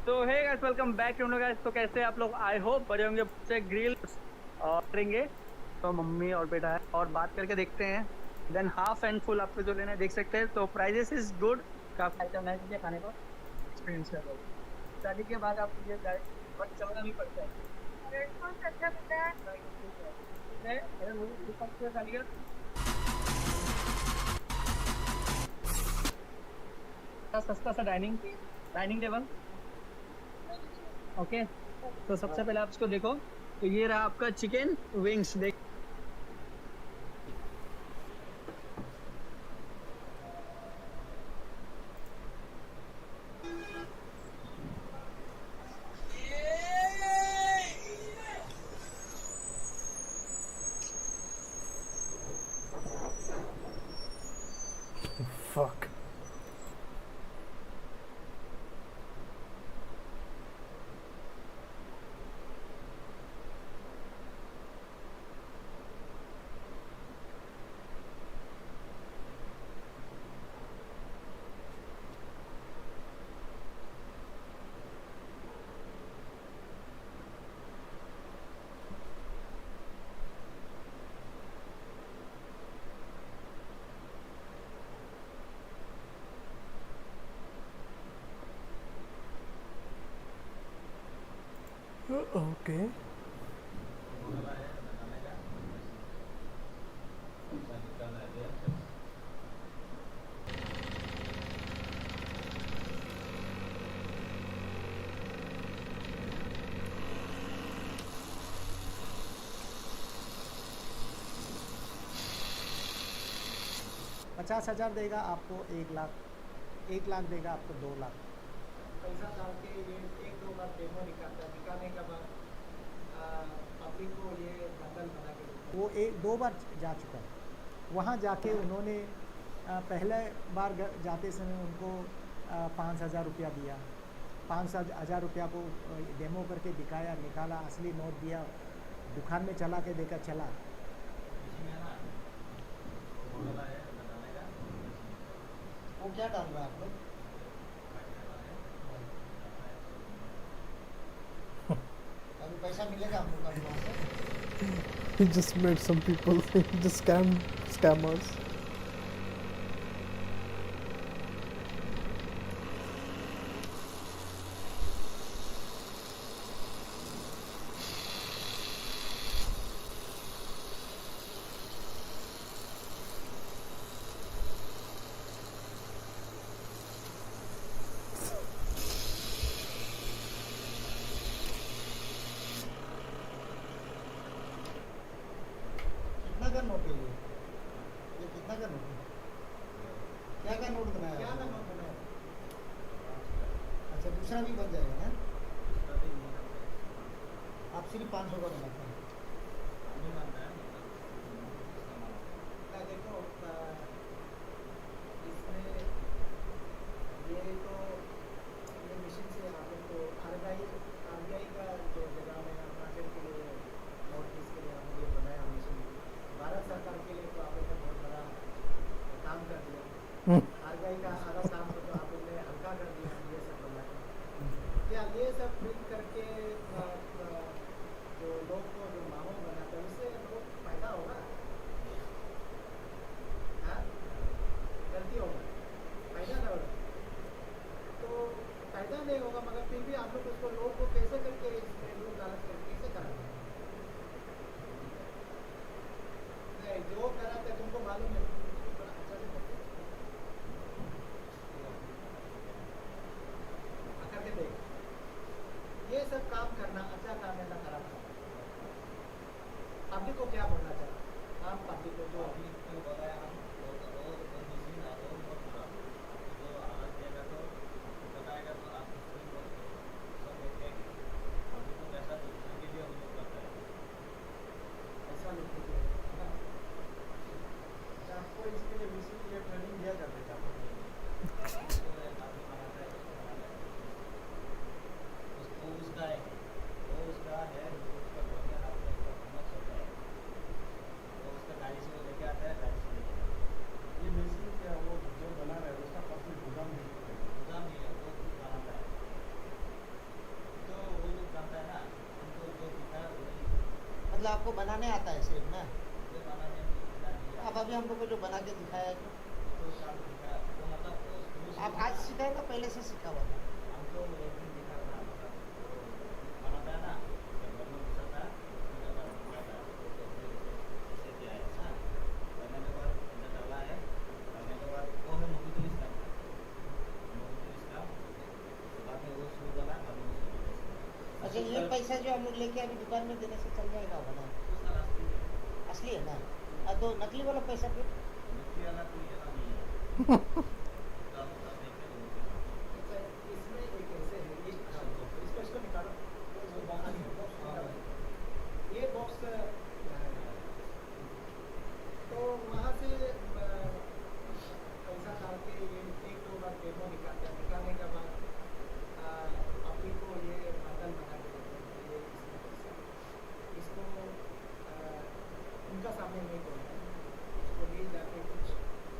तो hey guys, welcome back to guys. तो कैसे आप लोग? आई होप बड़े होंगे। से ग्रिल और करेंगे तो मम्मी और बेटा है, और बात करके देखते हैं। देन हाफ एंड फुल आपको जो लेना है देख सकते हैं। तो प्राइजेस इज गुड, काफी आइटम है मुझे खाने को, एक्सपीरियंस है। शादी के बाद आपको ये गाइस बहुत चलना नहीं पड़ता है। कौन सा अच्छा पता है? अरे मुझे खाली सस्ता सा डाइनिंग टेबल। ओके, तो सबसे पहले आप इसको देखो। तो ये रहा आपका चिकन विंग्स। देख Fuck. Okay. 50,000 देगा आपको 1 लाख, 1 लाख देगा आपको 2 लाख। पैसा डाल के ये 1-2 बार डेमो दिखाने के बाद पब्लिक को ये बंडल बना के देते हैं। वो 1-2 बार जा चुका है। वहाँ जाके उन्होंने पहले बार जाते समय उनको 5,000 रुपया दिया, 5,000 रुपया को डेमो करके दिखाया, निकाला, असली नोट दिया, दुकान में चला के देखा चला। वो क्या डाल रहा है आप लोग? अभी पैसा मिलेगा हम लोग का वहाँ से? He just made some people just scammers. कितना का नोट है ये कितना का नोट है? क्या का नोट बनाया? क्या का नोट बनाया? अच्छा दूसरा भी बन जाएगा ना? आप सिर्फ 500 का बनाते हैं? देखो इसमें ये तो ये मशीन से आप लोग को RBI का जो जगह में अरुणाचल के लिए नोट इसके लिए हम ये बनाया मशीन। भारत सरकार के लिए तो आप लोग ने बहुत बड़ा काम कर दिया। RBI का सारा काम को तो आप लोग ने हल्का कर दिया ये सब बना के। क्या ये सब प्रिंट करके जो लोग को जो माहौल बनाता है उससे लोग फायदा होगा? हाँ गलती होगा, फायदा ना होगा तो फायदा नहीं होगा, मगर फिर भी आप लोग उसको लोग को कैसे करके इसमें लोग लालच करके कैसे कराते हैं? नहीं जो कराते तुमको मालूम है, तुमको बड़ा अच्छा से करते हैं। करके देख, ये सब काम करना अच्छा काम है ना खराब काम? पब्लिक को क्या बोलना चाहिए? आम पब्लिक को जो अभी क्यों बोला है हम आपको इसके लिए मिशन के लिए ट्रेनिंग दिया जाता है क्या? उसको उसका है वो उसका है उसका बढ़िया आप लोग का फेमस होता है वो उसका गाड़ी से वो लेके आता है, गाड़ी से लेके आता है। ये मिशन क्या वो जो बना रहा है उसका पर्सनल गोदाम नहीं है, वो खुद बनाता है। तो वो लोग जानता है ना उनको जो दिखा है वही मतलब आपको बनाने आता है सिर्फ ना? जो बनाने अब अभी हम लोग को जो बना के दिखाया है तो मतलब आप आज सीखा था पहले से सीखा हुआ था? हमको एक दिन दिखा था बनाता है ना घर में घुसा था ऐसे किया है ऐसा करने के बाद अंदर डाला है, करने के बाद वो है मोहितुल इस्लाम बाद में वो शुरू करा। अच्छा ये पैसा जो हम लोग लेके अभी दुकान में देने से चल जाएगा बना? असली है ना? तो नकली वाला पैसा फिर? नकली वाला कोई ऐसा नहीं है। इसमें एक ऐसे है इसको इसको निकालो, ये बॉक्स तो वहाँ से पैसा डाल के ये 1-2 बार डेमो निकालने के बाद पब्लिक को ये बंडल बना के देते हैं। ये इसमें पैसा इसको उनका सामने नहीं बोलता, उसको ले जाके कुछ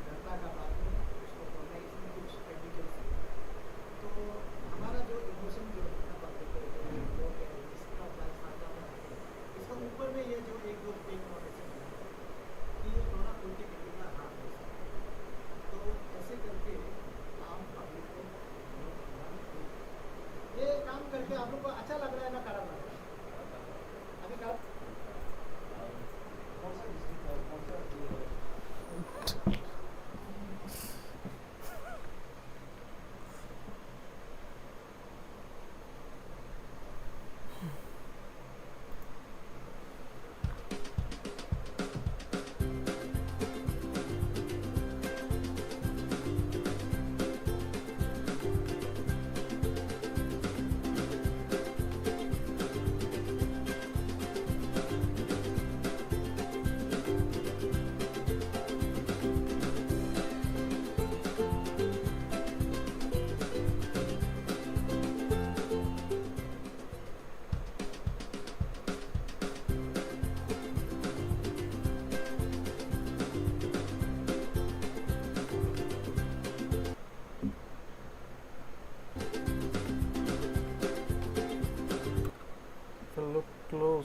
जनता का बात में उसको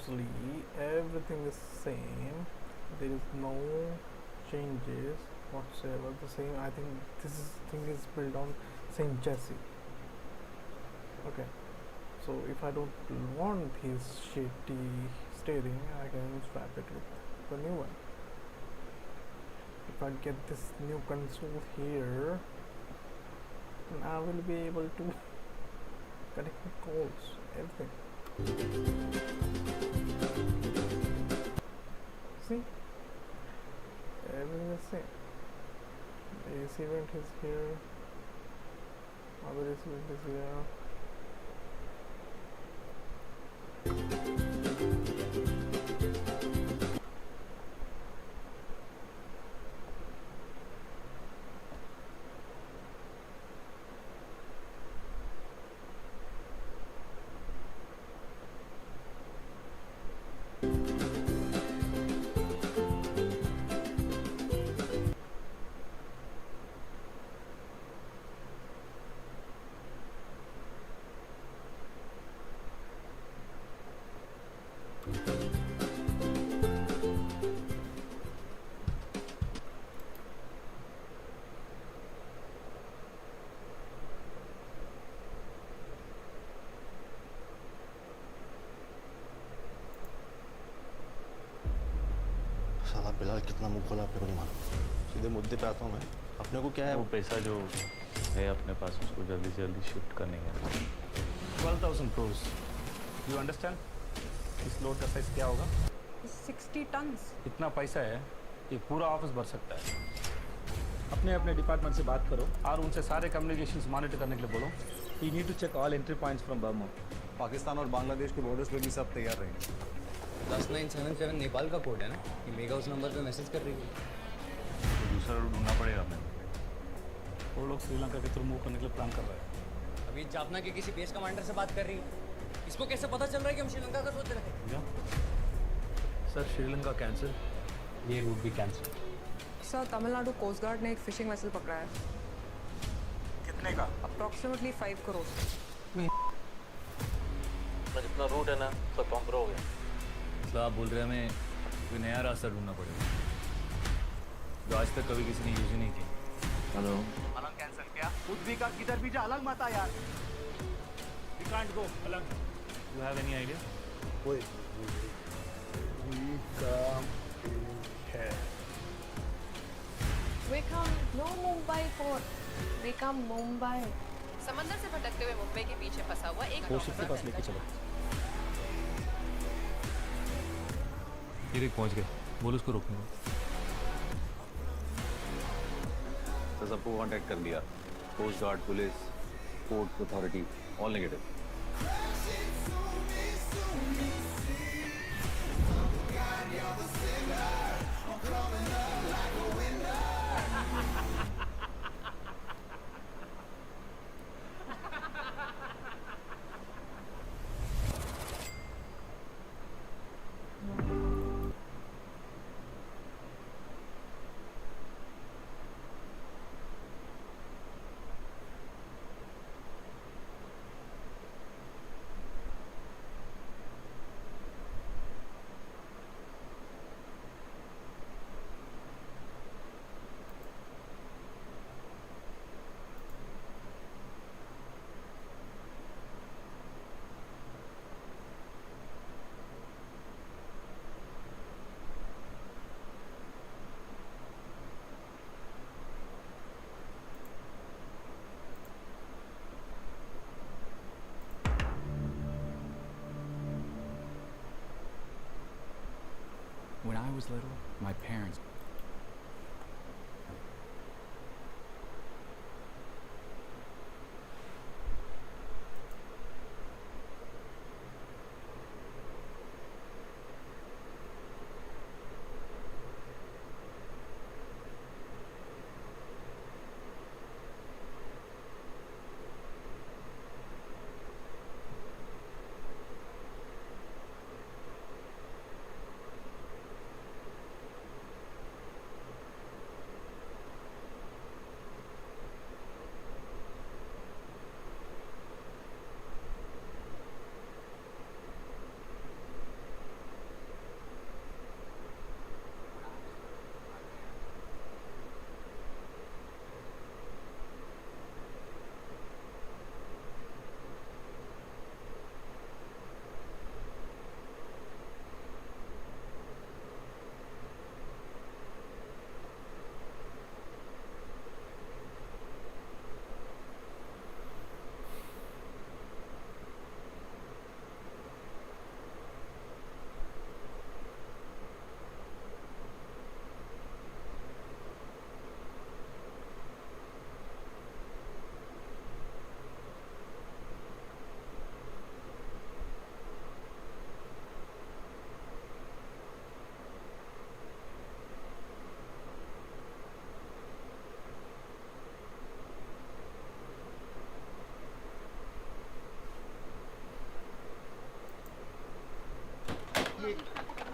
closely, everything is same. There is no changes whatsoever. The same. I think thing is built on same chassis. Okay. So if I don't want his shitty steering, I can swap it with the new one. If I get this new console here, then I will be able to connect my calls, everything. See? Everything is same. AC vent is here. Other AC vent is here. साला बिलाल कितना मुंह खोला अपने को नहीं मालूम। सीधे मुद्दे पे आता हूँ मैं। अपने को क्या है? वो पैसा जो है अपने पास उसको जल्दी से जल्दी शिफ्ट करने का 12,000 crores। यू अंडरस्टैंड इस लोड का साइज क्या होगा? 60 टन्स। इतना पैसा है कि पूरा ऑफिस भर सकता है। अपने अपने डिपार्टमेंट से बात करो और उनसे सारे कम्युनिकेशंस मॉनिटर करने के लिए बोलो। You need to check all entry points from Burma. Pakistan और बांग्लादेश के बॉर्डर्स पे भी सब तैयार रहेंगे। 10977 नेपाल का कोड है ना? ये मेगा उस नंबर पे मैसेज कर रही है। तो दूसरा रूट ढूंढना पड़ेगा हमें। वो लोग श्रीलंका के थ्रू मूव करने के लिए प्लान कर रहे हैं। अभी जापना के किसी बेस कमांडर से बात कर रही है। इसको कैसे पता चल रहा है कि हम श्रीलंका का सोच रहे हैं? सर श्रीलंका कैंसिल, ये रूट भी cancel. Sir Tamil Nadu coast guard ने एक फिशिंग वेसल पकड़ा है। कितने का? अप्रॉक्सीमेटली 5 करोड़। जितना रूट है ना सब कॉन्कर हो गया। तो आप बोल रहे हैं हमें कोई नया रास्ता ढूंढना पड़ेगा जो आज तक कभी किसी ने यूज ही नहीं किया। हेलो। अलग कैंसिल क्या? उद्वी का किधर भी जा, अलग मत आ यार। We can't go, अलग। You have any idea? कोई है। We come no Mumbai port. We come Mumbai. समंदर से भटकते हुए मुंबई के पीछे फंसा हुआ एक कोशिश के पास लेके चलो। ये पहुंच गए, बोल उसको रोकने को। तो सबको कांटेक्ट कर लिया। Coast guard, police, port authority, all negative. When I was little, my parents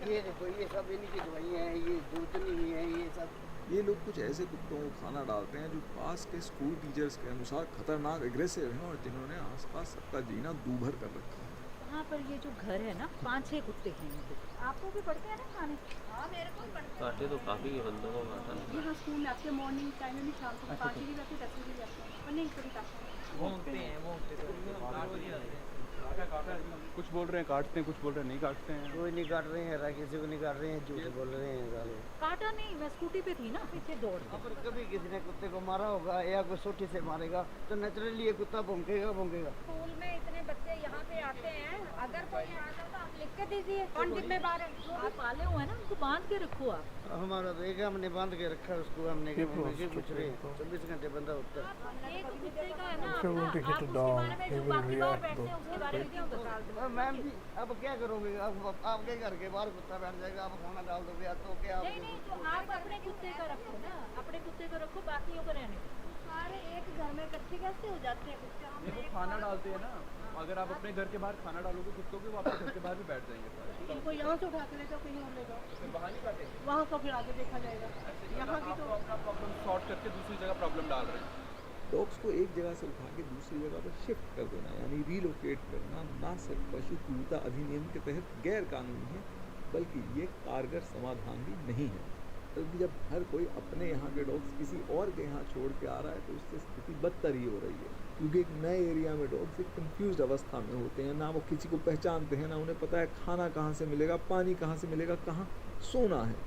ये देखो ये सब इनकी दवाइयाँ हैं, ये जोतनी हुई है, ये सब। ये लोग कुछ ऐसे कुत्तों को खाना डालते हैं जो पास के स्कूल टीचर्स के अनुसार खतरनाक एग्रेसिव हैं और जिन्होंने आसपास सबका जीना दूभर कर रखा है। वहाँ पर ये जो घर है ना 5-6 कुत्ते हैं यहाँ पे। आपको भी पड़ते हैं ना खाने? हाँ मेरे को भी पड़ते हैं। काटे तो काफ़ी है बंदों को काटा नहीं। ये हाँ स्कूल में आपके मॉर्निंग टाइम में भी शाम को 5 बजे जाते हैं 10 बजे जाते हैं और नहीं कभी काटते हैं। घूमते हैं कुछ बोल रहे हैं काटते हैं, कुछ बोल रहे हैं नहीं काटते हैं। कोई नहीं काट रहे हैं, किसी को नहीं काट रहे हैं, झूठ बोल रहे हैं साले। काटा नहीं, मैं स्कूटी पे थी ना, पीछे दौड़ गई। पर कभी किसी ने कुत्ते को मारा होगा या कोई सोटी से मारेगा तो नेचुरली ये कुत्ता भौंकेगा। स्कूल में इतने बच्चे यहाँ पे आते हैं, अगर कोई आता तो आप लिख के दीजिए कौन जिम्मेदार है। आप पाले हुए हैं ना, उनको बांध के रखो आप। हमारा तो एक हमने बांध के रखा है उसको, हमने कुछ रहे 24 घंटे बंदा होता है। एक कुत्ते का है ना, आप उसके बारे में जो बाकी बार बैठते हैं उसके बारे में क्यों बता दो। मैम जी अब क्या करोगे, अब आपके घर के बाहर कुत्ता बैठ जाएगा, आप खाना डाल दोगे या तो क्या? नहीं तो आप अपने कुत्ते का रखो ना, अपने कुत्ते को रखो, बाकियों को रहने दो। सारे एक घर में इकट्ठे कैसे हो जाते हैं कुत्ते? देखो खाना डालते हैं ना, अगर आप अपने घर के बाहर खाना डालोगे कुत्तों के, वो आपके घर के बाहर भी बैठ जाएंगे सारे। इनको यहाँ से उठा के ले जाओ, कहीं और ले जाओ, फिर वहाँ नहीं काटेंगे। वहाँ तो फिर आगे देखा जाएगा। यहाँ की तो अपना प्रॉब्लम सॉर्ट करके दूसरी जगह प्रॉब्लम डाल रहे हैं। डॉग्स को एक जगह से उठा के दूसरी जगह पर शिफ्ट कर देना यानी रीलोकेट करना ना सिर्फ पशु क्रूरता अधिनियम के तहत गैर कानूनी है बल्कि ये कारगर समाधान भी नहीं है। बल्कि जब हर कोई अपने यहाँ के डॉग्स किसी और के यहाँ छोड़ के आ रहा है तो उससे स्थिति बदतर ही हो रही है, क्योंकि एक नए एरिया में डॉग्स एक कंफ्यूज्ड अवस्था में होते हैं, ना वो किसी को पहचानते हैं, ना उन्हें पता है खाना कहाँ से मिलेगा, पानी कहाँ से मिलेगा, कहाँ सोना है।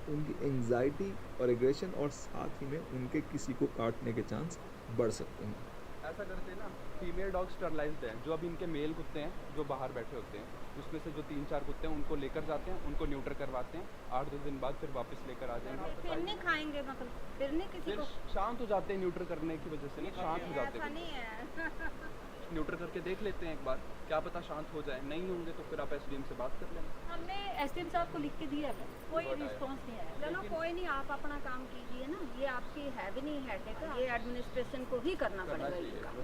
उनकी एंग्जाइटी और एग्रेशन और साथ ही में उनके किसी को काटने के चांस बढ़ सकते हैं। ऐसा करते हैं ना, फीमेल डॉग स्टरलाइज्ड हैं, जो अभी इनके मेल कुत्ते हैं जो बाहर बैठे होते हैं, उसमें से जो 3-4 कुत्ते हैं उनको लेकर जाते हैं, उनको न्यूट्र करवाते हैं, 8-10 दिन बाद फिर वापस लेकर आ जाएंगे। फिर नहीं खाएंगे, मतलब फिर नहीं किसी को शांत हो जाते हैं न्यूट्र करने की वजह से, नहीं शांत हो जाते हैं। ऐसा नहीं है। न्यूट्र करके देख लेते हैं एक बार, क्या पता शांत हो जाए, नहीं होंगे तो फिर आप एसडीएम से बात कर लेना। हमने एसडीएम साहब को लिख के दिया है, कोई रिस्पांस नहीं आया। चलो कोई नहीं, आप अपना काम कीजिए ना, ये आपकी है भी नहीं हेडेक, ये एडमिनिस्ट्रेशन को ही करना पड़ेगा ये काम।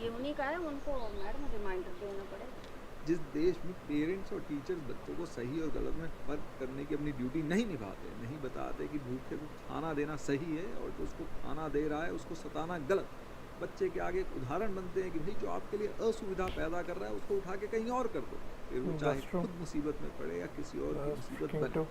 ये उन्हीं का है, उनको मैडम रिमाइंडर देना पड़ेगा। जिस देश में पेरेंट्स और टीचर्स बच्चों को सही और गलत में फ़र्क करने की अपनी ड्यूटी नहीं निभाते, नहीं बताते कि भूखे को खाना देना सही है और जो उसको खाना दे रहा है उसको सताना गलत, बच्चे के आगे एक उदाहरण बनते हैं कि भाई जो आपके लिए असुविधा पैदा कर रहा है उसको उठा के कहीं और कर दो, फिर वो चाहे खुद मुसीबत में पड़े या किसी और की मुसीबत बने।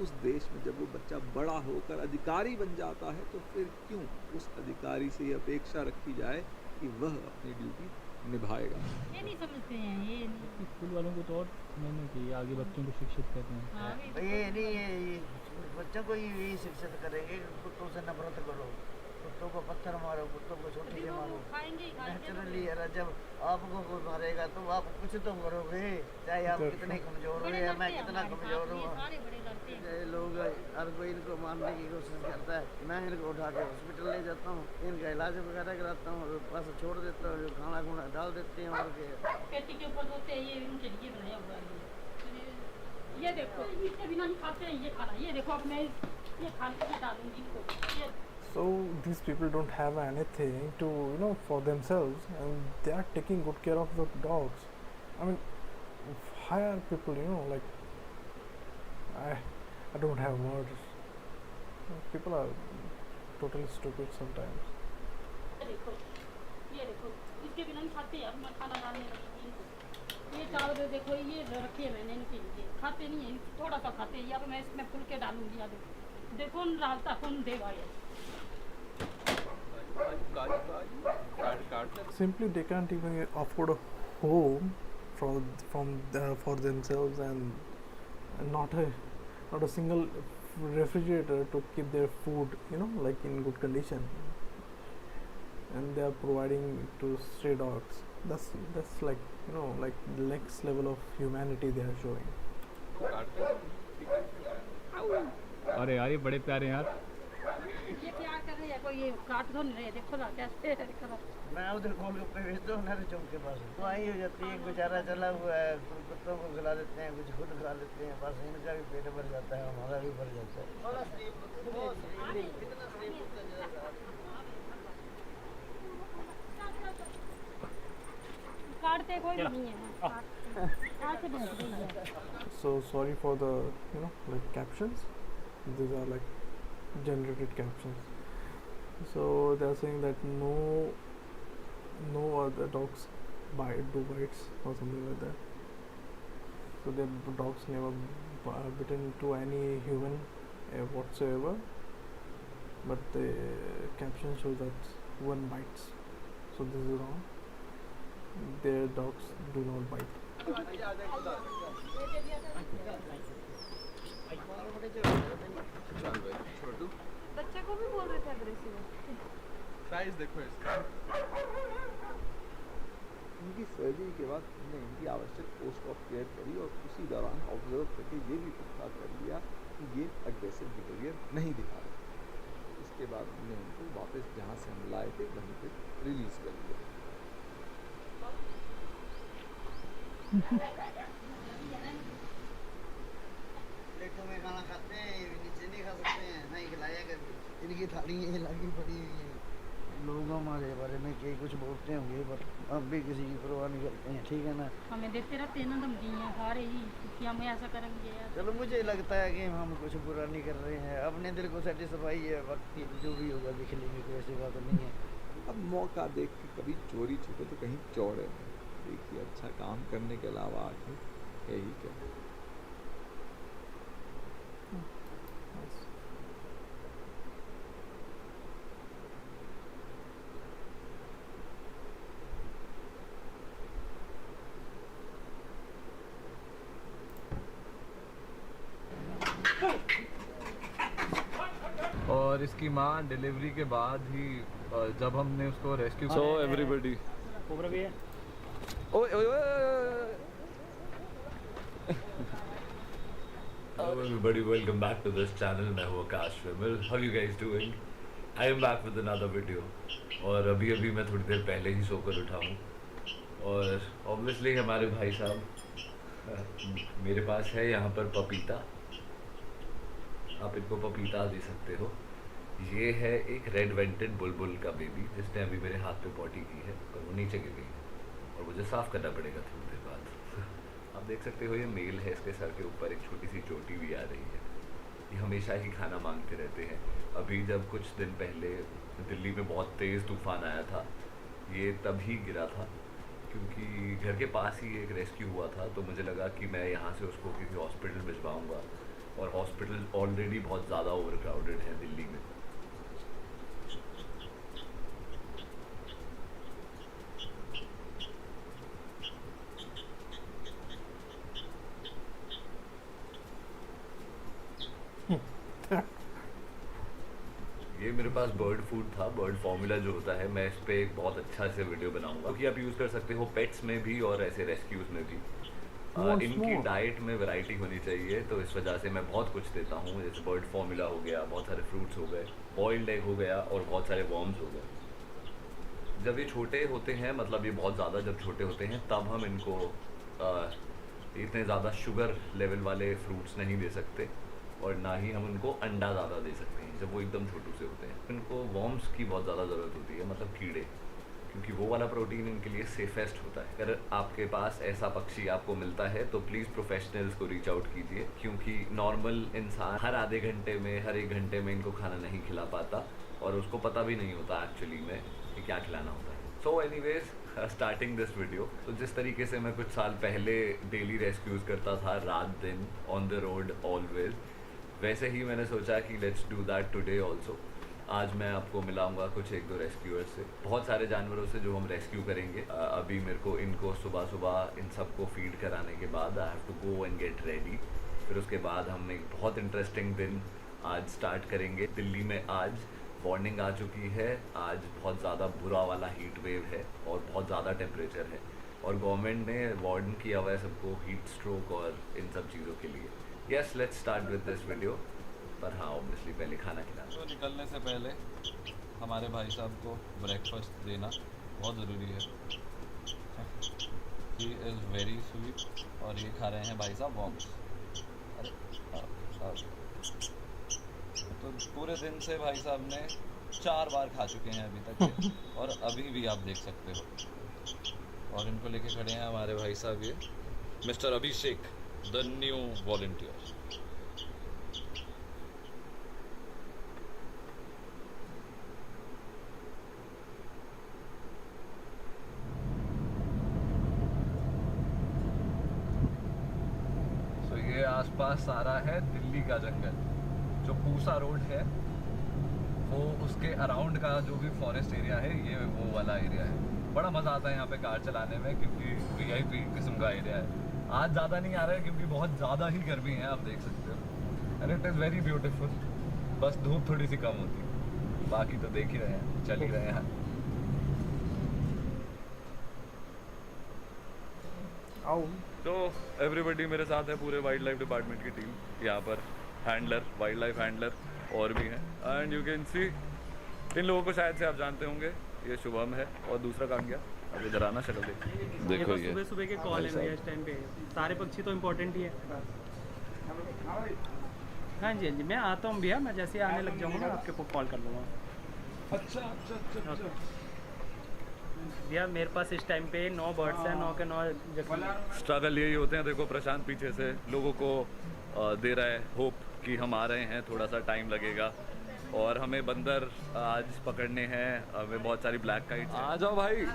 उस देश में जब वो बच्चा बड़ा होकर अधिकारी बन जाता है तो फिर क्यों उस अधिकारी से ये अपेक्षा रखी जाए कि वह अपनी ड्यूटी निभाएगा? ये नहीं समझते हैं, ये स्कूल वालों को तो और मेहनत की आगे बच्चों को शिक्षित करते हैं। ये नहीं ये बच्चों को यही शिक्षित करेंगे, कुत्तों से नफरत करो, कुत्तों को पत्थर मारो, कुत्तों को छोटी से मारो। नेचुरली है, जब आपको कोई मारेगा तो आप कुछ तो करोगे, चाहे आप कितने कमज़ोर हो या मैं कितना कमज़ोर हूँ। लोग हर कोई इनको मारने की कोशिश करता है, मैं इनको उठा के हॉस्पिटल ले जाता हूँ, इनका इलाज वगैरह कराता हूँ और बस छोड़ देता हूँ, जो खाना खुना डाल देते हैं और पेटी के ऊपर होते हैं, ये उनके लिए बनाया हुआ है। ये देखो इसके बिना नहीं खाते हैं ये खाना, ये देखो अब मैं ये खाने में डालूंगी इनको। So these people don't have anything to, for themselves, and they are taking good care of the dogs. I mean, why are people, like, I don't have words. People are totally stupid sometimes. ये देखो इसके बिना नहीं खाते यार, मैं खाना डालने लगी इनको। ये चावल देखो ये रखी है मैंने इनके लिए, खाते नहीं है, थोड़ा सा खाते हैं, या मैं इसमें फुल के डालूंगी। या देखो डालता कौन देगा ये। Simply they can't even afford a home for themselves, and not a single refrigerator to keep their food like in good condition, and they are providing to stray dogs. That's like like the next level of humanity they are showing. अरे यार ये बड़े प्यारे यार। ये क्या कर रहे हैं, कोई ये काट तो नहीं रहे, देखो ना कैसे करो। मैं उधर गोलगप्पे भेजता हूँ नहर चौक के पास, तो आई हो जाती है, बेचारा चला हुआ है, कुत्तों को खिला देते हैं, कुछ खुद खा लेते हैं, बस इनका भी पेट भर जाता है, हमारा भी भर जाता है। काटते कोई नहीं है। So sorry for the like captions. These are like generated captions. So they are saying that no other dogs do bites or something like that. So the dogs never bitten to any human whatsoever. But the caption shows that one bites. So this is wrong. Their dogs do not bite. बच्चे को भी बोल रहे थे aggressive size देखो इसका। इनकी surgery के बाद हमने इनकी आवश्यक पोस्ट ऑफ केयर करी और उसी दौरान ऑब्जर्व करके ये भी पता कर लिया कि ये अग्रेसिव बिहेवियर नहीं दिखा रहे। इसके बाद हमने उनको वापस जहाँ से हम लाए थे वहीं पे रिलीज कर दिया। प्लेटों में खाना खाते हैं, नीचे नहीं खा सकते हैं, नहीं खिलाया कभी। इनकी थाली ये लगी पड़ी हुई है। लोग हमारे बारे में कई कुछ बोलते होंगे पर हम भी किसी की परवाह नहीं करते हैं, ठीक है ना। हमें देते रहते हैं ना धमकियाँ सारे ही कि हम ऐसा करेंगे। चलो मुझे लगता है कि हम कुछ बुरा नहीं कर रहे हैं, अपने दिल को सेटिस्फाई है, वक्त जो भी होगा देख लेंगे, कोई ऐसी बात नहीं है। अब मौका देख के कभी चोरी छुपे तो कहीं चौड़े नहीं। देखिए अच्छा काम करने के अलावा आखिर है ही क्या। और इसकी माँ डिलीवरी के बाद ही जब हमने उसको रेस्क्यू सो एवरीबॉडी कोबरा भी है। ओए ओए Hello everybody, welcome back to this channel. मैं हूँ आकाश विमल. How you guys doing? I am back with another video. और अभी मैं थोड़ी देर पहले ही सोकर उठा हूँ और obviously हमारे भाई साहब मेरे पास है यहाँ पर पपीता. आप इनको पपीता दे सकते हो. ये है एक रेड वेंटेड बुलबुल का बेबी जिसने अभी मेरे हाथ पे पॉटी की है और वो नीचे गिर गई है और मुझे साफ़ करना पड़ेगा थोड़ी देर बाद. आप देख सकते हो ये मेल है, इसके सर के ऊपर एक छोटी सी चोटी भी आ रही है. ये हमेशा ही खाना मांगते रहते हैं. अभी जब कुछ दिन पहले दिल्ली में बहुत तेज़ तूफ़ान आया था, ये तभी गिरा था क्योंकि घर के पास ही एक रेस्क्यू हुआ था. तो मुझे लगा कि मैं यहाँ से उसको किसी हॉस्पिटल भिजवाऊँगा और हॉस्पिटल ऑलरेडी बहुत ज़्यादा ओवर क्राउडेड है दिल्ली में. ये मेरे पास बर्ड फूड था, बर्ड फार्मूला जो होता है. मैं इस पर एक बहुत अच्छा से वीडियो बनाऊंगा क्योंकि आप यूज़ कर सकते हो पेट्स में भी और ऐसे रेस्क्यूज़ में भी. इनकी डाइट में वैरायटी होनी चाहिए तो इस वजह से मैं बहुत कुछ देता हूँ. जैसे बर्ड फार्मूला हो गया, बहुत सारे फ्रूट्स हो गए, बॉइल्ड एग हो गया और बहुत सारे वर्म्स हो गए. जब ये छोटे होते हैं, मतलब ये बहुत ज़्यादा जब छोटे होते हैं तब हम इनको इतने ज़्यादा शुगर लेवल वाले फ्रूट्स नहीं दे सकते और ना ही हम उनको अंडा ज़्यादा दे सकते हैं जब वो एकदम छोटू से होते हैं. इनको वर्म्स की बहुत ज़्यादा ज़रूरत होती है, मतलब कीड़े, क्योंकि वो वाला प्रोटीन इनके लिए सेफेस्ट होता है. अगर आपके पास ऐसा पक्षी आपको मिलता है तो प्लीज़ प्रोफेशनल्स को रीच आउट कीजिए क्योंकि नॉर्मल इंसान हर आधे घंटे में, हर एक घंटे में इनको खाना नहीं खिला पाता और उसको पता भी नहीं होता एक्चुअली में कि क्या खिलाना होता है. So anyways, starting this video. तो जिस तरीके से मैं कुछ साल पहले डेली रेस्क्यूज़ करता था, रात दिन ऑन द रोड ऑलवेज, वैसे ही मैंने सोचा कि let's do that today also. आज मैं आपको मिलाऊंगा कुछ एक दो रेस्क्यूअर्स से, बहुत सारे जानवरों से जो हम रेस्क्यू करेंगे. अभी मेरे को इनको सुबह इन सबको फीड कराने के बाद I have to go and get ready. फिर उसके बाद हम एक बहुत इंटरेस्टिंग दिन आज स्टार्ट करेंगे. दिल्ली में आज वार्निंग आ चुकी है. आज बहुत ज़्यादा बुरा वाला हीट वेव है और बहुत ज़्यादा टेम्परेचर है और गवर्नमेंट ने वार्न किया हुआ है सबको हीट स्ट्रोक और इन सब चीज़ों के लिए. Yes, let's start with this video. पर हाँ, ऑब्वियसली पहले खाना खिलाना. तो निकलने से पहले हमारे भाई साहब को ब्रेकफास्ट देना बहुत ज़रूरी है. ही इज़ वेरी स्वीट और ये खा रहे हैं भाई साहब वॉर्म्स. तो पूरे दिन से भाई साहब ने 4 बार खा चुके हैं अभी तक और अभी भी आप देख सकते हो. और इनको लेके खड़े हैं हमारे भाई साहब. ये Mr. Abhishek, the new volunteer. So ये आसपास सारा है दिल्ली का जंगल। जो पूसा रोड है वो उसके अराउंड का जो भी फॉरेस्ट एरिया है ये वो वाला एरिया है। बड़ा मज़ा आता है यहाँ पे कार चलाने में क्योंकि वीआईपी किस्म का एरिया है। आज ज़्यादा नहीं आ रहा है क्योंकि बहुत ज़्यादा ही गर्मी है, आप देख सकते हो। And it is very beautiful. बस धूप थोड़ी सी कम होती, बाकी तो देख ही रहे हैं, चल ही रहे हैं। तो एवरीबडी मेरे साथ है, पूरे वाइल्ड लाइफ डिपार्टमेंट की टीम यहाँ पर। हैंडलर, वाइल्ड लाइफ हैंडलर और भी हैं। एंड यू कैन सी इन लोगों को शायद से आप जानते होंगे, ये शुभम है और दूसरा काम क्या, अब इधर आना शक्ल देखो। ये सुबह सुबह के कॉल है मेरे इस टाइम पे। सारे पक्षी तो इम्पोर्टेंट ही है। हाँ जी मैं आता हूँ भैया, मैं जैसे आने लग जाऊँगा आपके को कॉल कर लूँगा। अच्छा। भैया मेरे पास इस टाइम पे 9 बर्ड्स हैं, 9 के 9 स्ट्रगल यही होते हैं। देखो प्रशांत पीछे से लोगों को दे रहा है होप कि हम आ रहे हैं, थोड़ा सा टाइम लगेगा। और हमें बंदर आज पकड़ने हैं, हमें बहुत सारी ब्लैक काइट। आ जाओ भाई,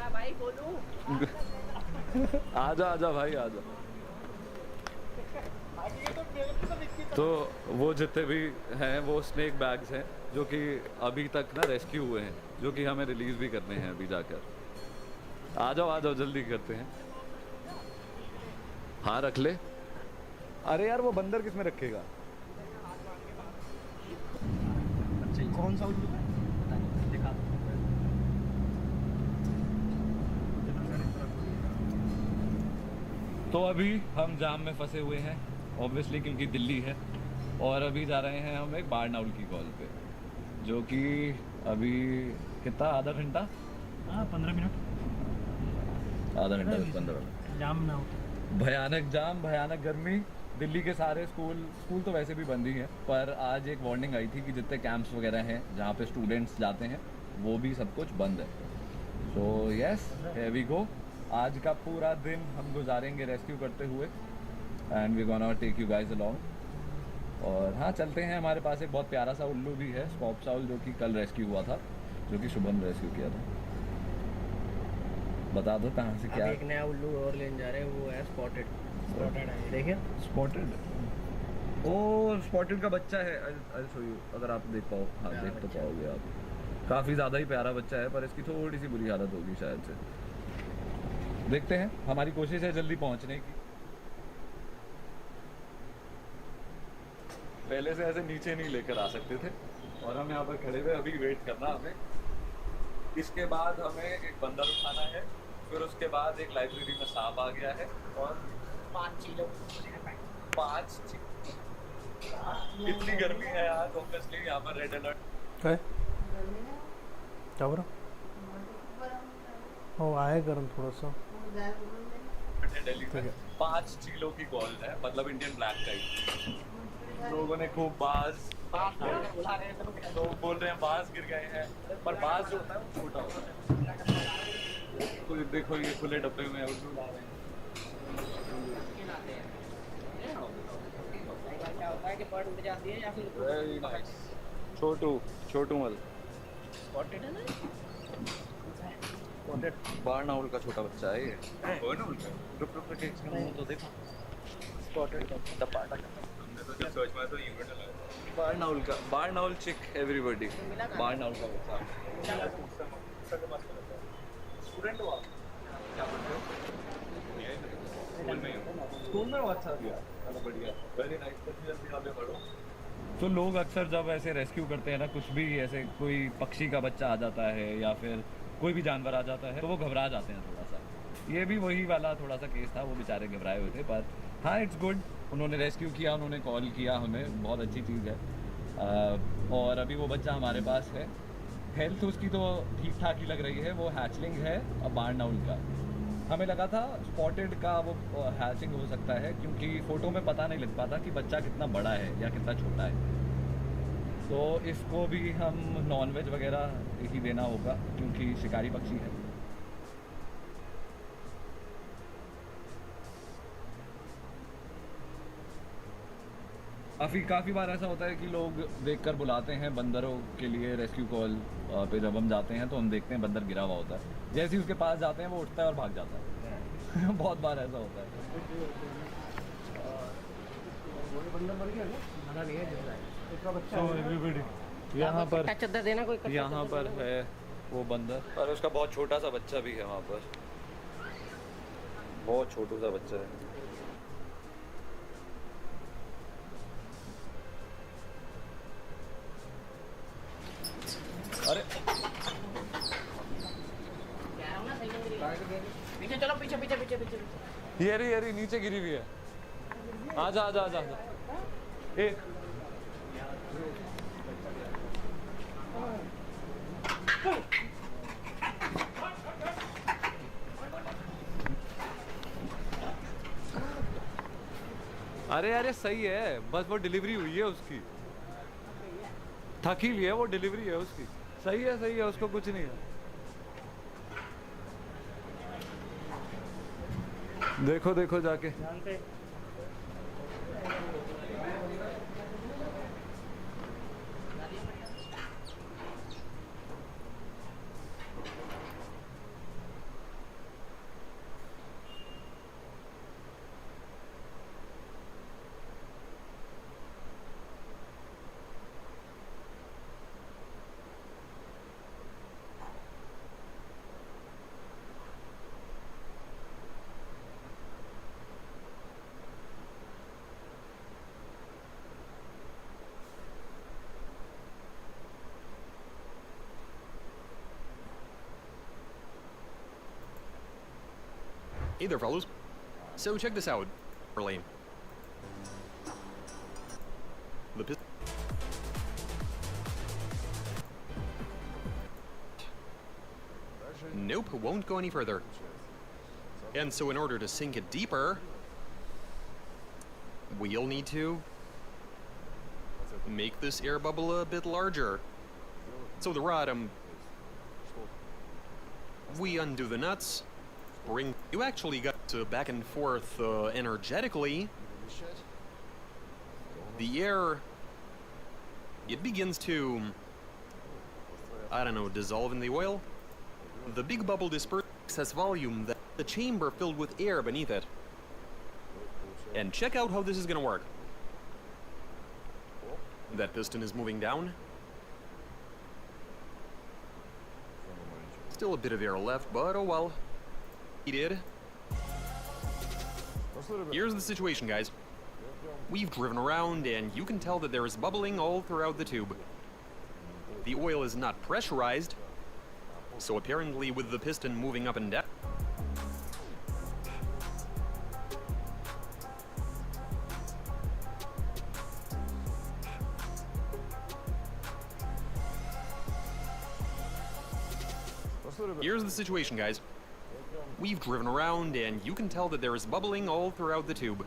आजा भाई आजा। तो वो जितने भी हैं वो स्नेक बैग्स हैं जो कि अभी तक ना रेस्क्यू हुए हैं, जो कि हमें रिलीज़ भी करने हैं अभी जाकर। आ जाओ जल्दी करते हैं। हाँ रख ले। अरे यार वो बंदर किस में रखेगा? कौन सा उल्लू है? पता नहीं, दिखा दो। तो अभी हम जाम में फंसे हुए हैं ऑब्वियसली क्योंकि दिल्ली है, और अभी जा रहे हैं हम एक बारनाउल की कॉल पे, जो कि अभी कितना, आधा घंटा? हाँ 15 मिनट, आधा घंटा 15 मिनट जाम ना हो। भयानक जाम, भयानक गर्मी। दिल्ली के सारे स्कूल तो वैसे भी बंद ही हैं, पर आज एक वार्निंग आई थी कि जितने कैंप्स वगैरह हैं जहाँ पे स्टूडेंट्स जाते हैं वो भी सब कुछ बंद है। So yes, here we go. आज का पूरा दिन हम गुजारेंगे रेस्क्यू करते हुए, and we gonna take you guys along. और हाँ चलते हैं, हमारे पास एक बहुत प्यारा सा उल्लू भी है, स्पॉप साउल, जो कि कल रेस्क्यू हुआ था, जो कि शुभम ने रेस्क्यू किया था। बता दो कहाँ से क्या? एक नया उल्लू और लेने जा रहे हैं, वो है स्पॉटेड है, देखिए स्पॉटेड। ओ स्पॉटेड का बच्चा है, आई शो यू, अगर आप देख पाओ। हाँ देख तो पाओगे आप, काफ़ी ज़्यादा ही प्यारा बच्चा है, पर इसकी थोड़ी सी बुरी हालत होगी शायद से। देखते हैं, हमारी कोशिश है जल्दी पहुंचने की। पहले से ऐसे नीचे नहीं लेकर आ सकते थे, और हम यहाँ पर खड़े हुए अभी वेट करना हमें। इसके बाद हमें एक बंदर उठाना है, फिर उसके बाद एक लाइब्रेरी में सांप आ गया है, और 5 चीलों। कितनी गर्मी है आज, ऑब्वियसली यहाँ पर रेड अलर्ट है। क्या बोल रहा? ओ आए गरम थोड़ा सा दिल्ली में। 5 चीलों की कॉल है, मतलब इंडियन ब्लैक काइट। लोगों ने खूब बाज लोग बोल रहे हैं बाज गिर गए हैं, पर बाज जो होता है वो छोटा होता है। तो देखो ये खुले डब्बे में उल्लू ला रहे हैं। क्या होता है कि बर्ड उड़ जाती है या फिर वेरी नाइस। छोटू मल स्पॉटेड है ना, बारनाउल का छोटा बच्चा है ये। बारनाउल का रुक के इसका मुंह तो देखो। स्पॉटेड का डब्बा हमने तो जब सर्च मारा तो यूनिट लगा। बारनाउल चिक एवरीबॉडी। बारनाउल का बच्चा स्टूडेंट हुआ क्या बोलते हो? स्कूल में अच्छा दिया, बढ़िया, वेरी नाइस। जल्दी आगे बढ़ो। तो लोग अक्सर जब ऐसे रेस्क्यू करते हैं ना, कुछ भी ऐसे कोई पक्षी का बच्चा आ जाता है या फिर कोई भी जानवर आ जाता है, तो वो घबरा जाते हैं थोड़ा सा। ये भी वही वाला थोड़ा सा केस था, वो बेचारे घबराए हुए थे, पर हाँ इट्स गुड, उन्होंने रेस्क्यू किया, उन्होंने कॉल किया हमें, बहुत अच्छी चीज़ है। और अभी वो बच्चा हमारे पास है। हेल्थ उसकी तो ठीक ठाक ही लग रही है, वो हैचलिंग है बारनाउल का। हमें लगा था स्पॉटेड का वो हैचिंग हो सकता है, क्योंकि फ़ोटो में पता नहीं लग पाता कि बच्चा कितना बड़ा है या कितना छोटा है। तो इसको भी हम नॉनवेज वगैरह ही देना होगा, क्योंकि शिकारी पक्षी है। काफ़ी बार ऐसा होता है कि लोग देखकर बुलाते हैं बंदरों के लिए रेस्क्यू कॉल पे। जब हम जाते हैं तो हम देखते हैं बंदर गिरा हुआ होता है, जैसे ही उसके पास जाते हैं वो उठता है और भाग जाता है। बहुत बार ऐसा होता है। यहाँ पर है वो बंदर और उसका बहुत छोटा सा बच्चा भी है वहाँ पर, बहुत छोटू सा बच्चा है। अरे पीछे चलो, पीछे पीछे पीछे पीछे ये रही नीचे गिरी हुई है। आजा आजा आजा आजा। ए अरे सही है, बस वो डिलीवरी हुई है उसकी, थकी ली है वो, डिलीवरी है उसकी। सही है उसको कुछ नहीं है। देखो देखो जाके। Hey there, fellas. So check this out, lane. The pistol. Nope, won't go any further. And so in order to sink it deeper, we'll need to make this air bubble a bit larger. So the rod, we undo the nuts, bring, you actually got back and forth energetically. The air, it begins to, I don't know, dissolve in the oil. The big bubble disperses excess volume that the chamber filled with air beneath it. And check out how this is gonna work. That piston is moving down. Still a bit of air left, but oh well. He did. Here's the situation, guys. We've driven around, and you can tell that there is bubbling all throughout the tube. The oil is not pressurized, so apparently with the piston moving up and down, here's the situation, guys. We've driven around, and you can tell that there is bubbling all throughout the tube.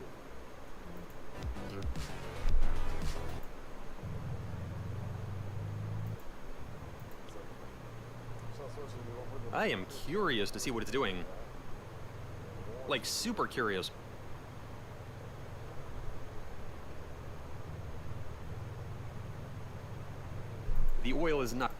I am curious to see what it's doing. Like, super curious. The oil is not...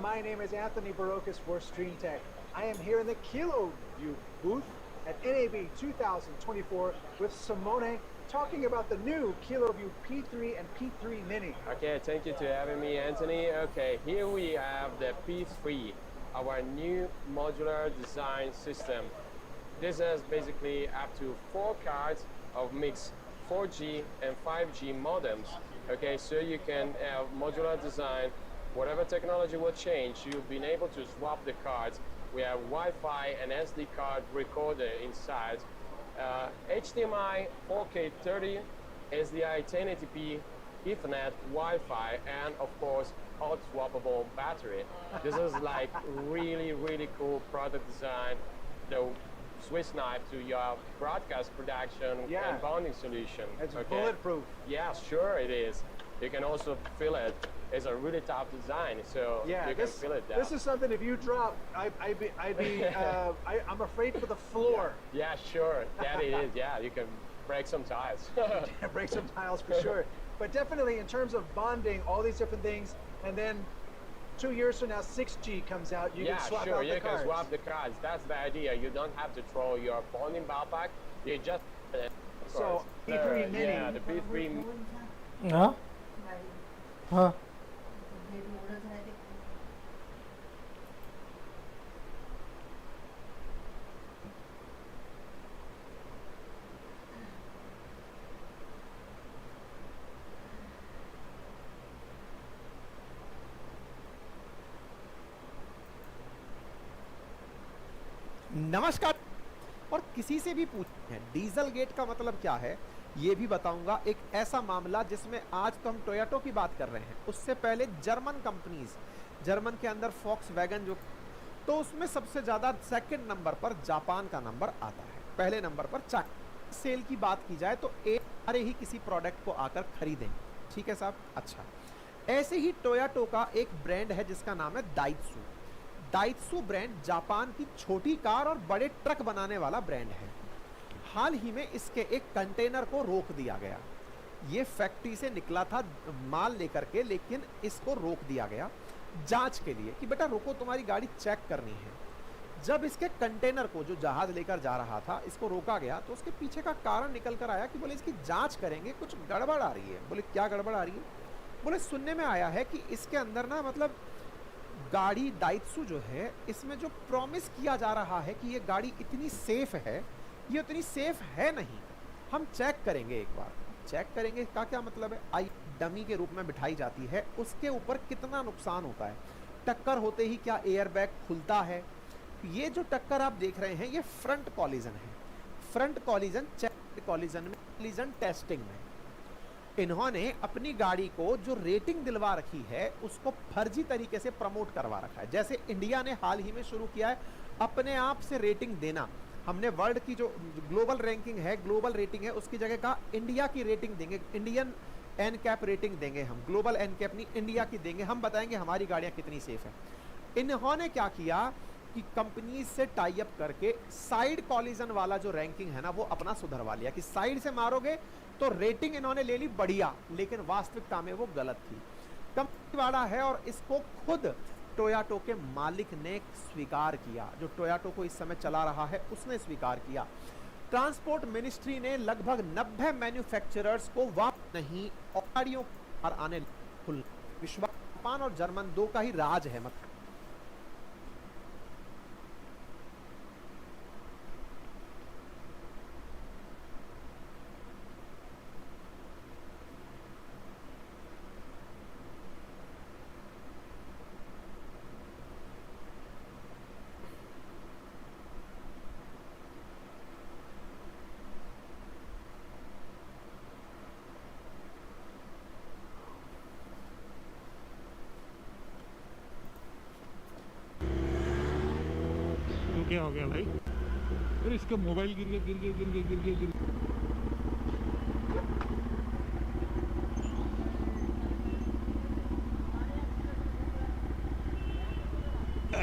my name is Anthony Barocas for Stream Tech. I am here in the KiloView booth at NAB 2024 with Simone talking about the new KiloView P3 and P3 Mini. Okay, thank you to having me, Anthony. Okay, here we have the P3, our new modular design system. This has basically up to 4 cards of mixed 4G and 5G modems. Okay, so you can have modular design. Whatever technology will change, you've been able to swap the cards. We have Wi-Fi and SD card recorder inside. HDMI 4K 30, SDI 1080p, Ethernet, Wi-Fi, and of course, hot swappable battery. This is like really cool product design. The Swiss knife to your broadcast production and bonding solution. It's bulletproof. Yeah, sure it is. You can also feel it. It's a really tough design, so you can feel it down. This is something, if you drop, I'm afraid for the floor. Yeah, sure, that it is. Yeah, you can break some tiles. Break some tiles for sure. But definitely in terms of bonding, all these different things, and then 2 years from now, 6G comes out, you can swap out the cards. Yeah, sure, you can swap the cards. That's the idea. You don't have to throw your bonding backpack. You just... So, P3 Mini. Yeah, the P3... Huh? Huh? नमस्कार। और किसी से भी पूछते हैं diesel gate का मतलब क्या है, ये भी बताऊंगा। एक ऐसा मामला जिसमें आज तो हम टोयोटा की बात कर रहे हैं, उससे पहले जर्मन कंपनीज, जर्मन के अंदर फॉक्सवैगन जो, तो उसमें सबसे ज़्यादा सेकंड नंबर पर जापान का नंबर आता है, पहले नंबर पर चाइना। सेल की बात की जाए तो सारे ही किसी प्रोडक्ट को आकर खरीदें, ठीक है साहब। अच्छा, ऐसे ही टोयोटा का एक ब्रांड है जिसका नाम है दाइत्सु। दाइत्सु ब्रांड जापान की छोटी कार और बड़े ट्रक बनाने वाला ब्रांड है। हाल ही में इसके एक कंटेनर को रोक दिया गया। ये फैक्ट्री से निकला था माल लेकर के, लेकिन इसको रोक दिया गया जांच के लिए कि बेटा रुको, तुम्हारी गाड़ी चेक करनी है। जब इसके कंटेनर को, जो जहाज लेकर जा रहा था, इसको रोका गया तो उसके पीछे का कारण निकल कर आया कि बोले इसकी जांच करेंगे, कुछ गड़बड़ आ रही है। बोले क्या गड़बड़ आ रही है? बोले सुनने में आया है कि इसके अंदर ना, मतलब गाड़ी दाइत्सु जो है, इसमें जो प्रॉमिस किया जा रहा है कि ये गाड़ी इतनी सेफ है, ये उतनी सेफ है नहीं। हम चेक करेंगे, एक बार चेक करेंगे। का क्या मतलब है? आई डमी के रूप में बिठाई जाती है, उसके ऊपर कितना नुकसान होता है। टक्कर होते ही क्या एयरबैग खुलता है? ये जो टक्कर आप देख रहे हैं, ये फ्रंट कॉलिजन है। फ्रंट कॉलिजन, चेक कॉलिजन में, कॉलिजन टेस्टिंग में इन्होंने अपनी गाड़ी को जो रेटिंग दिलवा रखी है, उसको फर्जी तरीके से प्रमोट करवा रखा है। जैसे इंडिया ने हाल ही में शुरू किया है अपने आप से रेटिंग देना। हमने वर्ल्ड की जो ग्लोबल रैंकिंग है, ग्लोबल रेटिंग है, उसकी जगह कहा इंडिया की रेटिंग देंगे, इंडियन एन कैप रेटिंग देंगे हम, ग्लोबल एन कैप नहीं, इंडिया की देंगे। हम बताएंगे हमारी गाड़ियाँ कितनी सेफ है। इन्होंने क्या किया कि कंपनी से टाई अप करके साइड कॉलिजन वाला जो रैंकिंग है ना, वो अपना सुधरवा लिया कि साइड से मारोगे तो रेटिंग इन्होंने ले ली बढ़िया, लेकिन वास्तविकता में वो गलत थी। कंपनी वाला है और इसको खुद टोयोटा के मालिक ने स्वीकार किया। जो टोयोटा को इस समय चला रहा है, उसने स्वीकार किया। ट्रांसपोर्ट मिनिस्ट्री ने लगभग 90 मैन्युफैक्चरर्स को वापस नहीं और गाड़ियों पर आने खुल। विश्व जापान और जर्मन दो का ही राज है। मतलब क्या हो गया भाई? अरे इसका मोबाइल गिर गया।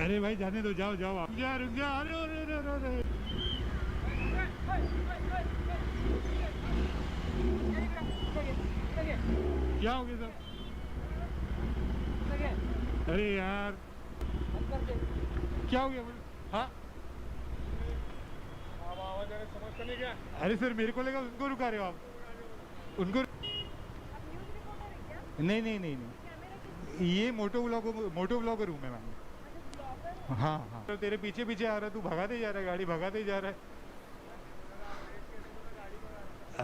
अरे भाई जाने दो, जाओ जाओ आप। रुक जा। अरे क्या हो गया सर? अरे यार क्या हो गया बोले? हाँ आवाज समझ करने क्या? अरे सर मेरे को लगा उनको रुका रहे हो आप उनको। नहीं नहीं नहीं नहीं, ये मोटो ब्लॉगर हूँ मैं मैम। हाँ हाँ, तो तेरे पीछे पीछे आ रहा है, तू भगाते जा रहा है, गाड़ी भगाते जा रहा है।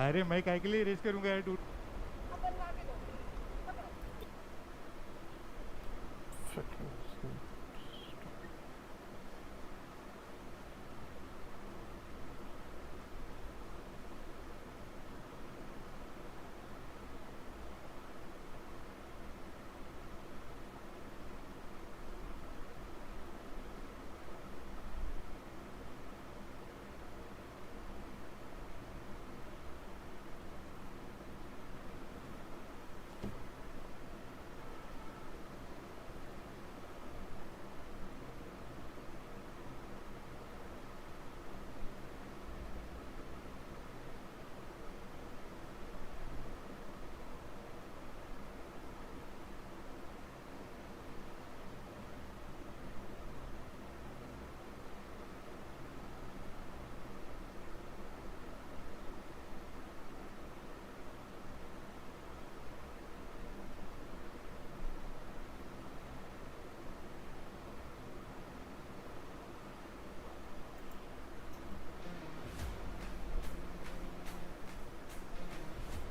अरे मैं काय के लिए रेस करूँगा यार to.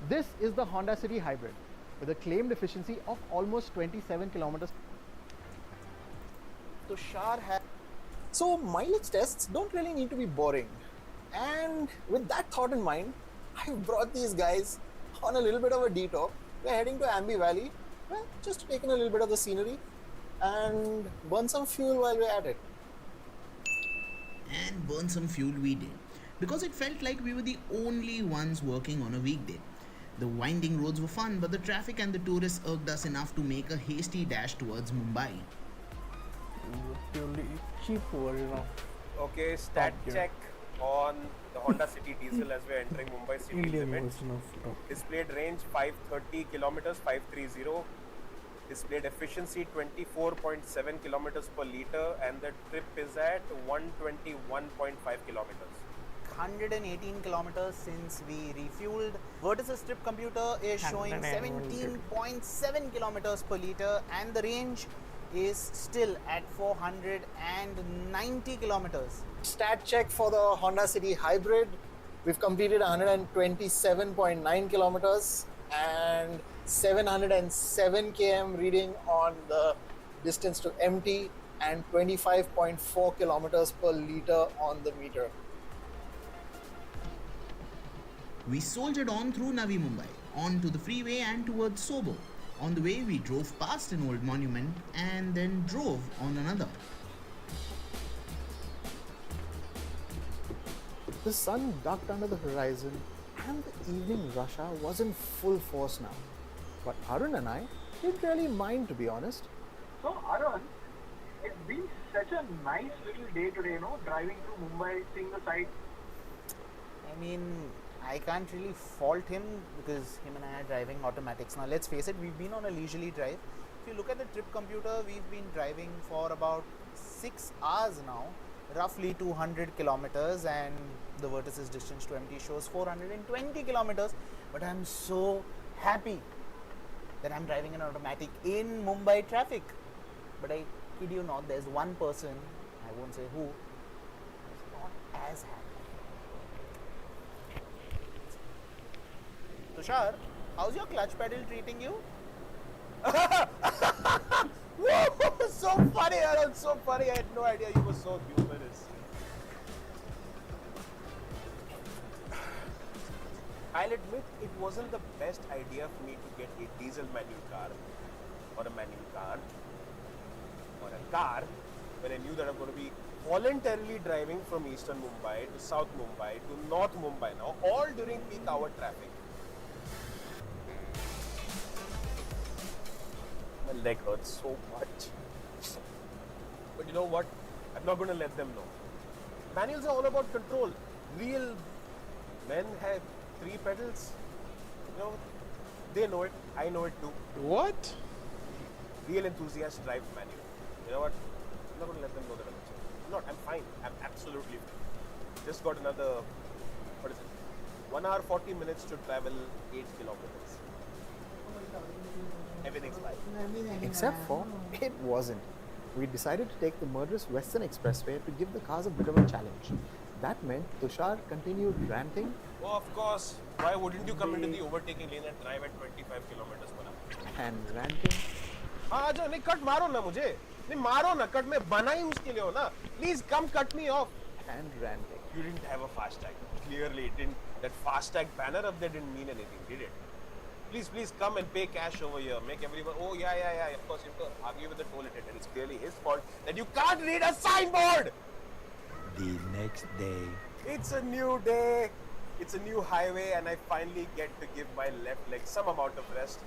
This is the Honda City Hybrid with a claimed efficiency of almost 27 kilometers. Tushar has. So mileage tests don't really need to be boring. And with that thought in mind, I've brought these guys on a little bit of a detour. We're heading to Ambi Valley, well, just to take in a little bit of the scenery and burn some fuel while we're at it. And burn some fuel we did, because it felt like we were the only ones working on a weekday. The winding roads were fun, but the traffic and the tourists irked us enough to make a hasty dash towards Mumbai. Purely cheap version of. Okay, stat check on the Honda City Diesel as we're entering Mumbai city Indian limits. version of Top. Displayed range 530 kilometers, 530. Displayed efficiency 24.7 kilometers per liter, and the trip is at 121.5 kilometers. 118 kilometers since we refueled. Vertice's trip computer is showing 17.7 kilometers per liter, and the range is still at 490 kilometers. Stat check for the Honda City Hybrid. We've completed 127.9 kilometers and 707 km reading on the distance to empty, and 25.4 kilometers per liter on the meter. We soldiered on through Navi Mumbai, onto the freeway and towards Sobo. On the way, we drove past an old monument and then drove on another. The sun ducked under the horizon and the evening rush hour was in full force now. But Arun and I didn't really mind, to be honest. So Arun, it's been such a nice little day today, driving through Mumbai, seeing the sights. I mean, I can't really fault him because him and I are driving automatics. Now let's face it, we've been on a leisurely drive. If you look at the trip computer, we've been driving for about 6 hours now, roughly 200 kilometers, and the Vertice's distance to empty shows 420 kilometers. But I'm so happy that I'm driving an automatic in Mumbai traffic. But I kid you not, there's one person, I won't say who, is not as happy. Tushar, how's your clutch pedal treating you? Whoa, so funny, Arun, so funny. I had no idea you were so humorous. I'll admit it wasn't the best idea for me to get a diesel manual car or a manual car or a car when I knew that I'm going to be voluntarily driving from eastern Mumbai to south Mumbai to north Mumbai now, all during peak hour traffic. My leg hurts so much. But you know what? I'm not going to let them know. Manuals are all about control. Real men have 3 pedals. They know it. I know it too. What? Real enthusiasts drive manual. You know what? I'm not going to let them know that I'm upset. not. I'm fine. I'm absolutely fine. Just got another, what is it? 1 hour 40 minutes to travel 8 kilometers. Everything's fine. Except for, it wasn't. We decided to take the murderous Western Expressway to give the cars a bit of a challenge. That meant Tushar continued ranting. Oh, of course. Why wouldn't you come into the overtaking lane and drive at 25 kilometers per hour? And ranting. हाँ आजा नहीं cut मारो ना मुझे नहीं मारो ना cut मैं बना ही उसके लिए हो ना please come cut me off and ranting. You didn't have a fast tag. Clearly it didn't. That fast tag banner up there didn't mean anything, did it? Please come and pay cash over here. Make everyone. Oh yeah. Of course you have to argue with the toll attendant. It's clearly his fault that you can't read a signboard. The next day. It's a new day. It's a new highway, and I finally get to give my left leg some amount of rest.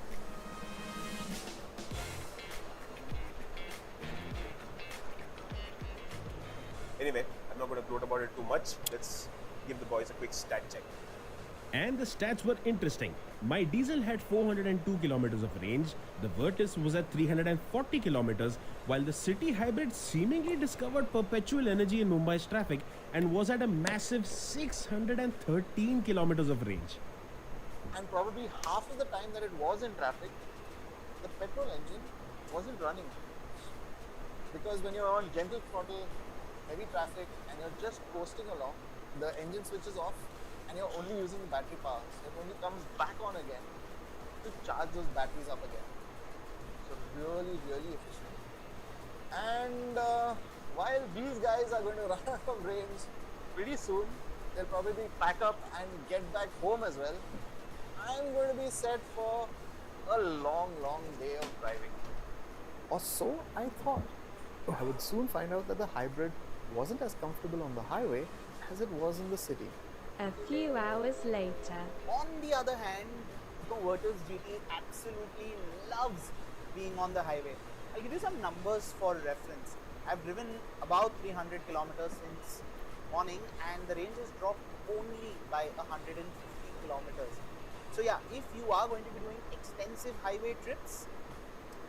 Anyway, I'm not going to gloat about it too much. Let's give the boys a quick stat check. And the stats were interesting. My diesel had 402 kilometers of range, the Virtus was at 340 kilometers, while the city hybrid seemingly discovered perpetual energy in Mumbai's traffic and was at a massive 613 kilometers of range. And probably half of the time that it was in traffic, the petrol engine wasn't running. Because when you're on gentle throttle, heavy traffic, and you're just coasting along, the engine switches off and you're only using the battery power. So it only comes back on again to charge those batteries up again. So really efficient. And while these guys are going to run out of range pretty soon, they'll probably pack up and get back home as well. I'm going to be set for a long day of driving. Or so I thought. I would soon find out that the hybrid wasn't as comfortable on the highway as it was in the city. A few hours later. On the other hand, the Virtus GT absolutely loves being on the highway. I'll give you some numbers for reference. I've driven about 300 kilometers since morning and the range has dropped only by 150 kilometers. So yeah, if you are going to be doing extensive highway trips,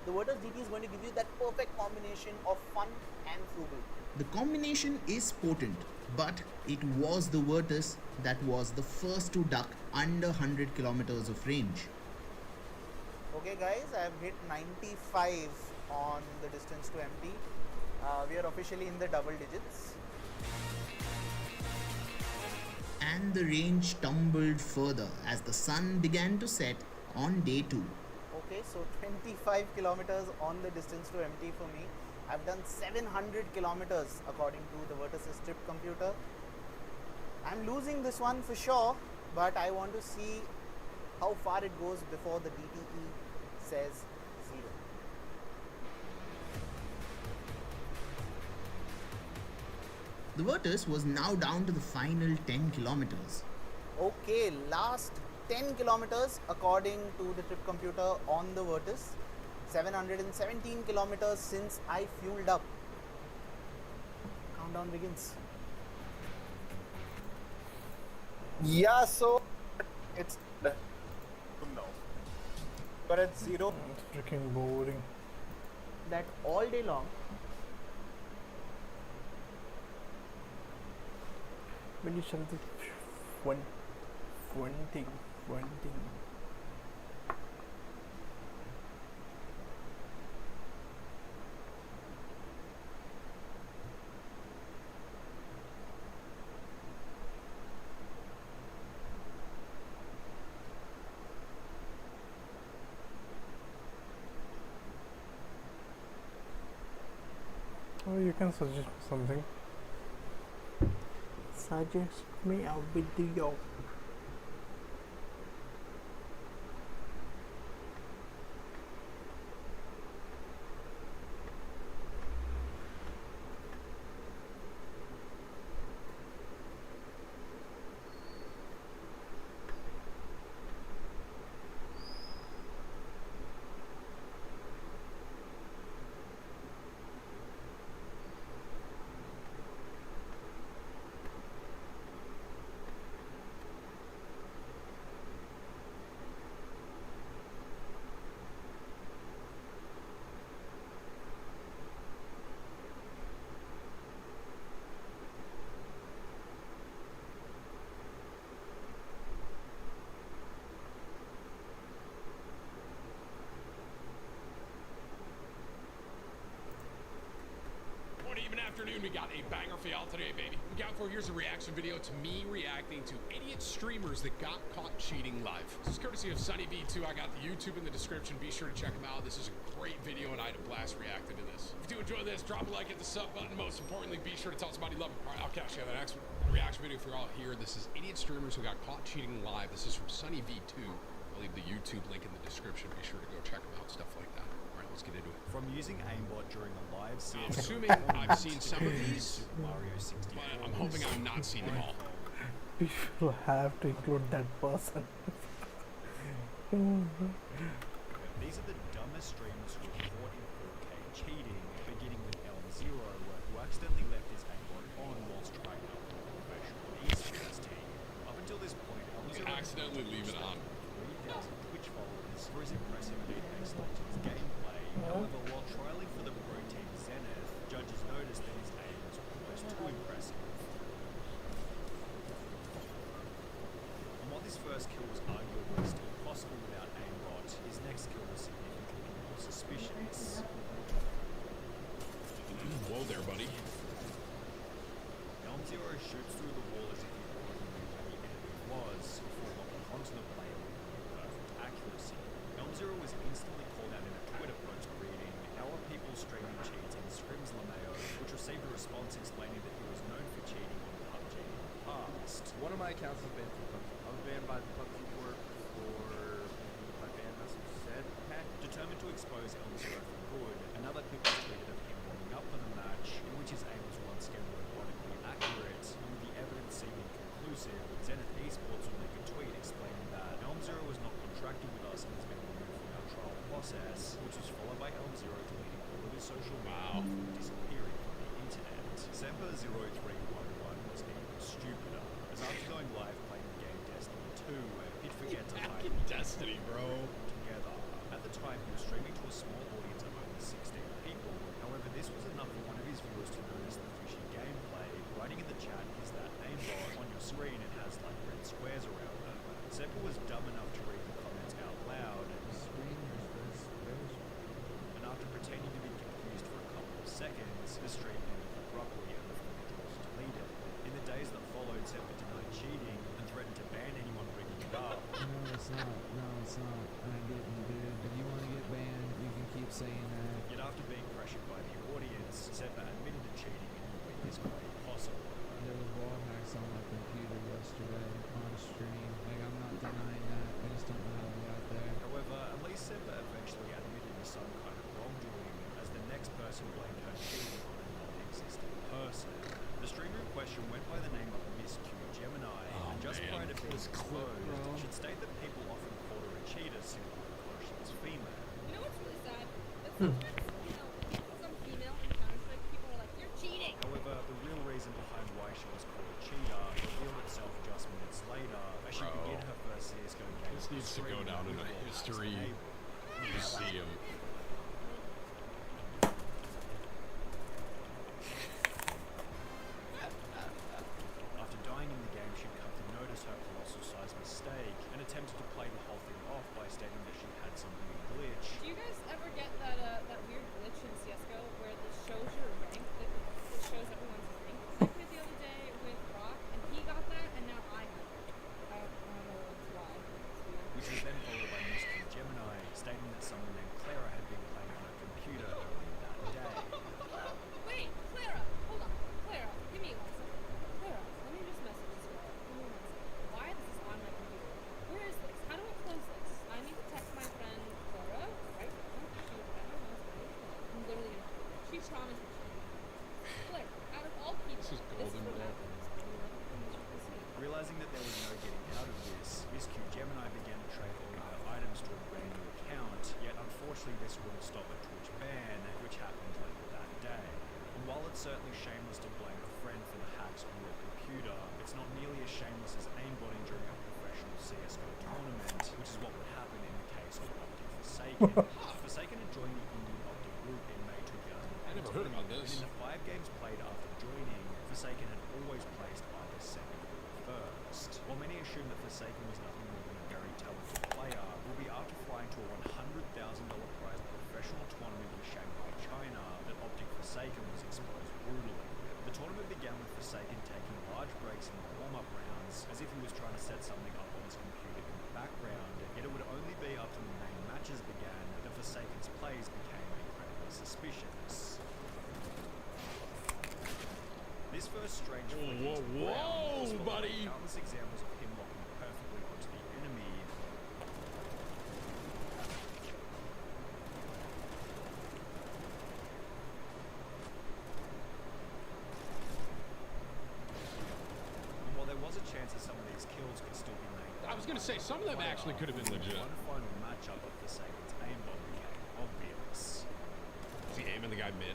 the Virtus GT is going to give you that perfect combination of fun and frugal. The combination is potent, but it was the Virtus that was the first to duck under 100 kilometers of range. Okay guys, I have hit 95 on the distance to empty. We are officially in the double digits. And the range tumbled further as the sun began to set on day 2. Okay, so 25 kilometers on the distance to empty for me. I've done 700 kilometers according to the Virtus trip computer. I'm losing this one for sure, but I want to see how far it goes before the DTE says 0. The Virtus was now down to the final 10 kilometers. Okay, last 10 kilometers according to the trip computer on the Virtus. 717 kilometers since I fueled up. Countdown begins. Yeah, so it's no. But at 0. It's freaking boring. That all day long. When you something one thing. Oh, you can suggest something. Suggest me a video. we got a banger for y'all today, baby. Look out for, here's a reaction video to me reacting to idiot streamers that got caught cheating live. This is courtesy of Sunny V2. I got the YouTube in the description. Be sure to check them out. This is a great video, and I had a blast reacting to this. If you do enjoy this, drop a like, hit the sub button. Most importantly, be sure to tell somebody you love them. All right, I'll catch you on the next reaction video for y'all here. This is idiot streamers who got caught cheating live. This is from Sunny V2. I'll leave the YouTube link in the description. Be sure to go check them out, stuff like that. All right, let's get into it. From using aimbot during a live CS, I'm assuming I've seen some of these, Mario 64. but I'm hoping I've not seen them all. We should have to include that person. These are the dumbest streamers who were caught in 4K cheating, beginning with Elm Zero, who accidentally left his aimbot on whilst trying out for a professional esports team. Up until this point, Elm Zero accidentally leave it on. 3,000 Twitch followers for his impressive Apex Legends gameplay. However, while trialing for the pro team Zenith, judges noticed that his aim was almost too impressive. And while this first kill was arguably still possible without aimbot, his next kill was significantly more suspicious. Whoa there, buddy. Elm Zero shoots through the wall as if he already knew where the enemy was, before locking onto the player with near perfect accuracy. Elm Zero was instantly called out in a Twitter post reading, "How are people streaming cheats in Scrims LMAO?" which received a response explaining that he was known for cheating on PUBG in the past. One of my accounts is banned from PUBG. I was banned by the PUBG Corp for my ban message said. Determined to expose Elm Zero for good, another clip was tweeted of him warming up for the match, in which his aim was once again robotically accurate, and with the evidence seeming conclusive, Zenith Esports will make a tweet explaining that Elm Zero was not contracted with us and has been removed from our trial process, which was followed by Elm Zero deleting all of his social media and disappearing from the internet. Semper0311 was even stupider, as after going live playing the game Destiny 2, he'd forget to hide Destiny, bro. together. At the time, he was streaming to a small audience of only 16 people. However, this was enough for one of his viewers to notice the fishy gameplay. Writing in the chat is that aimbot on your screen, it has like red squares around it. Seppa was dumb enough to read the comments out loud. And after pretending to be confused for a couple of seconds, the stream ended abruptly and the footage was deleted. In the days that followed, Seppa denied cheating and threatened to ban anyone bringing it up. No, it's not. No, it's not. I didn't, dude. If you want to get banned, you can keep saying that. Yet after being pressured by the audience, Seppa admitted to cheating in the weakest way possible. There were wall hacks on my computer yesterday on stream. Like, I'm not denying that. I just don't know how they got there. However, at least Seppa eventually admitted to some kind of wrongdoing, as the next person blamed her cheating on a non-existent person. The streamer in question went by the name of Miss Q Gemini, and just prior to being exposed, she'd state that people often called her a cheater simply because she was female. You know what's really sad? That sometimes, some female in Counter-Strike, people are like, "You're cheating!" However, the real reason behind why she was called a cheater revealed itself just minutes later, as she began her first CSGO game. This needs to go down in the history museum. After dying in the game, she'd come to notice her colossal size mistake and attempted to play the whole thing off by stating that she had some weird glitch. Do you guys ever get that weird glitch in CSGO where it shows your rank, like it shows everyone's rank? I played the other day with Rock, and he got that, and now I have it. I don't know why. It's weird. Which was then followed by Miss Q Gemini, stating that someone named Clara had been playing on her computer earlier that day. Wait, Clara! Hold on. Clara, give me 1 second. Clara, let me just message this girl. Give me 1 second. Why is this on my computer? Where is this? How do I close this? I need to text my friend Clara right now. Shoot, I don't know. I'm literally gonna. She's traumatized. Claire, out of all people, This is golden, what bro. happens. Realizing that there was no getting out of this, Miss Q Gemini began to trade all of her items to a brand new account, yet unfortunately this wouldn't stop a Twitch ban, which happened later that day. And while it's certainly shameless to blame a friend for the hacks on your computer, it's not nearly as shameless as aimbotting during a professional CSGO tournament, which is what would happen in the case of Optic Forsaken. Forsaken had joined the Indian Optic group in May 2018. I never heard about this. And in the 5 games played after joining, Forsaken had always placed either second or first. While many assume that Forsaken was nothing more than a very talented player, will be after flying to a $100,000 prize professional tournament in Shanghai, China, that Optic Forsaken was exposed brutally. Forsaken taking large breaks in the warm-up rounds, as if he was trying to set something up on his computer in the background, yet it would only be after the main matches began that Forsaken's plays became incredibly suspicious. This first strange flick into the ground was followed by countless examples of him locking perfectly onto the enemy. And while there was a chance that some of these kills could still be made, I was going to say, some of them actually could have been legit. One final matchup of Forsaken's aimbot became obvious. Is he aiming the guy mid?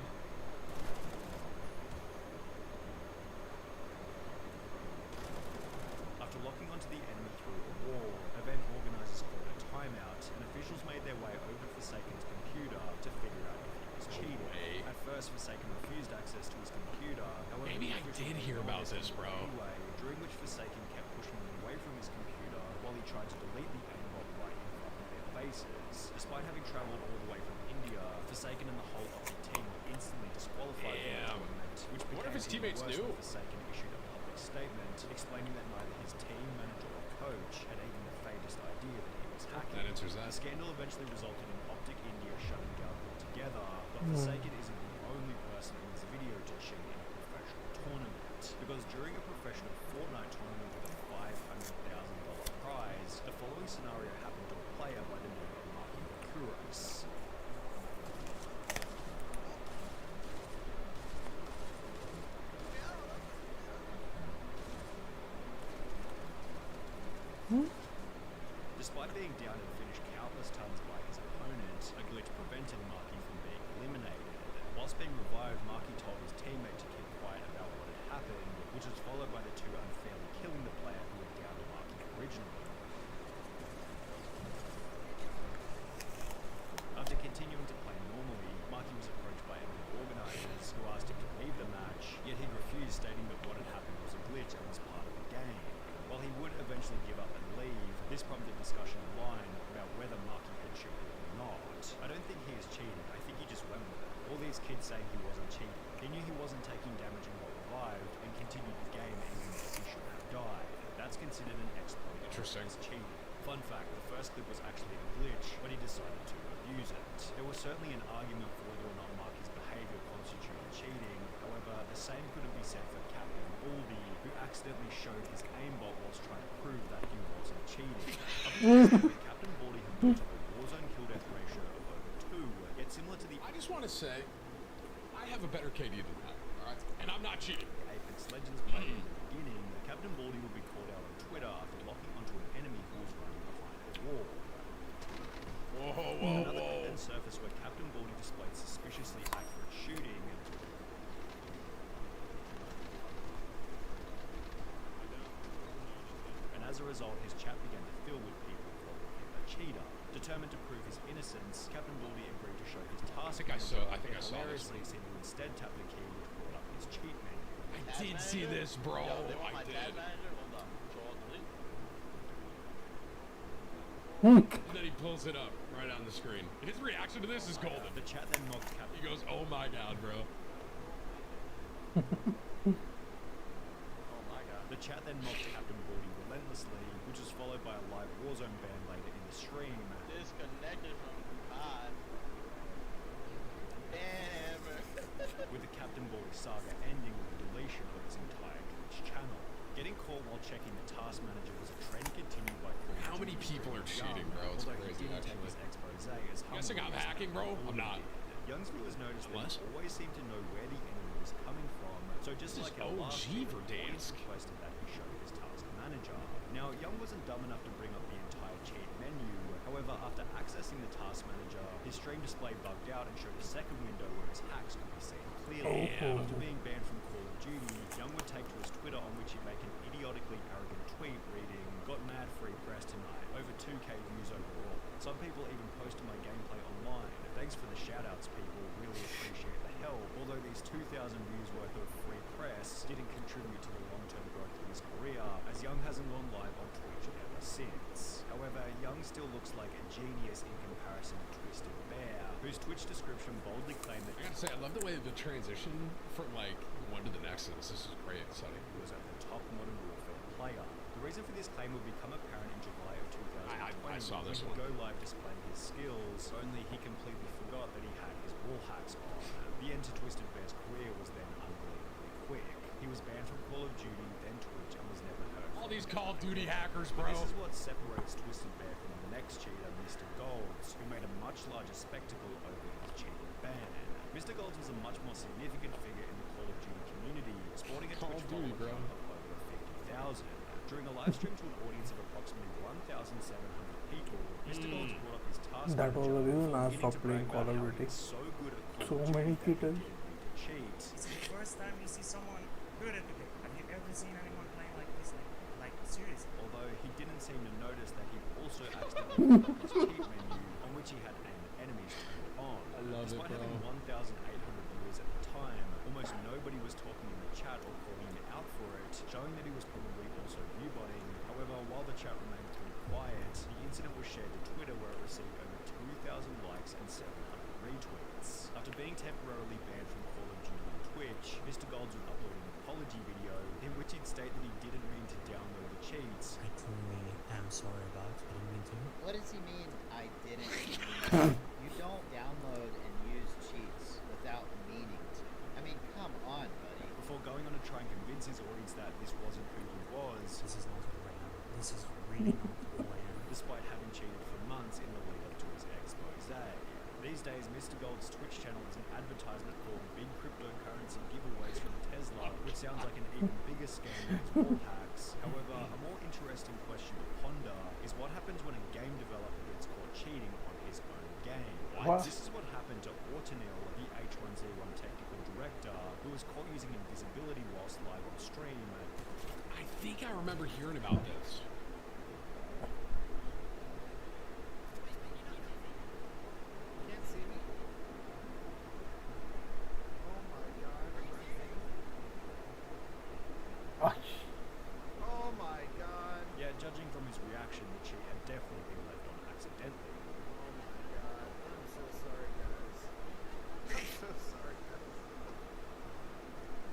After locking onto the enemy through a wall, event organizers called a timeout, and officials made their way over to Forsaken's computer to figure out if he was cheating. At first, Forsaken refused access to his computer. However, Maybe I did hear about this, bro. Anyway, during which Forsaken kept pushing them away from his computer while he tried to delete the aimbot right in front of their faces. Despite having traveled all the way from India, Forsaken and the whole Optic team were instantly disqualified from the tournament, which What if his teammates worse knew? when Forsaken issued a public statement explaining that neither his team, manager, or coach had even the faintest idea that he was hacking. That answers that. The scandal eventually resulted in Optic India shutting down altogether, but Forsaken isn't the only person in this video to cheat in a professional tournament, because during a professional Fortnite tournament with a $500,000 prize, the following scenario happened to a player by the name of Marky Kuros. Despite being down and finished countless tons by his opponent, a glitch prevented Marky from being eliminated. Whilst being revived, Marky told his teammate to keep quiet about what had happened, which was followed by the two unfairly killing the player who had downed Marky originally. After continuing to play normally, Marky was approached by event organizers who asked him to leave the match, yet he refused, stating that what had happened was a glitch and was part of the game. While he would eventually give up and leave, this prompted discussion online about whether Marky had cheated or not. I don't think he is cheating, I think he just went with it. All these kids saying he wasn't cheating. He knew he wasn't taking damage and got revived, and continued the game even though he should have died. That's considered an exploit. Interesting. As cheating. Fun fact, the first clip was actually a glitch, but he decided to abuse it. There was certainly an argument for whether or not Marky's behavior constituted cheating. However, the same couldn't be said for Captain Baldy, who accidentally showed his aimbot whilst trying to prove that he wasn't cheating. Up to this point, Captain Baldy had built up a Warzone kill death ratio of over 2, yet similar to the... I just want to say, I have a better KD than that, alright? And I'm not cheating. Apex Legends played in the beginning, Captain Baldy would be called out on Twitter after locking onto an enemy who was running behind a wall. Another clip then surfaced where Captain Baldy displayed suspiciously accurate shooting. And as a result, his chat began to fill with people calling him a cheater. Determined to prove his innocence, Captain Baldy agreed to show his task. I think I saw this hilariously seemed to instead tap the key which brought up his cheat menu. I did see this, bro. I did. And then he pulls it up right on the screen. His reaction to this is golden. The chat then mocked Captain. He goes, "Oh my god, bro." The chat then mocked Captain Baldy relentlessly, which was followed by a live Warzone ban later in the stream. Disconnected from pod. Damn. With the Captain Baldy saga ending with the deletion of his entire Twitch channel. Getting caught while checking the task manager was a trend continued by How many people are cheating, bro? It's crazy, actually. Guessing I'm hacking, bro? I'm not. Young's viewers noticed that he always seemed to know where the enemy was coming from. So just This like is our last OG video, Verdansk. he requested that he show his task manager. Now, Young wasn't dumb enough to bring up the entire cheat menu. However, after accessing the task manager, his stream display bugged out and showed a second window where his hacks could be seen clearly. After being banned from Call of Duty, Young would take to his Twitter, on which he'd make an idiotically arrogant tweet reading, "Got mad free press tonight, over 2k views overall. Some people even posted my gameplay online. Thanks for the shoutouts, people, really appreciate the help. Although these 2,000 views worth of free press didn't contribute to the long-term growth of his career, as Young hasn't gone live on Twitch ever since. However, Young still looks like a genius in comparison to Twisted Bear, whose Twitch description boldly claimed that..." I gotta say, I love the way the transition from like when on to the next one. This is great, exciting. He was a top Modern Warfare player. The reason for this claim would become apparent in July of 2020 I saw this when one. Go Live displayed his skills, only he completely forgot that he had his wall hacks on. The end to Twisted Bear's career was then unbelievably quick. He was banned from Call of Duty, then Twitch, and was never heard All from these again. Call of Duty hackers, But bro. this is what separates Twisted Bear from the next cheater, Mr. Golds, who made a much larger spectacle over his cheating ban. Mr. Golds was a much more significant figure in the Call of Duty community, sporting a Call Twitch of Duty, follower bro. count of over 50,000. During a live stream to an audience of approximately 1,700 people, Mr. Golds brought up his task That was the manager reason I beginning stopped to playing brag Call about of how he Duty. was so good at Call So of Duty many that he cheaters. didn't need to cheat. It's the first time you see someone good at the game. Have you ever seen anyone playing like this? Like seriously? Although he didn't seem to notice that he also accidentally put up his cheat menu, on which he had aimed enemies turned on. I love it, Despite bro. having 1,800 viewers at the time, almost nobody was talking in the chat or calling him out for it, showing that he was probably also viewbotting. However, while the chat remained pretty quiet, the incident was shared to Twitter, where it received over 2,000 likes and 700 retweets. After being temporarily banned from Call of Duty on Twitch, Mr. Golds would upload an apology video in which he'd state that he didn't mean to download the cheats. I truly am sorry, guys. I didn't mean to. What does he mean, I didn't mean You don't download and use cheats without meaning to. I mean, come on, buddy. Before going on to try and convince his audience that this wasn't who he was. This is not who I am. This is really not who I am. Despite having cheated for months in the lead up to his expose. These days, Mr. Gold's Twitch channel is an advertisement for big cryptocurrency giveaways from Tesla, which sounds like an even bigger scam than his wall hacks. However, a more interesting question to ponder is what happens when a game developer gets caught cheating on his own game. What? This is what happened to Ortonil, the H1Z1 technical director, who was caught using invisibility whilst live on stream. I think I remember hearing about this. Can't see me. Oh my god. Oh my god. Yeah, judging from his reaction, the cheat had definitely been left on accidentally. Oh my god. I'm so sorry, guys. I'm so sorry, guys.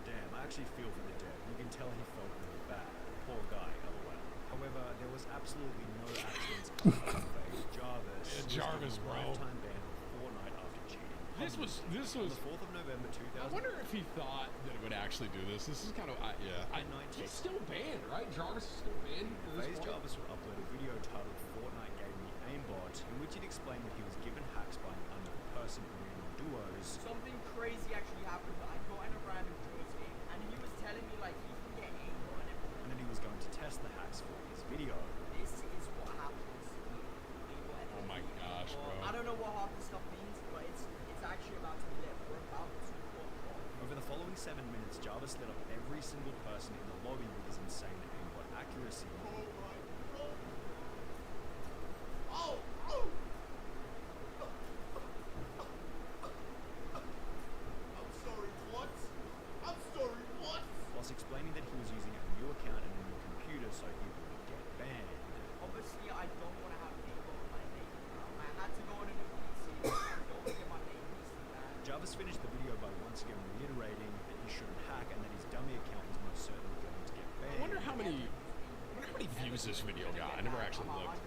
Damn, I actually feel for the dead. You can tell he felt really bad. Poor guy, lol. However, there was absolutely no accidents on phase Jarvis. Yeah, was Jarvis, given a bro. lifetime ban of Fortnite after cheating. This was. On the 4th of November 2000. I wonder if he thought that it would actually do this. This is kind of, he's still banned, right? Jarvis is still banned at this Phase point? Jarvis would upload a video titled Fortnite Gave Me Aimbot, in which he'd explain that he was given hacks by an unknown person in random duos. Something crazy actually happened. I got in a random duos game, and he was telling me like he can get aim on it. And then he was going to test the hacks for his video. This is what happens. Oh my gosh, bro. I don't know what half this stuff means, but it's actually about to be lit. We're about to Over the following 7 minutes, Jarvis lit up every single person in the lobby with his insane aimbot accuracy. Oh! I'm sorry, what? I'm sorry, what? Whilst explaining that he was using a new account and a new computer so he wouldn't get banned. Obviously, I don't want to have aimbot on my name. I had to go on a new PC. I don't want to get my name easily banned. Jarvis finished the video by once again reiterating that he shouldn't hack and that his dummy account was most certainly going to get banned. I wonder how many views this video got. I never actually looked.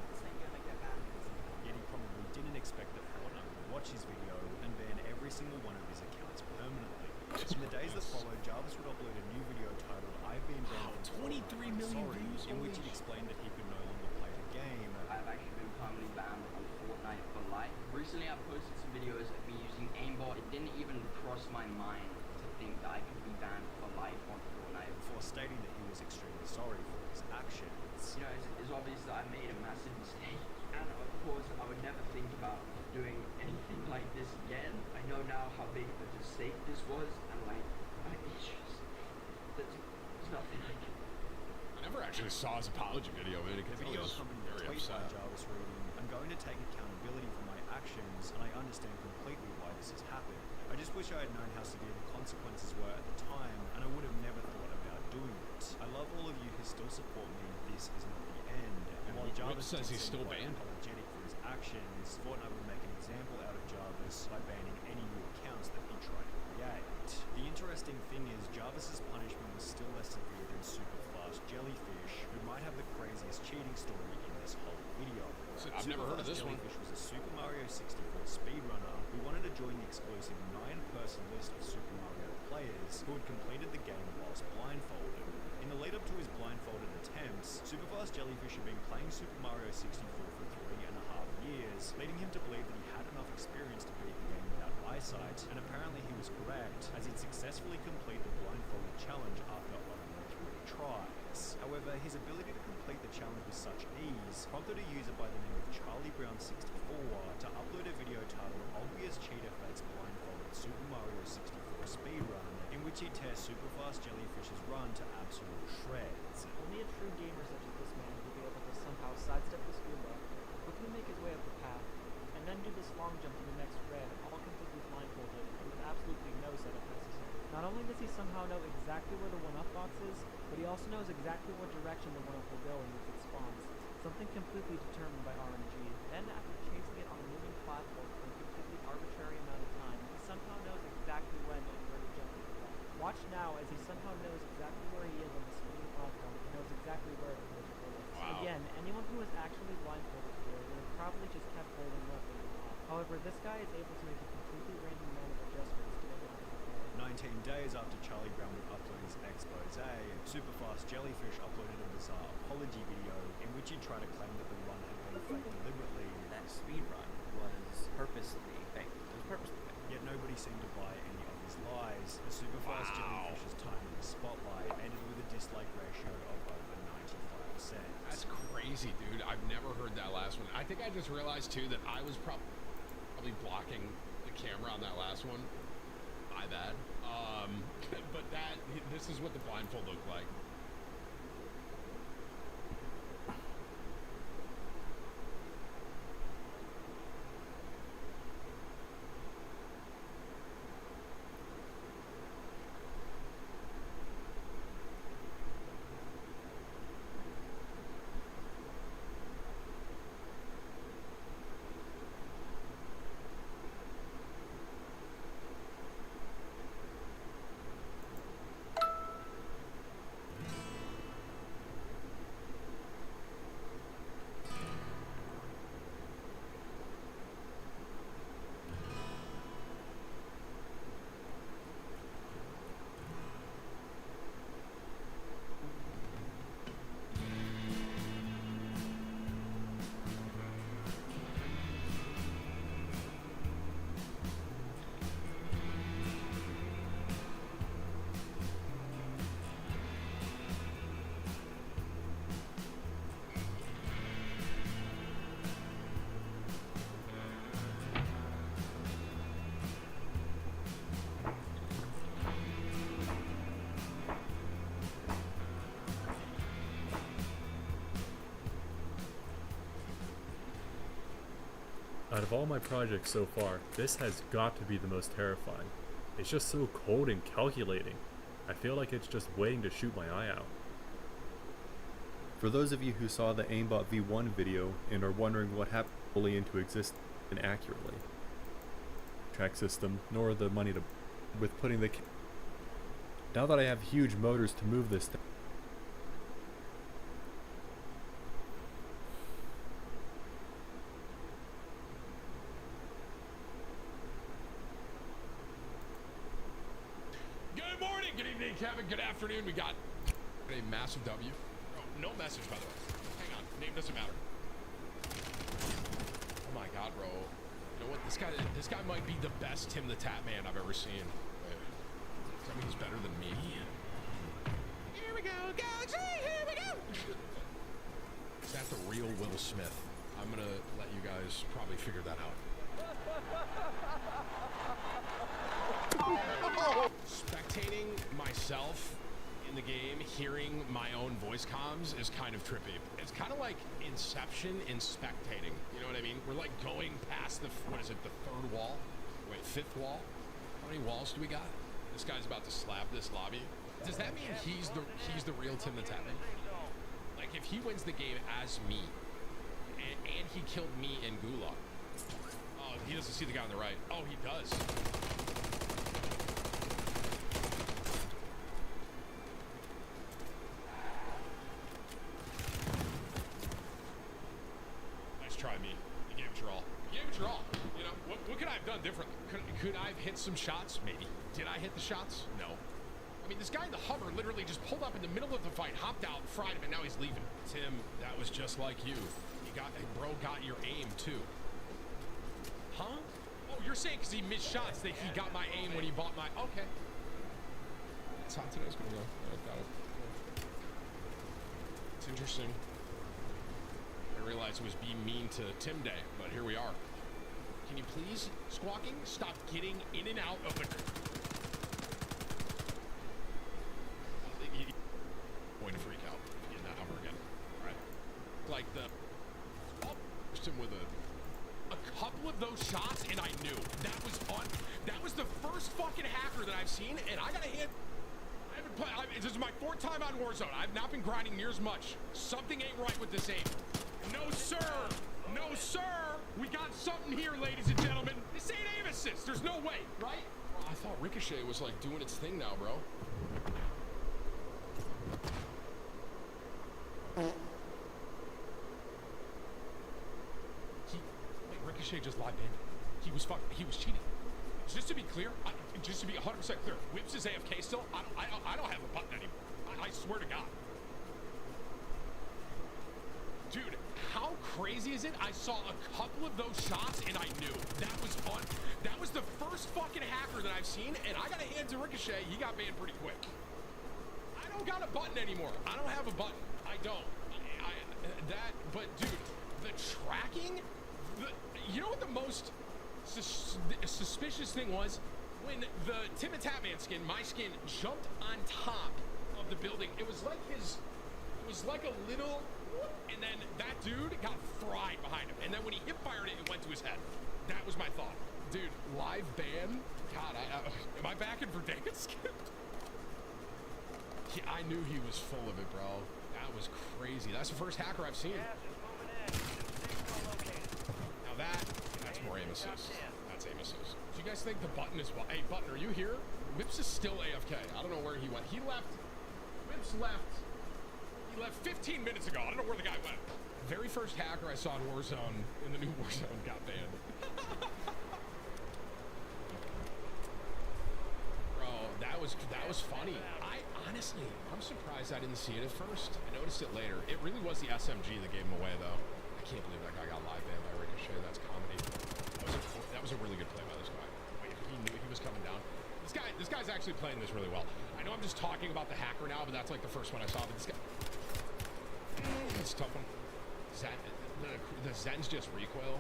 Yet he probably didn't expect that Fortnite would watch his video and ban every single one of his accounts permanently. In the days that followed, Jarvis would upload a new video titled I've Been Banned from 23 million Sorry, views, in which holy he'd explained that he could no longer play the game. I've actually been permanently banned on Fortnite for life. Recently I posted some videos of me using aimbot. It didn't even cross my mind to think that I could be banned for life on Fortnite. Before stating that he was extremely sorry for his actions. You know, it's obvious that I made a massive mistake. And of course, I would never think about doing anything like this again. I know now how big of a mistake this was, and like, it's just, there's nothing I can. I never actually saw his apology video, man. The video accompanied the tweet by Jarvis reading, I'm going to take accountability for my actions, and I understand completely why this has happened. I just wish I had known how severe the consequences were at the time, and I would have never thought about doing it. I love all of you who still support me. This is not the end. And while Jarvis says he's still quite banned. apologetic for his actions, Fortnite would make an example out of Jarvis by banning any new accounts that he tried to create. The interesting interesting thing is Jarvis's punishment was still less severe than Superfast Jellyfish, who might have the craziest cheating story in this whole video. So I've never heard of this one. Jellyfish was a Super Mario 64 speedrunner who wanted to join the exclusive 9-person list of Super Mario players who had completed the game whilst blindfolded. In the lead up to his blindfolded attempts, Superfast Jellyfish had been playing Super Mario 64 for 3.5 years, leading him to believe that he had enough experience to beat the game without eyesight, and apparently he was correct, as he'd successfully complete the blindfolded challenge after only 3 tries. However, his ability to complete the challenge with such ease prompted a user by the name of Charlie Brown 64 to upload a video titled Obvious Cheat Effects Blindfolded Super Mario 64 Speedrun, in which he tears Superfast Jellyfish's run to absolute shreds. Only a true gamer such as this man will be able to somehow sidestep the scuba, quickly make his way up the path, and then do this long jump to the next red, all completely blindfolded and with absolutely no setup necessary. Not only does he somehow know exactly where the one-up box is, but he also knows exactly what direction the one-up will go in once it spawns, something completely determined by RNG. Then, after chasing it on a moving platform for a completely arbitrary amount of time, he somehow knows exactly when and where to jump into that. Watch now as he somehow knows exactly where he is on the spinning platform and knows exactly where to push bullets. Wow. Again, anyone who was actually blindfolded here would have probably just kept holding left and off. However, this guy is able to make a completely random amount of adjustments to make it on his play. 19 days after Charlie Brown would upload his expose, Superfast Jellyfish uploaded a bizarre apology video in which he tried to claim that the run had been faked deliberately. That speedrun was purposely faked. It was purposely faked. Yet nobody seemed to buy any of his lies. The Superfast Jellyfish's time in the spotlight ended with a dislike ratio of over 95%. That's crazy, dude. I've never heard that last one. I think I just realized too that I was probably blocking the camera on that last one. My bad. But this is what the blindfold looked like. Out of all my projects so far, this has got to be the most terrifying. It's just so cold and calculating. I feel like it's just waiting to shoot my eye out. For those of you who saw the aimbot v1 video and are wondering what happened fully into existence inaccurately, track system, nor the money to with putting the now that I have huge motors to move this thing. Good morning, good evening, Kevin. Good afternoon. We got a massive W. Oh, no message, by the way. Hang on. Name doesn't matter. Oh my God, bro. You know what? This guy might be the best Tim the Tap Man I've ever seen. Does that mean he's better than me? Here we go, Galaxy. Here we go. Is that the real Will Smith? I'm gonna let you guys probably figure that out. Spectating myself in the game, hearing my own voice comms is kind of trippy. It's kind of like Inception in spectating. You know what I mean? We're like going past the, what is it, the third wall? Wait, fifth wall? How many walls do we got? This guy's about to slap this lobby. Does that mean he's the real Tim the Tap Man? Like if he wins the game as me, and he killed me in Gulag. Oh, he doesn't see the guy on the right. Oh, he does. by me. You gave it your all. You gave it your all. You know, what could I have done differently? Could I have hit some shots? Maybe. Did I hit the shots? No. I mean, this guy in the hover literally just pulled up in the middle of the fight, hopped out, fried him, and now he's leaving. Tim, that was just like you. Bro got your aim too. Huh? Oh, you're saying because he missed shots that he got my aim when he bought my... Okay. That's how today's gonna go. Got it. It's interesting. I realized it was being mean to Tim Day, but here we are. Can you please, Squawking, stop getting in and out of the... Going to freak out in that hover again. All right. Like the... Oh, him with a couple of those shots, and I knew. That was the first fucking hacker that I've seen, and I gotta hit... I haven't played... This is my 4th time on Warzone. I've not been grinding near as much. Something ain't right with this aim. No, sir! No, sir! We got something here, ladies and gentlemen. This ain't aim assist. There's no way, right? Well, I thought Ricochet was, like, doing its thing now, bro. Ricochet just live banned. He was cheating. Just to be clear, just to be 100% clear, Whips is AFK still. I don't have a button anymore. I swear to God. Dude, how crazy is it? I saw a couple of those shots and I knew. That was the first fucking hacker that I've seen, and I gotta hand to Ricochet, he got banned pretty quick. I don't got a button anymore. I don't have a button. I don't. But dude, the tracking, you know what the most suspicious thing was? When the Tim and Tatman skin, my skin, jumped on top of the building. It was like a little, and then that dude got fried behind him. And then when he hip fired it, it went to his head. That was my thought. Dude, live ban? God, am I back in Verdansk? I knew he was full of it, bro. That was crazy. That's the first hacker I've seen. Now that's more aim assist. That's aim assist. Do you guys think the button is... Hey, button, are you here? Whips is still AFK. I don't know where he went. He left... Whips left... He left 15 minutes ago. I don't know where the guy went. Very first hacker I saw in Warzone, in the new Warzone, got banned. Bro, that was funny. Honestly, I'm surprised I didn't see it at first. I noticed it later. It really was the SMG that gave him away, though. I can't believe that guy got live banned by Ricochet. That's comedy. That was a really good play by this guy. Wait, he knew he was coming down. This guy's actually playing this really well. I know I'm just talking about the hacker now, but that's like the first one I saw. But this guy, it's a tough one. The Zen's just recoil.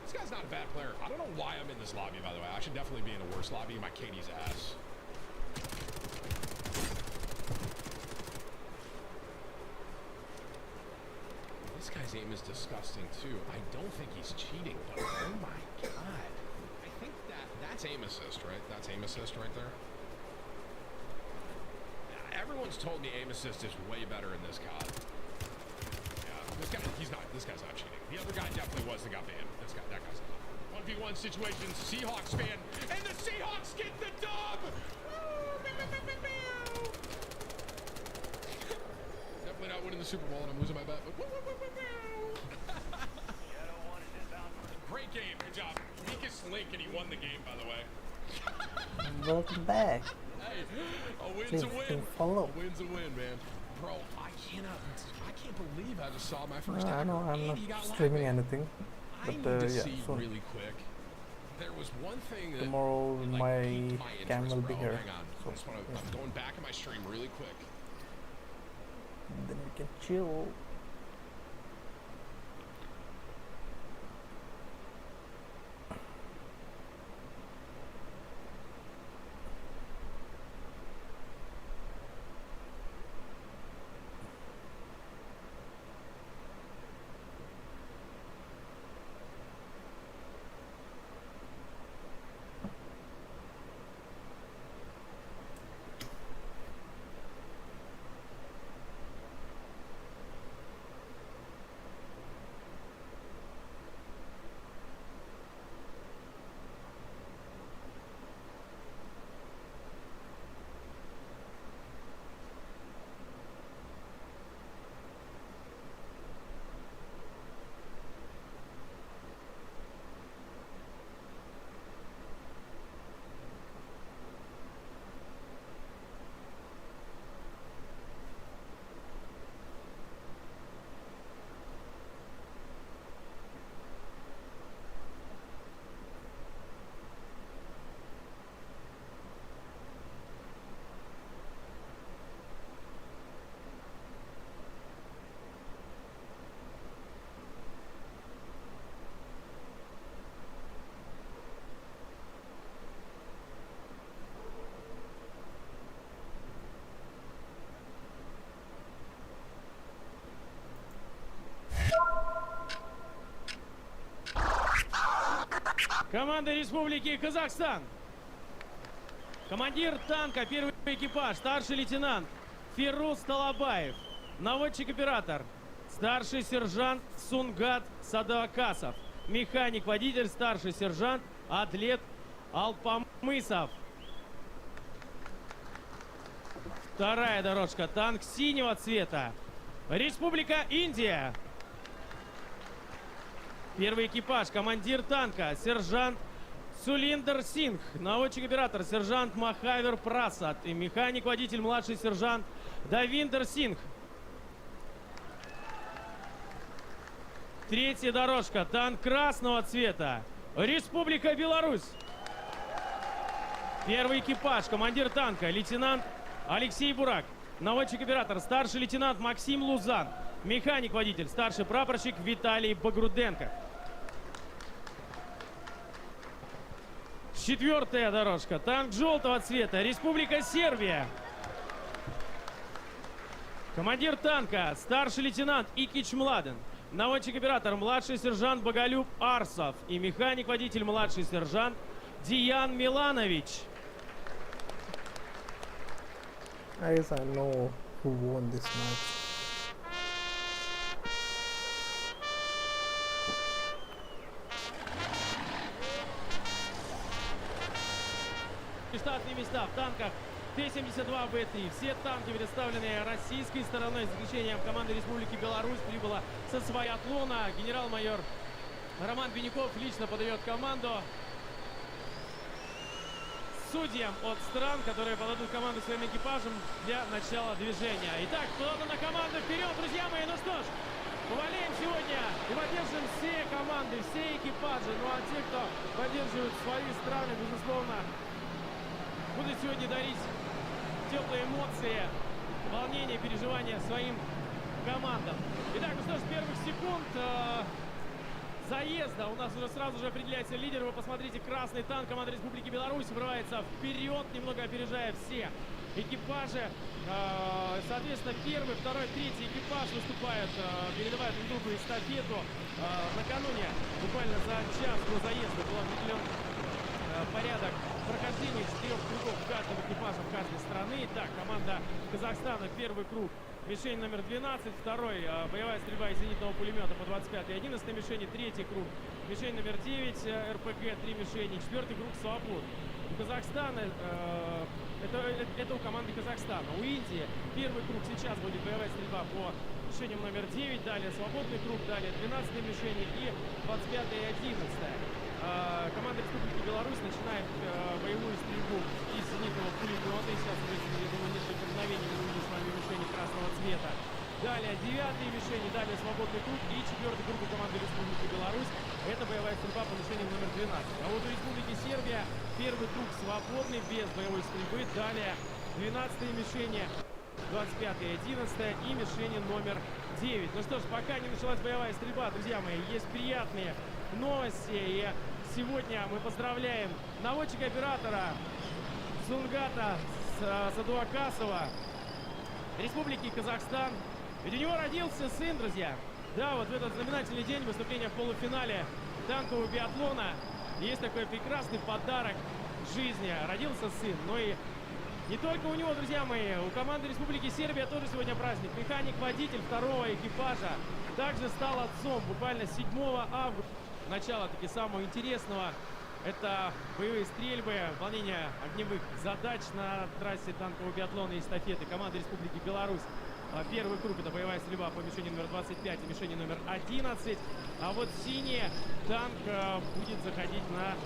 This guy's not a bad player. I don't know why I'm in this lobby, by the way. I should definitely be in a worse lobby. My KD's ass. This guy's aim is disgusting too. I don't think he's cheating, but oh my god. I think that's aim assist, right? That's aim assist right there. Yeah, everyone's told me aim assist is way better in this COD. Yeah, this guy's not cheating. The other guy definitely was that got banned. That guy's not. 1v1 situation, Seahawks fan, and the Seahawks get the dub! Definitely not winning the Super Bowl, and I'm losing my bet. But great game, good job. Weakest link, and he won the game, by the way. Welcome back. Hey, a win's a win. Follow. A win's a win, man. Bro, I can't believe I just saw my first I know, I'm not streaming anything. But yeah, so really quick. There was one thing that tomorrow my cam will be bro. here. Hang on. So, I'm going back in my stream really quick. Then we can chill. Команда Республики Казахстан. Командир танка, первый экипаж, старший лейтенант Фирус Талабаев. Наводчик-оператор, старший сержант Сунгат Садавакасов. Механик-водитель, старший сержант Адлет Алпамысов. Вторая дорожка, танк синего цвета. Республика Индия. Первый экипаж, командир танка, сержант Сулиндер Сингх, наводчик-оператор, сержант Махавер Прасад и механик-водитель, младший сержант Давиндер Сингх. Третья дорожка, танк красного цвета, Республика Беларусь. Первый экипаж, командир танка, лейтенант Алексей Бурак, наводчик-оператор, старший лейтенант Максим Лузан, механик-водитель, старший прапорщик Виталий Багруденко. Четвертая дорожка, танк желтого цвета, Республика Сербия. Командир танка, старший лейтенант Икич Младен, наводчик-оператор, младший сержант Боголюб Арсов и механик-водитель, младший сержант Диан Миланович. I guess I know who won this match. Штатные места в танках Т-72БТ. Все танки, представленные российской стороной, с исключением команды Республики Беларусь, прибыла со Сваятлона. Генерал-майор Роман Беняков лично подает команду судьям от стран, которые подадут команду своим экипажам для начала движения. Итак, кто-то на команду вперед, друзья мои. Ну что ж, повалим сегодня и поддержим все команды, все экипажи. Ну а те, кто поддерживает свои страны, безусловно, будут сегодня дарить теплые эмоции, волнение, переживания своим командам. Итак, ну что ж, с первых секунд заезда у нас уже сразу же определяется лидер. Вы посмотрите, красный танк команды Республики Беларусь врывается вперед, немного опережая все экипажи. Соответственно, первый, второй, третий экипаж выступают, передавая друг другу эстафету. Накануне, буквально за час до заезда, был определен порядок прохождения 4 кругов каждого экипажа в каждой страны. Так, команда Казахстана, первый круг, мишень номер 12, второй боевая стрельба из зенитного пулемета по 25 и 11 мишени, третий круг, мишень номер 9, РПГ, 3 мишени, четвертый круг свобод. У Казахстана, это у команды Казахстана. У Индии первый круг сейчас будет боевая стрельба по мишеням номер 9, далее свободный круг, далее 12 мишени и 25 и 11. Команда Республики Беларусь начинает боевую стрельбу из зенитного пулемета. И сейчас, я думаю, несколько мгновений мы увидим с вами мишени красного цвета. Далее 9 мишени, далее свободный круг и 4-й круг у команды Республики Беларусь. Это боевая стрельба по мишеням номер 12. А вот у Республики Сербия первый круг свободный, без боевой стрельбы. Далее 12 мишени, 25 и 11 и мишени номер 9. Ну что ж, пока не началась боевая стрельба, друзья мои, есть приятные новости. И сегодня мы поздравляем наводчика-оператора Сунгата Садуакасова Республики Казахстан. Ведь у него родился сын, друзья. Да, вот в этот знаменательный день выступления в полуфинале танкового биатлона есть такой прекрасный подарок жизни. Родился сын. Но и не только у него, друзья мои, у команды Республики Сербия тоже сегодня праздник. Механик-водитель второго экипажа также стал отцом буквально 7 августа. Начало таки самого интересного. Это боевые стрельбы, выполнение огневых задач на трассе танкового биатлона и эстафеты команды Республики Беларусь. Первый круг — это боевая стрельба по мишени номер 25 и мишени номер 11. А вот синий танк будет заходить на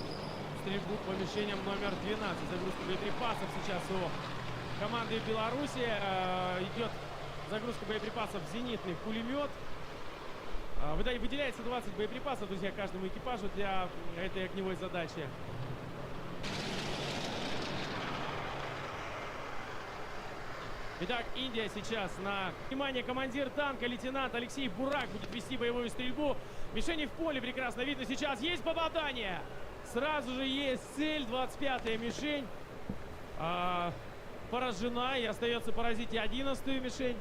стрельбу по мишеням номер 12. Загрузка боеприпасов сейчас у команды Беларуси. Идет загрузка боеприпасов в зенитный пулемет. Выделяется 20 боеприпасов, друзья, каждому экипажу для этой огневой задачи. Итак, Индия сейчас на внимание. Командир танка, лейтенант Алексей Бурак, будет вести боевую стрельбу. Мишени в поле прекрасно видно. Сейчас есть попадание. Сразу же есть цель. 25-я мишень поражена. И остается поразить и 11-ю мишень.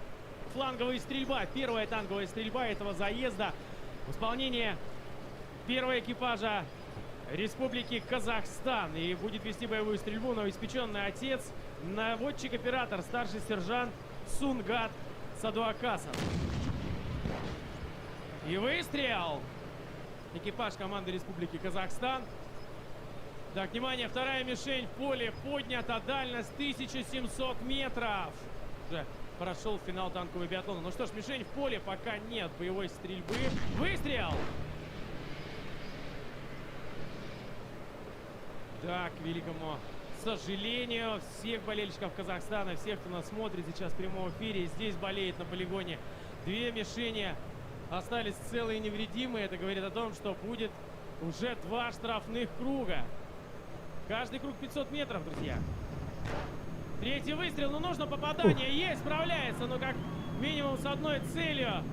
Фланговая стрельба. Первая танковая стрельба этого заезда. В исполнении первого экипажа Республики Казахстан. И будет вести боевую стрельбу новоиспеченный отец, наводчик-оператор, старший сержант Сунгат Садуакасов. И выстрел! Экипаж команды Республики Казахстан. Так, внимание, вторая мишень в поле поднята, дальность 1700 метров. Уже прошел финал танкового биатлона. Ну что ж, мишень в поле, пока нет боевой стрельбы. Выстрел! Так, к великому сожалению всех болельщиков Казахстана, всех, кто нас смотрит сейчас в прямом эфире, здесь болеет на полигоне, две мишени остались целые и невредимые. Это говорит о том, что будет уже 2 штрафных круга. Каждый круг 500 метров, друзья. Третий выстрел, но нужно попадание. Есть, справляется, но как минимум с одной целью.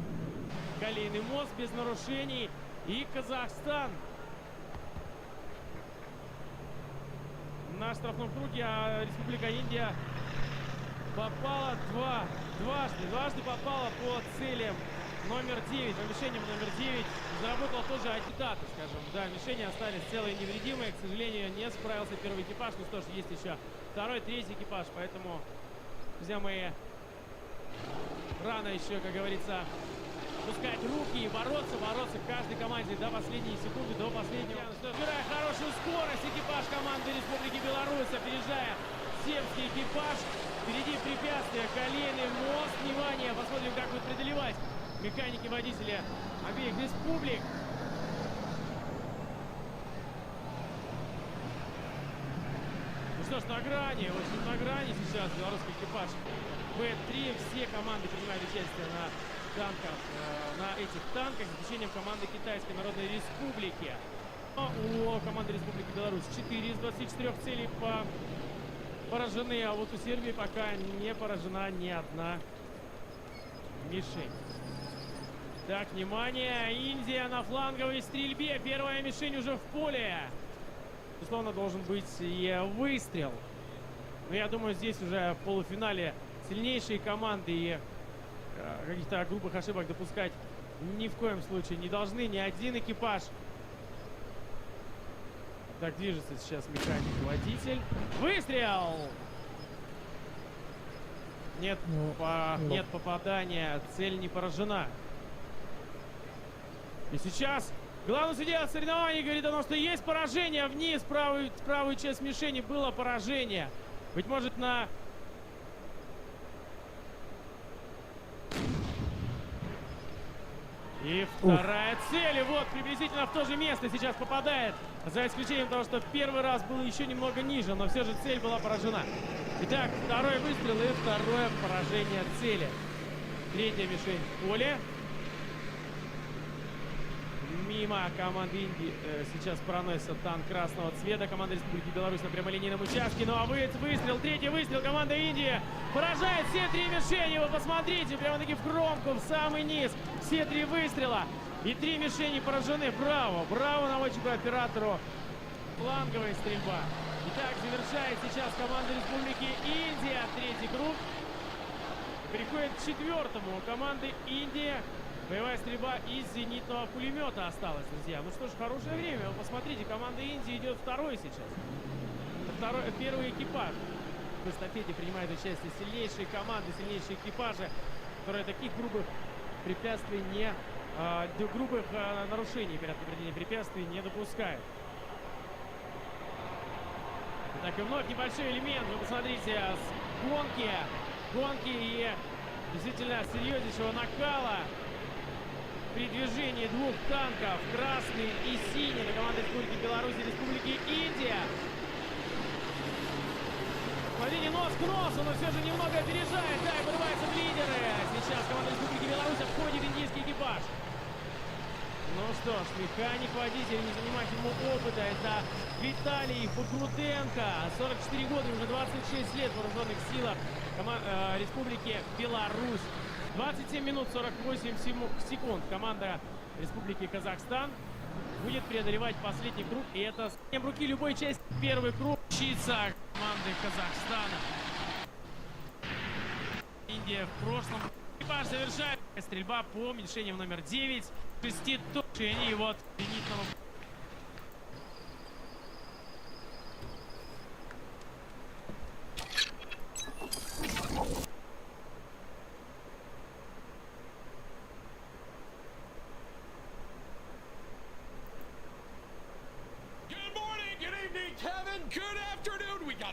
Колейный мост без нарушений. И Казахстан на штрафном круге, а Республика Индия попала дважды попала по целям номер 9, по мишеням номер 9. Заработал тоже агитатор, скажем. Да, мишени остались целые и невредимые. К сожалению, не справился первый экипаж. Ну что ж, есть еще второй, третий экипаж. Поэтому, друзья мои, рано еще, как говорится, пускать руки и бороться каждой команде до последней секунды, до последнего. Набирая хорошую скорость, экипаж команды Республики Беларусь, опережая сербский экипаж. Впереди препятствия, колейный мост. Внимание, посмотрим, как будет преодолевать механики, водители обеих республик. Ну что ж, на грани, очень на грани сейчас белорусский экипаж. Б3, все команды принимают участие на танках, на этих танках, за исключением команды Китайской Народной Республики. У команды Республики Беларусь 4 из 24 целей поражены, а вот у Сербии пока не поражена ни одна мишень. Так, внимание, Индия на фланговой стрельбе. Первая мишень уже в поле. Безусловно, должен быть и выстрел. Но я думаю, здесь уже в полуфинале сильнейшие команды и каких-то грубых ошибок допускать ни в коем случае не должны. Ни один экипаж. Так, движется сейчас механик-водитель. Выстрел! Нет, нет попадания. Цель не поражена. И сейчас главный судья соревнований говорит о том, что есть поражение. Вниз, правую часть мишени было поражение. Быть может, на... И вторая цель. И вот приблизительно в то же место сейчас попадает. За исключением того, что первый раз было еще немного ниже, но все же цель была поражена. Итак, второй выстрел и второе поражение цели. Третья мишень в поле. Мимо команды Индии сейчас проносится танк красного цвета. Команда Республики Беларусь на прямолинейном участке. Ну а выстрел, третий выстрел. Команда Индии поражает все 3 мишени. Вы посмотрите, прямо-таки в кромку, в самый низ. Все 3 выстрела. И 3 мишени поражены. Браво, браво наводчику-оператору. Фланговая стрельба. Итак, завершает сейчас команда Республики Индия 3-й круг. Переходит к 4-му. У команды Индия боевая стрельба из зенитного пулемета осталась, друзья. Ну что ж, хорошее время. Вы посмотрите, команда Индии идет второй сейчас. Первый экипаж. В эстафете принимают участие сильнейшие команды, сильнейшие экипажи, которые таких грубых препятствий грубых нарушений порядка проведения препятствий не допускают. Так, и вновь небольшой элемент. Вы посмотрите, гонки и действительно серьезнейшего накала при движении 2 танков, красный и синий, на команды Республики Беларусь и Республики Индия. Смотрите, нос к носу, но все же немного опережает, да, и вырывается в лидеры. Сейчас команда Республики Беларусь обходит индийский экипаж. Ну что ж, механик-водитель, не занимать ему опыта, это Виталий Покрутенко, 44 года и уже 26 лет в вооруженных силах Республики Беларусь. 27 минут 48 секунд команда Республики Казахстан будет преодолевать последний круг. И это с руки любой части первый круг. Учится команды Казахстана. Индия в прошлом. Экипаж завершает. Стрельба по мишеням номер 9. 6 точек. И вот зенитного.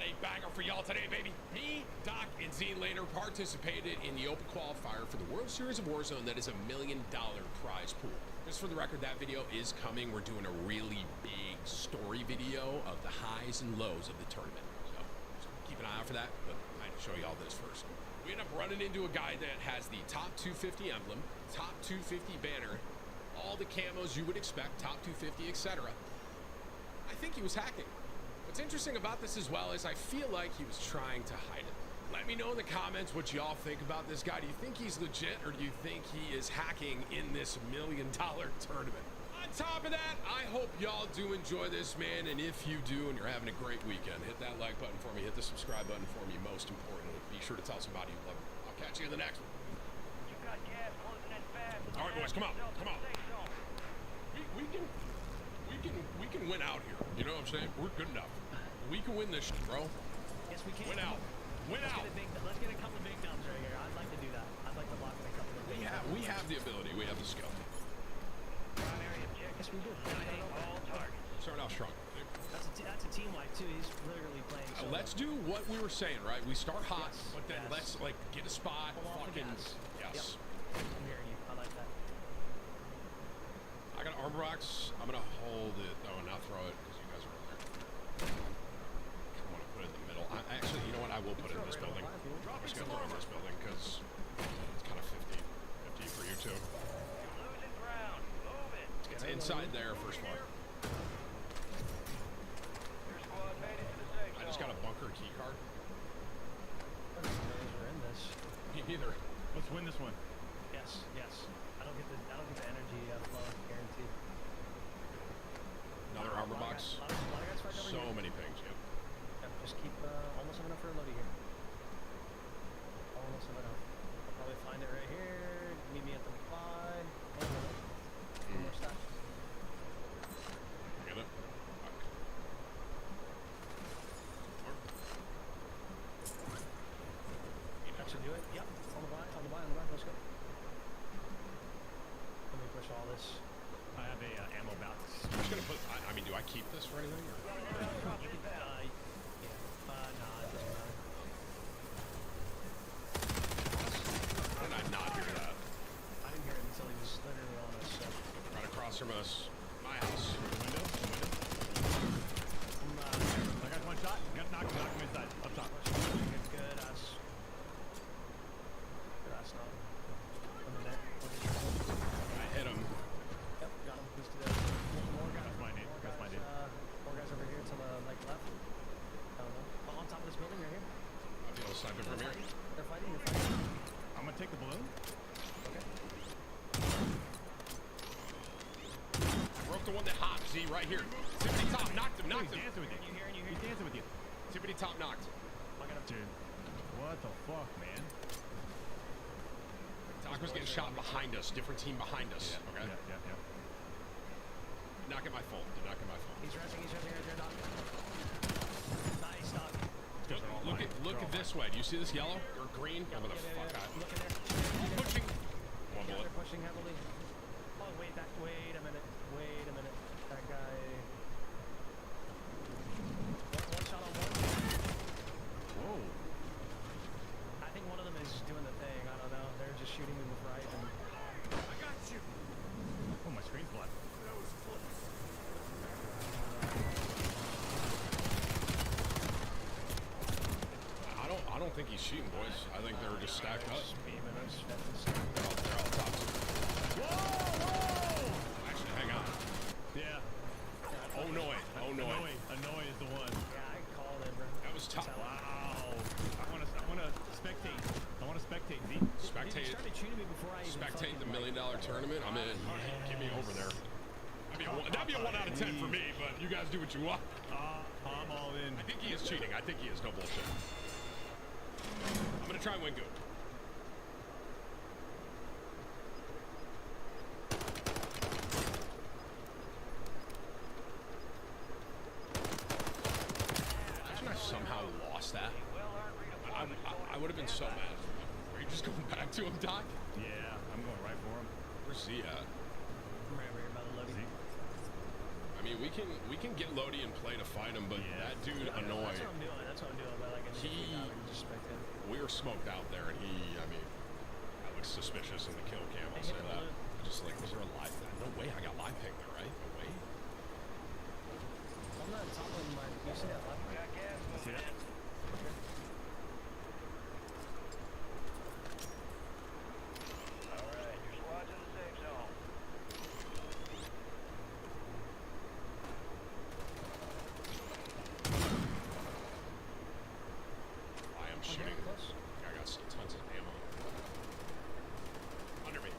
a banger for y'all today, baby. Me, Doc, and Zine later participated in the open qualifier for the World Series of Warzone that is $1 million prize pool. Just for the record, that video is coming. We're doing a really big story video of the highs and lows of the tournament. So just keep an eye out for that, but I might show you all this first. We end up running into a guy that has the top 250 emblem, top 250 banner, all the camos you would expect, top 250, etc. I think he was hacking. What's interesting about this as well is I feel like he was trying to hide it. Let me know in the comments what y'all think about this guy. Do you think he's legit, or do you think he is hacking in this $1 million tournament? On top of that, I hope y'all do enjoy this, man, and if you do and you're having a great weekend, hit that like button for me, hit the subscribe button for me, most importantly. Be sure to tell somebody you love them. I'll catch you in the next one. All right, boys, come on, come on. We can win out here. You know what I'm saying? We're good enough. We can win this shit, bro. Yes, we can. Win out. Win out. Let's get a couple of big dubs right here. I'd like to do that. I'd like to lock in a couple of big dubs. We have the ability. We have the skill. Yes, we do. Start out strong. That's a team wipe too. He's literally playing. Solo. Let's do what we were saying, right? We start hot, but then let's like get a spot. Fucking yes. Yep. I'm hearing you. I like that. I got an armor box. I'm gonna hold it though and not throw it because you guys are over there. I want to put it in the middle. Actually, you know what? I will put it in this building. I'm just gonna throw it in this building because it's kind of 50 for you too. It's inside there, first floor. I just got a bunker key card. We're in this. Me neither. Let's win this one. Yes, yes. I don't get the energy flow, guaranteed. Another armor box. So many pings, yeah. Yep, just keep almost enough for a loadie here. Almost enough. I'll probably find it right here. Meet me at the slide. One more stop. Get it? That should do it. Yep. On the buy. Let's go. Let me push all this. I have a ammo box. I'm just gonna put. I mean, do I keep this for anything? Or? Nah, it doesn't matter. How did I not hear that? I didn't hear it until he was literally on us. So. Right across from us. My house. Window. I got one shot. Knock him inside. Up top. It's good. Not. I hit him. Yep, got him. He's to the more guys. That's my name. More guys over here to the left. I don't know. On top of this building right here. I'll be able to snipe him from here. They're fighting. You're fighting. I'm gonna take the balloon. Okay. I broke the one that hopped. See, right here. Tippity top knocked him. He's dancing with you. He's dancing with you. Tippity top knocked. Dude, what the fuck, man? Doc was getting shot behind us. Different team behind us. Yeah, Okay. Yeah. Did not get my phone. Did not get my phone. He's resting right there, Doc. Nice, Doc. Look at this way. Do you see this yellow or green? Over the fuck out. Look at there. Pushing. One bullet. They're pushing heavily. Oh, wait a minute. That guy. One shot on one. Whoa. I think one of them is doing the thing. I don't know. They're just shooting me with right. And I got you. Oh, my screen's black. That was close. I don't think he's cheating, boys. I think they were just stacked up. They're all top. Whoa! Actually, hang on. Yeah. Oh no! Annoy is the one. yeah, I called it, bro. That was tough. Wow. I wanna spectate. I wanna spectate. Z. Spectate. He started shooting me before I even Spectate the $1 fucking, million tournament. I'm in. Get me over there. That'd be a 1 out of 10 for me, but you guys do what you want. I'm all in. I think he is cheating. I think he is. No bullshit. I'm gonna try and win good. Imagine I somehow lost that. I would have been so mad. Are you just going back to him, Doc? Yeah, I'm going right for him. Where's Z at? Right where you're about to load. I mean, we can get Lodi and play to fight him, but that dude annoying. That's what I'm doing. That's what I'm doing. But like, I mean, just respect him. We were smoked out there, and I mean, I looked suspicious in the kill cam. I'll say that. Just like, was there a live? No way, I got live ping there, right? No way. I'm not top of my. You see that live? See that? I am shooting. I got tons of ammo. Under me.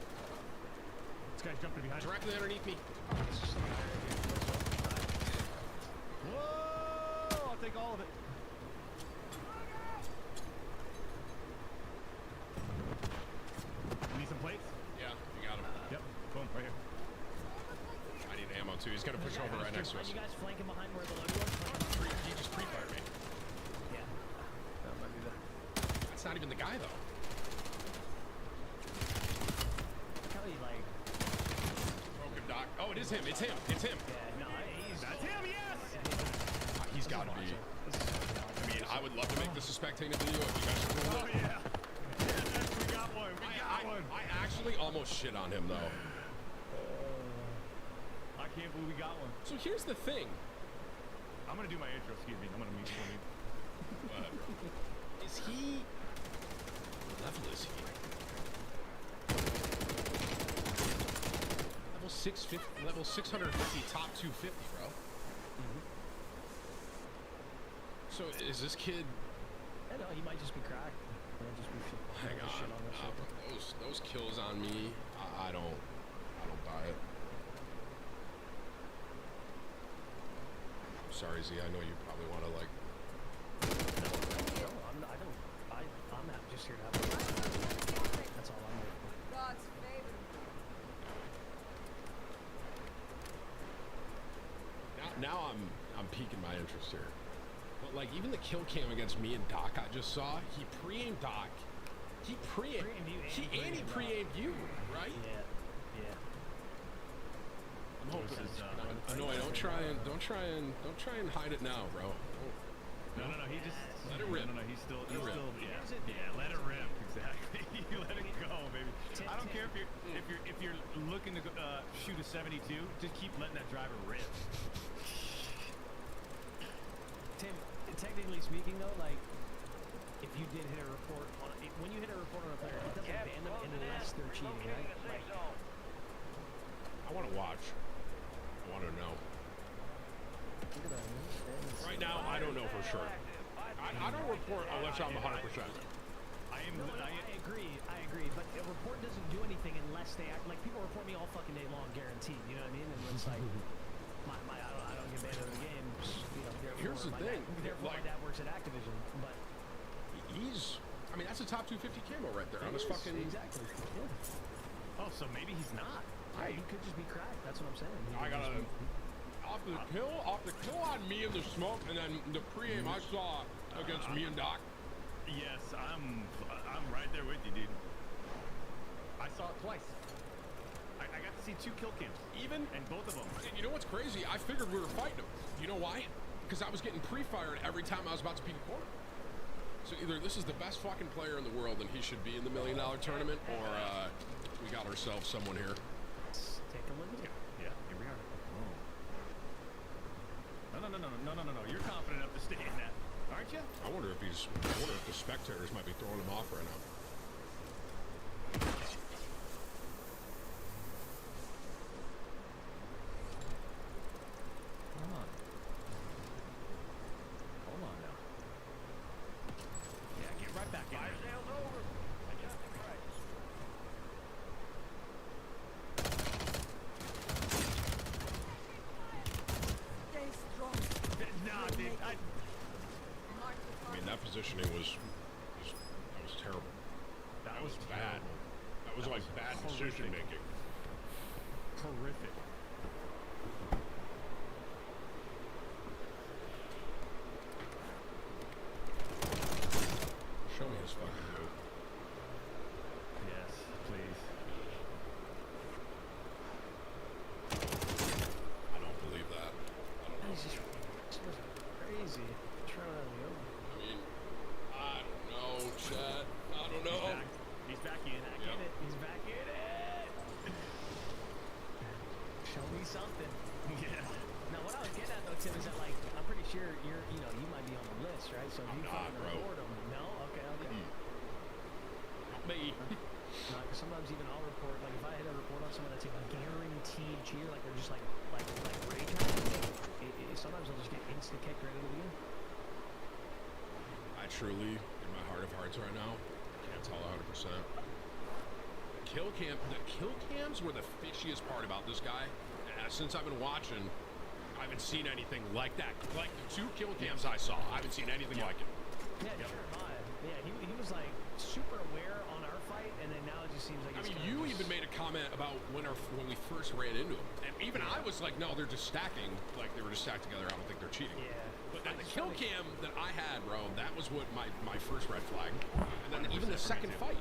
This guy's jumping behind. Directly underneath me. Whoa! I'll take all of it. Need some plates? Yeah, you got him. Yep. Boom, right here. I need ammo too. He's gonna push over right next to us. Are you guys flanking behind where the logo was? He just pre-fired me. Yeah. That might be that. That's not even the guy though. Look how he like. Broken Doc. Oh, it is him. It's him. It's him. Yeah. No, That's him. Yes. He's got to be. I mean, I would love to make this a spectator video if you guys are cool. Oh yeah. We got one. We got one. I actually almost shit on him though. I can't believe we got one. So here's the thing. I'm gonna do my intro. Excuse me. I'm gonna mute for me. Is he? What level is he? Level 650. Level 650. Top 250, bro. So is this kid? I know he might just be cracked. He might just be shit. Hang on. Shit on this shit. Those kills on me. I don't buy it. I'm sorry, Z. I know you probably want to like. No, I'm not just here to have fun. That's all I'm here for. God's favor. Now I'm piquing my interest here. But like even the kill cam against me and Doc I just saw, he pre-aimed Doc. He pre-aimed you. He pre-aimed you, right? Yeah. I'm hoping. No, don't try and hide it now, bro. No. He just let it rip. No. He's still. Yeah. Let it rip. Exactly. You let it go, baby. I don't care if you're looking to shoot a 72. Just keep letting that driver rip. Tim, technically speaking though, like if you did hit a report on when you hit a report on a player, it doesn't ban them unless they're cheating, right? Like, I want to watch. I want to know. Right now, I don't know for sure. I don't report unless I'm 100%. I agree, but a report doesn't do anything unless they act like people report me all fucking day long, guaranteed. You know what I mean? And it's like, I don't get banned out of the game. You know, here's the thing. Therefore, my dad works at Activision, but I mean, that's a top 250 camo right there on his fucking. Exactly. Yeah. Oh, so maybe he's not. Right. He could just be cracked. That's what I'm saying. I gotta off the kill on me in the smoke, and then the pre-aim I saw against me and Doc. Yes, I'm right there with you, dude. I saw it twice. I got to see 2 kill cams, and both of them. You know what's crazy? I figured we were fighting him. You know why? Because I was getting pre-fired every time I was about to peek a corner. So either this is the best fucking player in the world and he should be in the $1 million tournament, or we got ourselves someone here. Let's take a look at it. Yeah, here we are. No. You're confident enough to stay in that, aren't you? I wonder if the spectators might be throwing him off right now. Hold on now. Yeah, get right back in. Fire sales over. Adjusting price. Stay strong. Nah, dude. I mean, that positioning was terrible. That was bad. That was like bad decision making. Horrific. Show me his fucking move. Yes, please. I don't believe that. Show me something. Yeah. Now, what I was getting at though, Tim, is that like I'm pretty sure you're, you know, you might be on the list, right? So if you not, fucking bro. report them, no, okay. Not me. No, 'cause sometimes even I'll report. Like if I hit a report on someone that's like a guaranteed cheater, like they're just like rage sometimes I'll just get instant kicked right into the game. I truly, in my heart of hearts right now, can't tell 100%. The kill cams were the fishiest part about this guy. Since I've been watching, I haven't seen anything like that. Like the 2 kill cams I saw, I haven't seen anything like it. Yeah, sure am I. Yeah, he was like super aware on our fight, and then now it just seems like I it's mean, kinda you just... even made a comment about when we first ran into him, and even I was like, no, they're just stacking, like they were just stacked together. I don't think they're cheating. Yeah. But then the kill cam that I had, bro, that was what my first red flag. And then even the second fight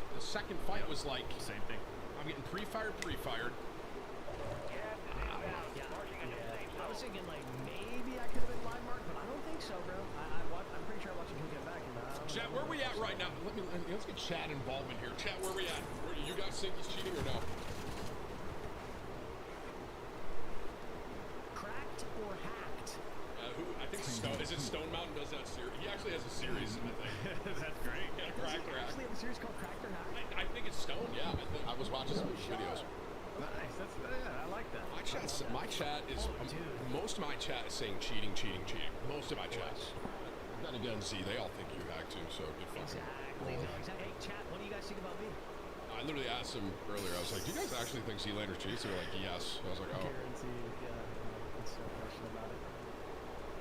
was like same thing. I'm getting pre-fired. I was thinking like maybe I could have been live mark, but I don't think so, bro. I'm pretty sure I watched him get back. And Chat, where we at right now? Let's get chat involvement here. Chat, where we at? Do you guys think he's cheating or no? Cracked or hacked? I think Stone. Is it Stone Mountain does that series? He actually has a series, I think. That's great. Yeah, Cracked or Hacked. Actually, have a series called Cracked or Hacked? I think it's Stone. Yeah, I was watching some videos. Nice. I like that. My chat is most of my chat is saying cheating. Most of my chat. Then again, see, they all think you hack too, so good fucking. Exactly. Hey, chat, what do you guys think about me? I literally asked them earlier. I was like, "Do you guys actually think Zealander cheats?" They were like, "Yes." I was like, "Oh." Guaranteed. Yeah. That's no question about it.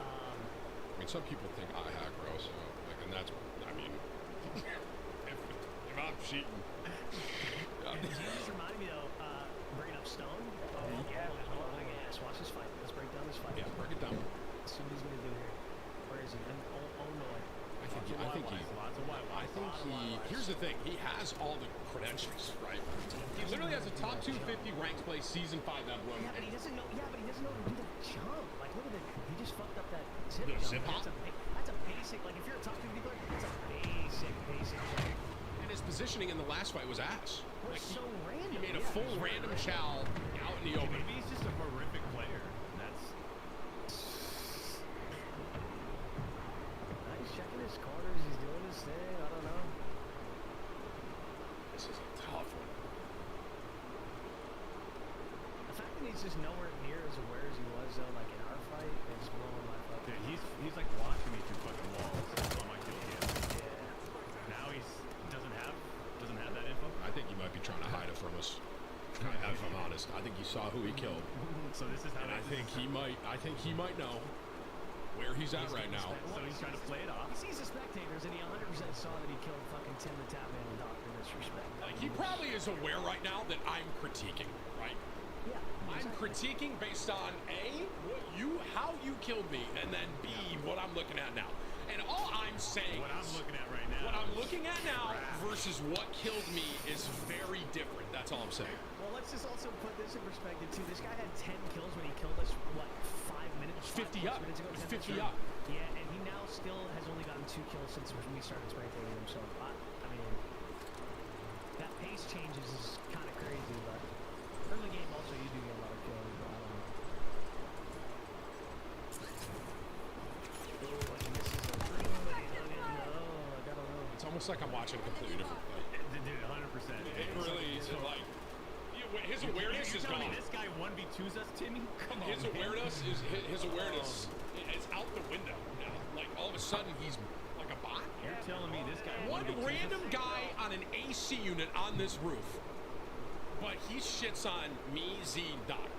I mean, some people think I hack, bro. So like, and that's, I mean, if I'm cheating. You just reminded me though, bringing up Stone. Yes, watch this fight. Let's break down this fight. Yeah, break it down. Let's see what he's gonna do here. Where is he? Oh no. Here's the thing. He has all the credentials, right? He literally has a top 250 ranked play season 5 emblem. Yeah, but he doesn't know. Yeah, but he doesn't know to do that jump. Like, look at that. He just fucked up that zip The jump. zip hop? That's a basic. Like, if you're a top 250 player, that's a basic jump. And his positioning in the last fight was ass. Like, He so random. made a full random chow out in the open. Maybe he's just a horrific player. That's. He's checking his corners. He's doing his thing. I don't know. This is a tough one. The fact that he's just nowhere near as aware as he was, though, like in our fight, is blowing my fucking. Dude, he's like watching me through fucking walls on my kill cam. Yeah. Now he doesn't have that info. I think he might be trying to hide it from us. If I'm honest, I think he saw who he killed. So this is how. And I think he might know where he's at right now. So he's trying to play it off. He sees the spectators, and he 100% saw that he killed fucking Tim the Tapman and Dr. Disrespect. Like, he probably is aware right now that I'm critiquing, right? Yeah. I'm critiquing based on A, how you killed me, and then B, what I'm looking at now. And all I'm saying What I'm looking at right now. What I'm looking at now versus what killed me is very different. That's all I'm saying. Well, let's just also put this in perspective, too. This guy had 10 kills when he killed us, what, 5 minutes? 50 up. Minutes ago, 50 up. Yeah, and he now still has only gotten 2 kills since we started spectating him. So, I mean, that pace changes is kind of crazy, but early game also you do get a lot of kills, but I don't know. It's almost like I'm watching a completely different fight. Dude, 100%. It really is like his awareness is gone. This guy 1v2s us, Timmy? Come on. His awareness is out the window now. Like all of a sudden he's like a bot. You're telling me this guy One 1v2s random us? guy on an AC unit on this roof, but he shits on me, Z, Doc.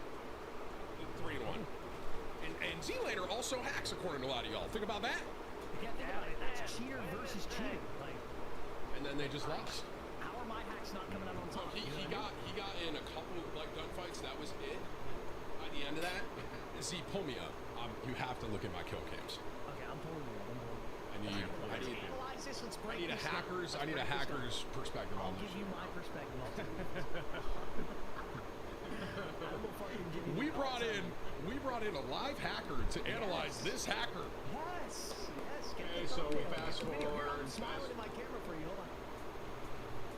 3-1. And Z-Later also hacks according to a lot of y'all. Think about that. Yeah, think about it. That's cheater versus cheating. Like, and then they just lost. how are my hacks not coming out on top? He got in a couple like gunfights. That was it. By the end of that, Z, pull me up. You have to look at my kill cams. Okay, I'm pulling you up. I need analyze this. Let's break a this down. hacker's perspective I'll on give this. you my perspective. I will fucking give you We brought in a live hacker to analyze this hacker. Yes. Okay, so we fast forward. I'm smiling in my camera for you. Hold on.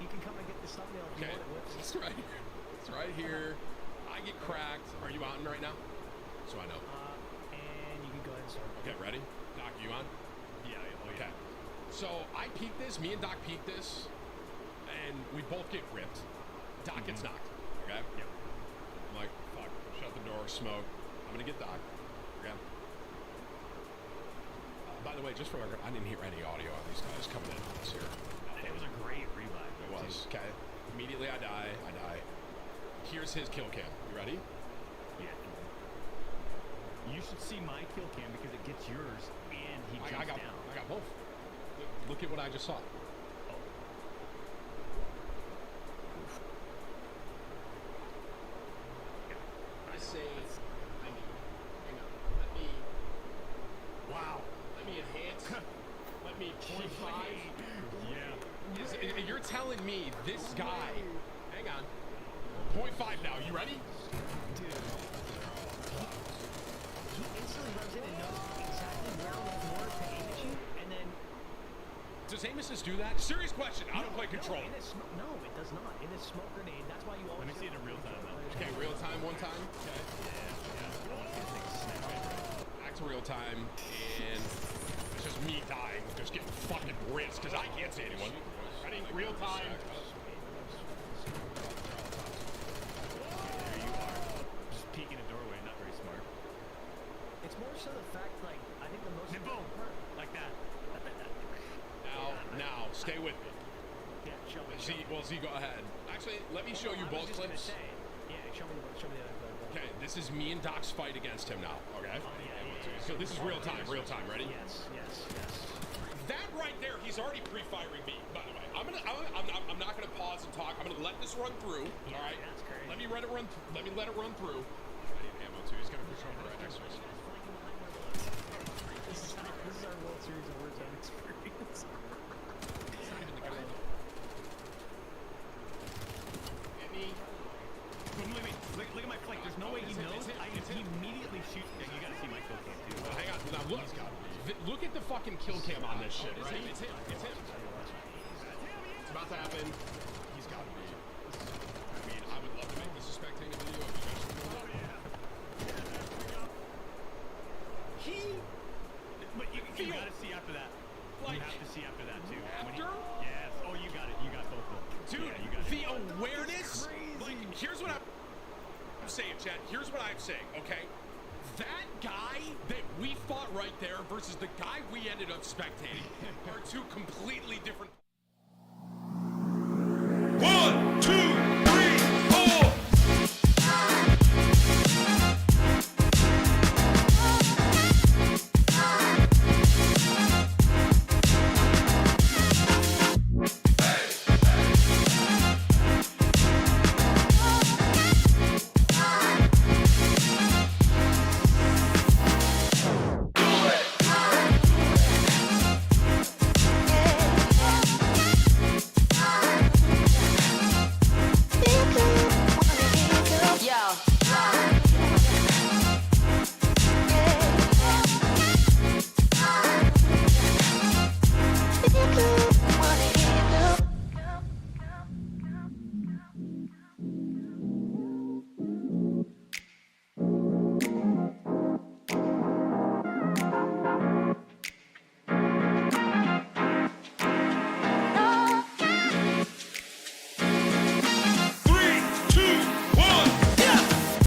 You can come and get this thumbnail if you Okay, want it. it's right here. It's right here. I get cracked. Are you on right now? So I know. And you can go ahead and start. Okay, ready? Doc, you on? Yeah. Okay. So I peeked this. Me and Doc peeked this, and we both get ripped. Doc gets knocked. Okay. Yep. I'm like, fuck. Shut the door. Smoke. I'm gonna get Doc. Okay. By the way, just for record, I didn't hear any audio on these guys coming in on this here. It was a great revive. It was. Okay. Immediately I die. Here's his kill cam. You ready? Yeah. You should see my kill cam because it gets yours and he jumps down. I got both. Look at what I just saw. I say, hang on. Let me enhance. Let me 0.5. Yeah. You're telling me this guy, hang on, 0.5 now. You ready? Dude. He instantly runs in and knows exactly where on the floor to aim at you, and then... Does Amos's do that? Serious question. I don't play controller. No, it does not. In a smoke grenade, that's why you always... Let me see it in real time, though. Okay, real time one time. Okay. Back to real time, and it's just me dying, just getting fucking rinsed, because I can't see anyone. Ready? Real time. There you are. Just peeking a doorway, not very smart. It's more so the fact, like, I think the most... And boom! Like that. Now, stay with me. Yeah, show me. Z, go ahead. Actually, let me show you both clips. Yeah, show me the other clip. Okay, this is me and Doc's fight against him now, okay? So this is real time, ready? Yes. That right there, he's already pre-firing me, by the way. I'm not gonna pause and talk. I'm gonna let this run through, all right? That's crazy. Let me let it run through. I need ammo too. He's gonna push over right next to us. This is our World Series of Warzone experience. It's not even the guy. Hit me. Wait. Look at my flank. There's no way he knows. He immediately shoots. Yeah, you gotta see my kill cam too. Well, hang on. Now look. Look at the fucking kill cam on this shit. Ready? It's him. It's about to happen. He's got to be. I mean, I would love to make this a spectating video of you guys. But you gotta see after that. You have to see after that too. After? Yes. Oh, you got it. You got both of them. Dude, yeah, you got the it. awareness. Like, here's what I'm saying, Chad. Here's what I'm saying, okay? That guy that we fought right there versus the guy we ended up spectating are two completely different. 1, 2.